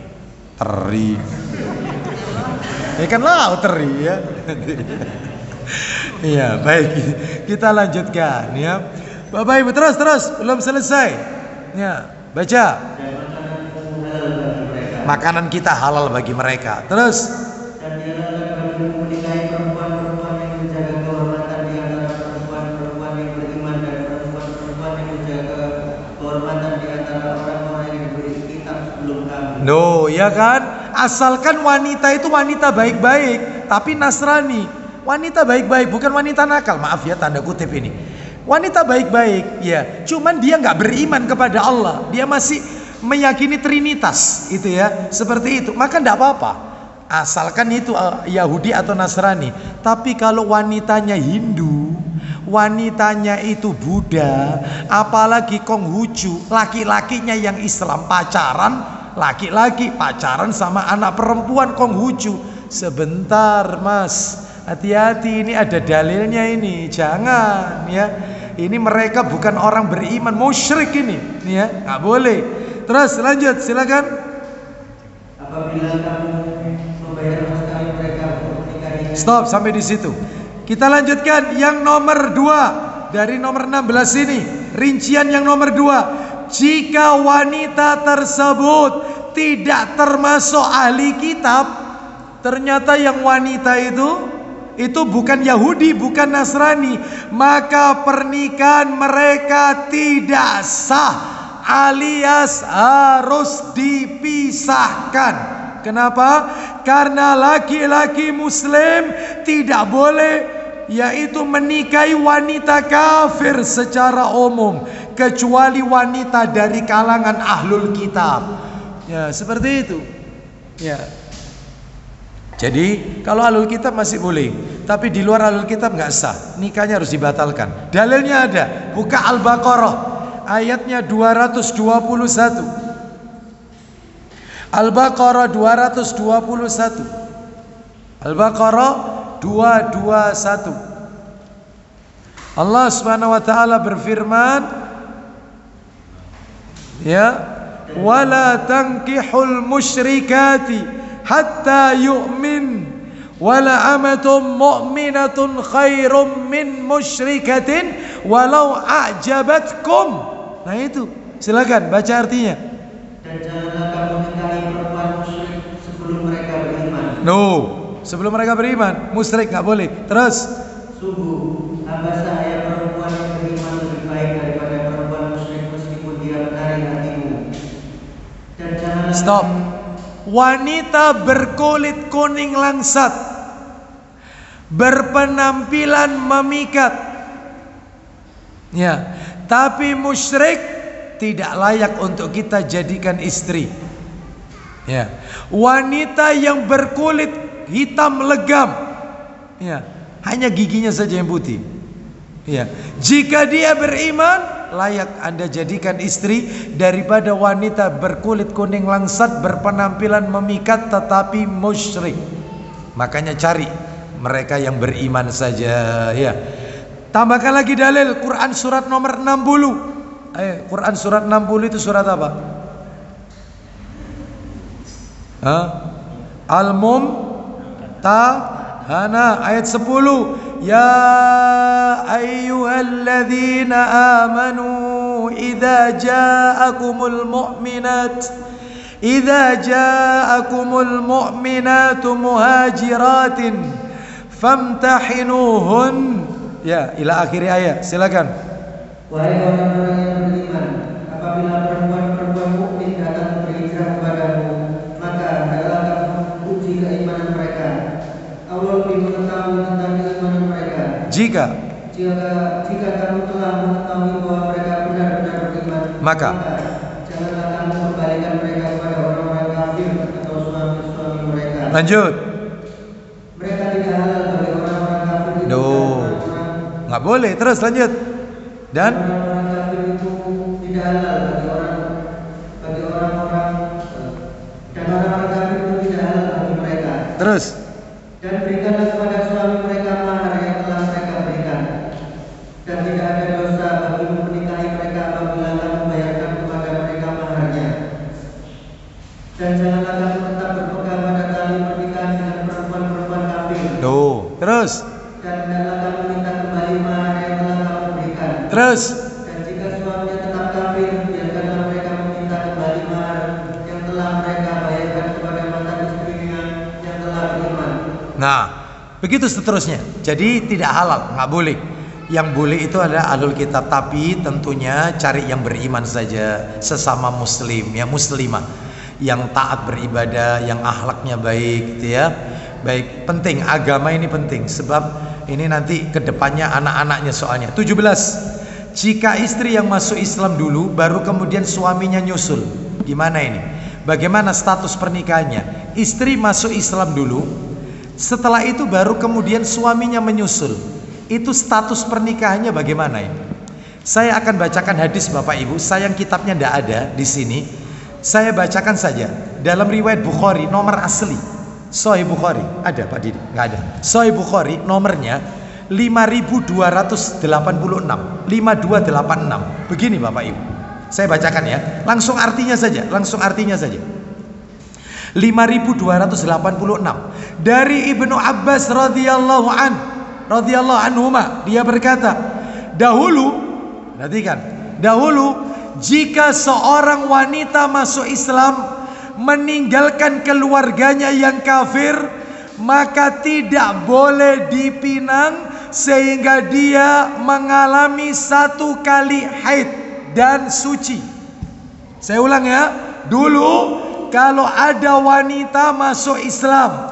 Ikan laut teri, ya. Iya, baik. Kita lanjutkan, ya. Bapak Ibu, terus belum selesai. Ya, baca. Makanan kita halal bagi mereka. Terus. Dan dihalalkan bagimu menikahi perempuan-perempuan yang menjaga kehormatan di antara perempuan-perempuan yang beriman dan perempuan-perempuan yang menjaga kehormatan di antara orang-orang yang diberi kitab sebelum kamu. No, ya kan? Asalkan wanita itu wanita baik-baik, tapi Nasrani. Wanita baik-baik, bukan wanita nakal. Maaf ya, tanda kutip ini. Wanita baik-baik, ya. Cuman dia nggak beriman kepada Allah. Dia masih meyakini Trinitas, itu ya. Seperti itu. Maka nggak apa-apa. Asalkan itu Yahudi atau Nasrani. Tapi kalau wanitanya Hindu, wanitanya itu Buddha, apalagi Konghucu, laki-lakinya yang Islam pacaran, laki-laki pacaran sama anak perempuan Konghucu. Sebentar, Mas. Hati-hati, ini ada dalilnya ini. Jangan, ya. Ini mereka bukan orang beriman, musyrik ini, ya. Nggak boleh. Terus lanjut, silakan. Apabila kamu membayar mas kawin mereka untuk menikahi. Stop sampai di situ. Kita lanjutkan yang nomor 2 dari nomor 16 ini. Rincian yang nomor 2. Jika wanita tersebut tidak termasuk ahli kitab, ternyata yang wanita itu bukan Yahudi, bukan Nasrani, maka pernikahan mereka tidak sah, alias harus dipisahkan. Kenapa? Karena laki-laki muslim tidak boleh yaitu menikahi wanita kafir secara umum, kecuali wanita dari kalangan ahlul kitab. Ya, seperti itu. Ya. Jadi kalau ahlul kitab masih boleh, tapi di luar ahlul kitab nggak sah, nikahnya harus dibatalkan. Dalilnya ada, buka Al-Baqarah ayatnya 221. Al-Baqarah 221. Al-Baqarah 221. Allah Subhanahu wa taala berfirman, ya, wala tankihul musyrikati hatta yu'min wala amatum mu'minatun khairum min musyrikatin walau a'jabatkum. Nah itu, silakan baca artinya. Dan janganlah kamu menikahi perempuan musyrik sebelum mereka beriman. No, sebelum mereka beriman, musyrik nggak boleh. Terus. Sungguh, hamba saya perempuan yang beriman lebih baik daripada perempuan musyrik meskipun dia menarik hatimu. Dan janganlah. Stop. Wanita berkulit kuning langsat berpenampilan memikat. Ya, tapi musyrik tidak layak untuk kita jadikan istri. Ya, wanita yang berkulit hitam legam, ya, hanya giginya saja yang putih. Ya, jika dia beriman, layak Anda jadikan istri daripada wanita berkulit kuning langsat, berpenampilan memikat tetapi musyrik. Makanya cari mereka yang beriman saja, ya. Tambahkan lagi dalil Quran surat nomor 60. Quran surat 60 itu surat apa? Al-Mumtahana ayat 10. Ya ayyuhalladzina amanu idza ja'akumul mu'minatu muhajiratin famtahinuhun. Ya, ila akhir ayat. Silakan. Wahai orang-orang yang beriman, apabila perempuan-perempuan mukmin datang berhijrah kepadamu, maka hendaklah kamu uji keimanan mereka. Allah lebih mengetahui tentang keimanan mereka. Jika kamu telah mengetahui bahwa mereka benar-benar beriman, maka janganlah kamu kembalikan mereka kepada orang-orang kafir atau suami-suami mereka. Lanjut. Mereka tidak halal bagi orang-orang kafir. Nggak boleh. Terus lanjut. Dan orang-orang kafir itu tidak halal bagi orang-orang dan orang-orang kafir itu tidak halal bagi mereka. Terus. Dan berikanlah kepada suami mereka mahar yang telah mereka berikan. Dan tidak ada dosa bagimu menikahi mereka apabila kamu bayarkan kepada mereka maharnya. Dan janganlah kamu tetap berpegang pada tali pernikahan dengan perempuan-perempuan kafir. Terus. Dan hendaklah kamu minta kembali mahar yang telah kamu berikan. Terus. Dan jika suaminya tetap kafir, biarkanlah mereka meminta kembali mahar yang telah mereka bayarkan kepada mantan istrinya yang telah beriman. Nah, begitu seterusnya. Jadi tidak halal, nggak boleh. Yang boleh itu adalah ahlul kitab, tapi tentunya cari yang beriman saja, sesama muslim, ya muslimah, yang taat beribadah, yang akhlaknya baik, gitu ya. Baik, penting, agama ini penting, sebab ini nanti kedepannya anak-anaknya soalnya. 17. Jika istri yang masuk Islam dulu, baru kemudian suaminya nyusul, gimana ini? Bagaimana status pernikahannya? Istri masuk Islam dulu, setelah itu baru kemudian suaminya menyusul. Itu status pernikahannya bagaimana ini? Saya akan bacakan hadis Bapak Ibu. Sayang kitabnya tidak ada di sini. Saya bacakan saja. Dalam riwayat Bukhari nomor asli. Sahih Bukhari ada Pak Didi? Nggak ada. Sahih Bukhari nomornya 5286. 5286. Begini Bapak Ibu. Saya bacakan ya. Langsung artinya saja. 5286 dari Ibnu Abbas radhiyallahu anhuma, dia berkata, dahulu jika seorang wanita masuk Islam meninggalkan keluarganya yang kafir, maka tidak boleh dipinang sehingga dia mengalami 1 kali haid dan suci. Saya ulang ya. Dulu kalau ada wanita masuk Islam,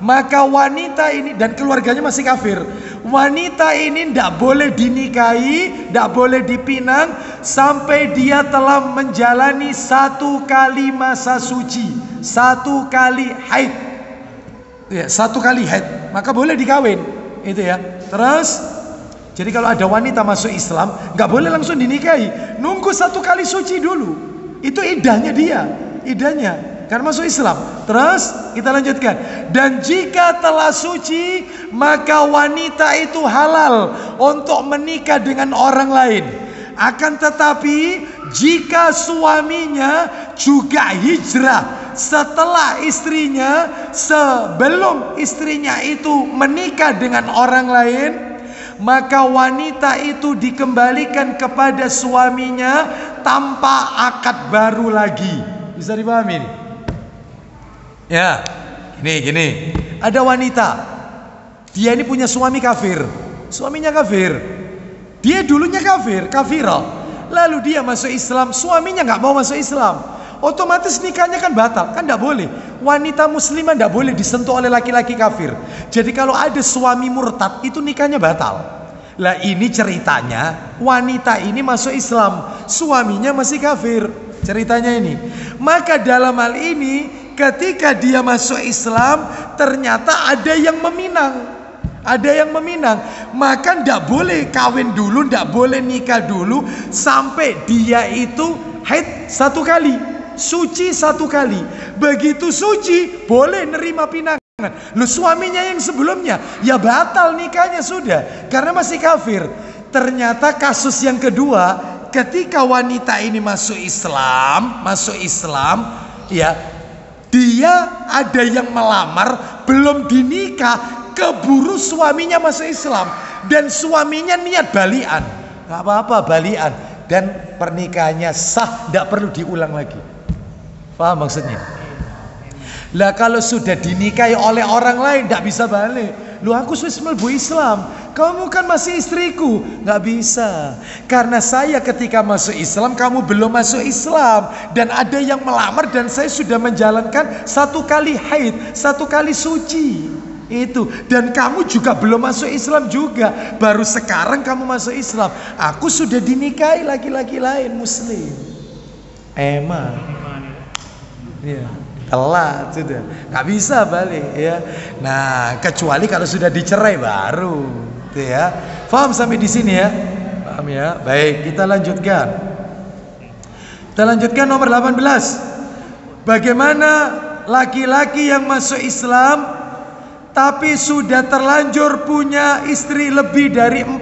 maka wanita ini dan keluarganya masih kafir, wanita ini tidak boleh dinikahi, tidak boleh dipinang sampai dia telah menjalani 1 kali masa suci, 1 kali haid, ya, 1 kali haid, maka boleh dikawin, itu ya. Terus, jadi kalau ada wanita masuk Islam, nggak boleh langsung dinikahi, nunggu 1 kali suci dulu. Itu idahnya dia, karena masuk Islam. Terus kita lanjutkan. Dan jika telah suci, maka wanita itu halal untuk menikah dengan orang lain. Akan tetapi jika suaminya juga hijrah setelah istrinya, sebelum istrinya itu menikah dengan orang lain, maka wanita itu dikembalikan kepada suaminya tanpa akad baru lagi. Bisa dipahami ini? Ya, gini. Ada wanita, dia ini punya suami kafir, suaminya kafir, dia dulunya kafirah. Lalu dia masuk Islam, suaminya nggak mau masuk Islam, otomatis nikahnya kan batal, kan nggak boleh. wanita muslimah tidak boleh disentuh oleh laki-laki kafir. Jadi kalau ada suami murtad itu nikahnya batal. Lah ini ceritanya wanita ini masuk Islam, suaminya masih kafir. Ceritanya ini. Maka dalam hal ini ketika dia masuk Islam ternyata ada yang meminang. Ada yang meminang, maka ndak boleh kawin dulu, ndak boleh nikah dulu sampai dia itu haid 1 kali, suci 1 kali. Begitu suci boleh nerima pinangan. Lu suaminya yang sebelumnya ya batal nikahnya sudah karena masih kafir. Ternyata kasus yang kedua, ketika wanita ini masuk Islam ya, dia ada yang melamar belum dinikah, keburu suaminya masuk Islam dan suaminya niat balian, nggak apa-apa balian dan pernikahannya sah, tidak perlu diulang lagi. Paham maksudnya? Lah kalau sudah dinikahi oleh orang lain tidak bisa balik. Lu aku sudah mlebu Islam, kamu kan masih istriku. Nggak bisa, karena saya ketika masuk Islam kamu belum masuk Islam dan ada yang melamar dan saya sudah menjalankan 1 kali haid, 1 kali suci. Itu, dan kamu juga belum masuk Islam juga, baru sekarang kamu masuk Islam. Aku sudah dinikahi laki-laki lain muslim. Emang ya, telat sudah, nggak bisa balik ya. Nah kecuali kalau sudah dicerai baru tuh ya. Paham sampai di sini ya? Paham ya? Baik, kita lanjutkan. Kita lanjutkan nomor 18. Bagaimana laki-laki yang masuk Islam tapi sudah terlanjur punya istri lebih dari 4.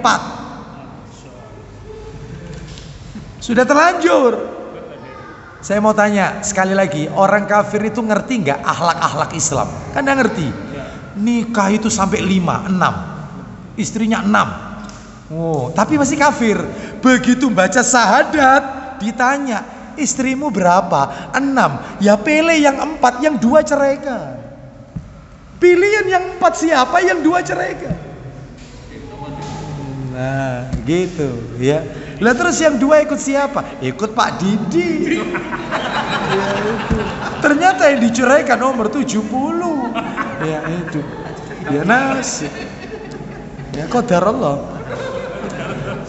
Sudah terlanjur. Saya mau tanya sekali lagi, orang kafir itu ngerti nggak akhlak-akhlak Islam? Kan nggak ngerti. Nikah itu sampai 5, 6, istrinya 6. Oh, tapi masih kafir. Begitu baca syahadat ditanya, istrimu berapa? 6. Ya pilih yang 4, yang 2 ceraikan. Pilihan yang 4 siapa, yang 2 ceraikan. Nah gitu ya. Lah terus yang 2 ikut siapa? Ikut Pak Didi. Ya, itu. Ternyata yang diceraikan nomor 70. Ya itu. Ya nasib. Ya qadarullah.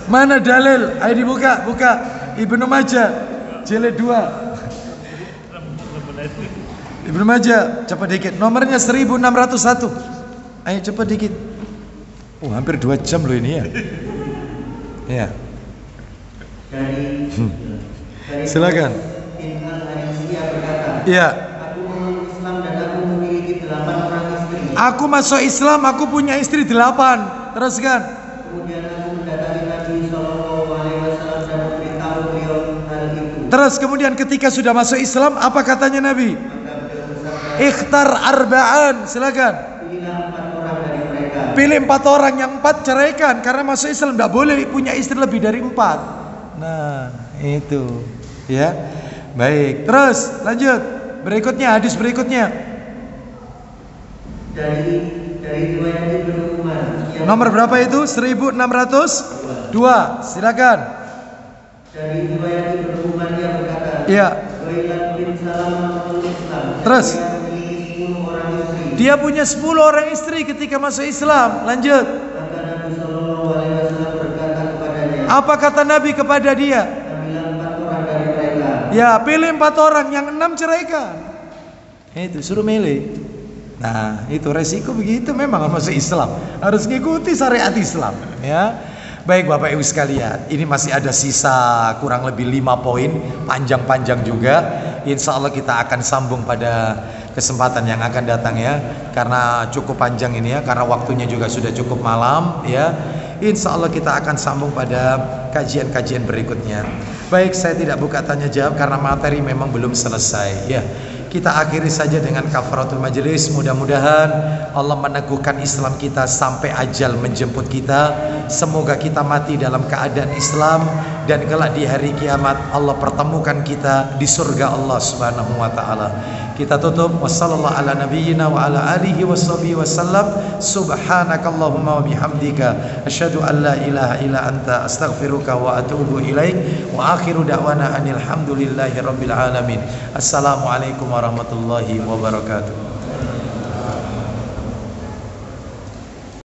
Mana dalil? Ayo dibuka, buka. Ibnu Majah jilid 2. Ibnu Majah, cepat dikit. Nomornya 1601. Ayo cepat dikit. Oh, hampir 2 jam loh ini ya. Ya. Silakan. Iya. Aku masuk Islam, aku punya istri 8. Teruskan. Kemudian aku mendatangi Nabi Shallallahu Alaihi Wasallam dan memberitahu beliau hal itu. Terus kemudian ketika sudah masuk Islam, apa katanya Nabi? Ikhtar arba'an, silakan. Pilihlah 4 orang dari mereka. Pilih 4 orang, yang 4 ceraikan karena masuk Islam tidak boleh punya istri lebih dari 4. Nah, itu ya. Baik, terus lanjut. Berikutnya, hadis berikutnya. Dari riwayat Ibnu Umar. Nomor berapa itu? 1602. Silakan. Dari riwayat Ibnu Umar dia berkata, Iya. Wailat bin Salam masuk Islam. Terus. Dia memiliki 10 orang istri. Dia punya 10 orang istri ketika masuk Islam. Lanjut. Maka Nabi Shallallahu Alaihi Wasallam berkata kepadanya, Apa kata Nabi kepada dia? ambillah 4 orang dari mereka. Ya, pilih 4 orang, yang 6 ceraikan. Itu suruh milih. Nah, itu resiko begitu memang masuk Islam. Harus ngikuti syariat Islam, ya. Baik Bapak Ibu sekalian, ini masih ada sisa kurang lebih 5 poin, panjang-panjang juga. Insya Allah kita akan sambung pada kesempatan yang akan datang ya, karena cukup panjang ini ya, karena waktunya juga sudah cukup malam ya. Insya Allah kita akan sambung pada kajian-kajian berikutnya. Baik, saya tidak buka tanya jawab karena materi memang belum selesai ya. Kita akhiri saja dengan kafaratul majelis. Mudah-mudahan Allah meneguhkan Islam kita sampai ajal menjemput kita. Semoga kita mati dalam keadaan Islam dan kelak di hari kiamat Allah pertemukan kita di surga Allah Subhanahu wa taala. Kita tutup wassallallahu ala nabiyyina wa ala alihi washabihi wasallam. Subhanakallahumma wa bihamdika asyhadu an la ilaha illa anta astaghfiruka wa atubu ilaik. Wa akhiru da'wana anil hamdulillahi rabbil alamin. Assalamualaikum warahmatullahi wabarakatuh.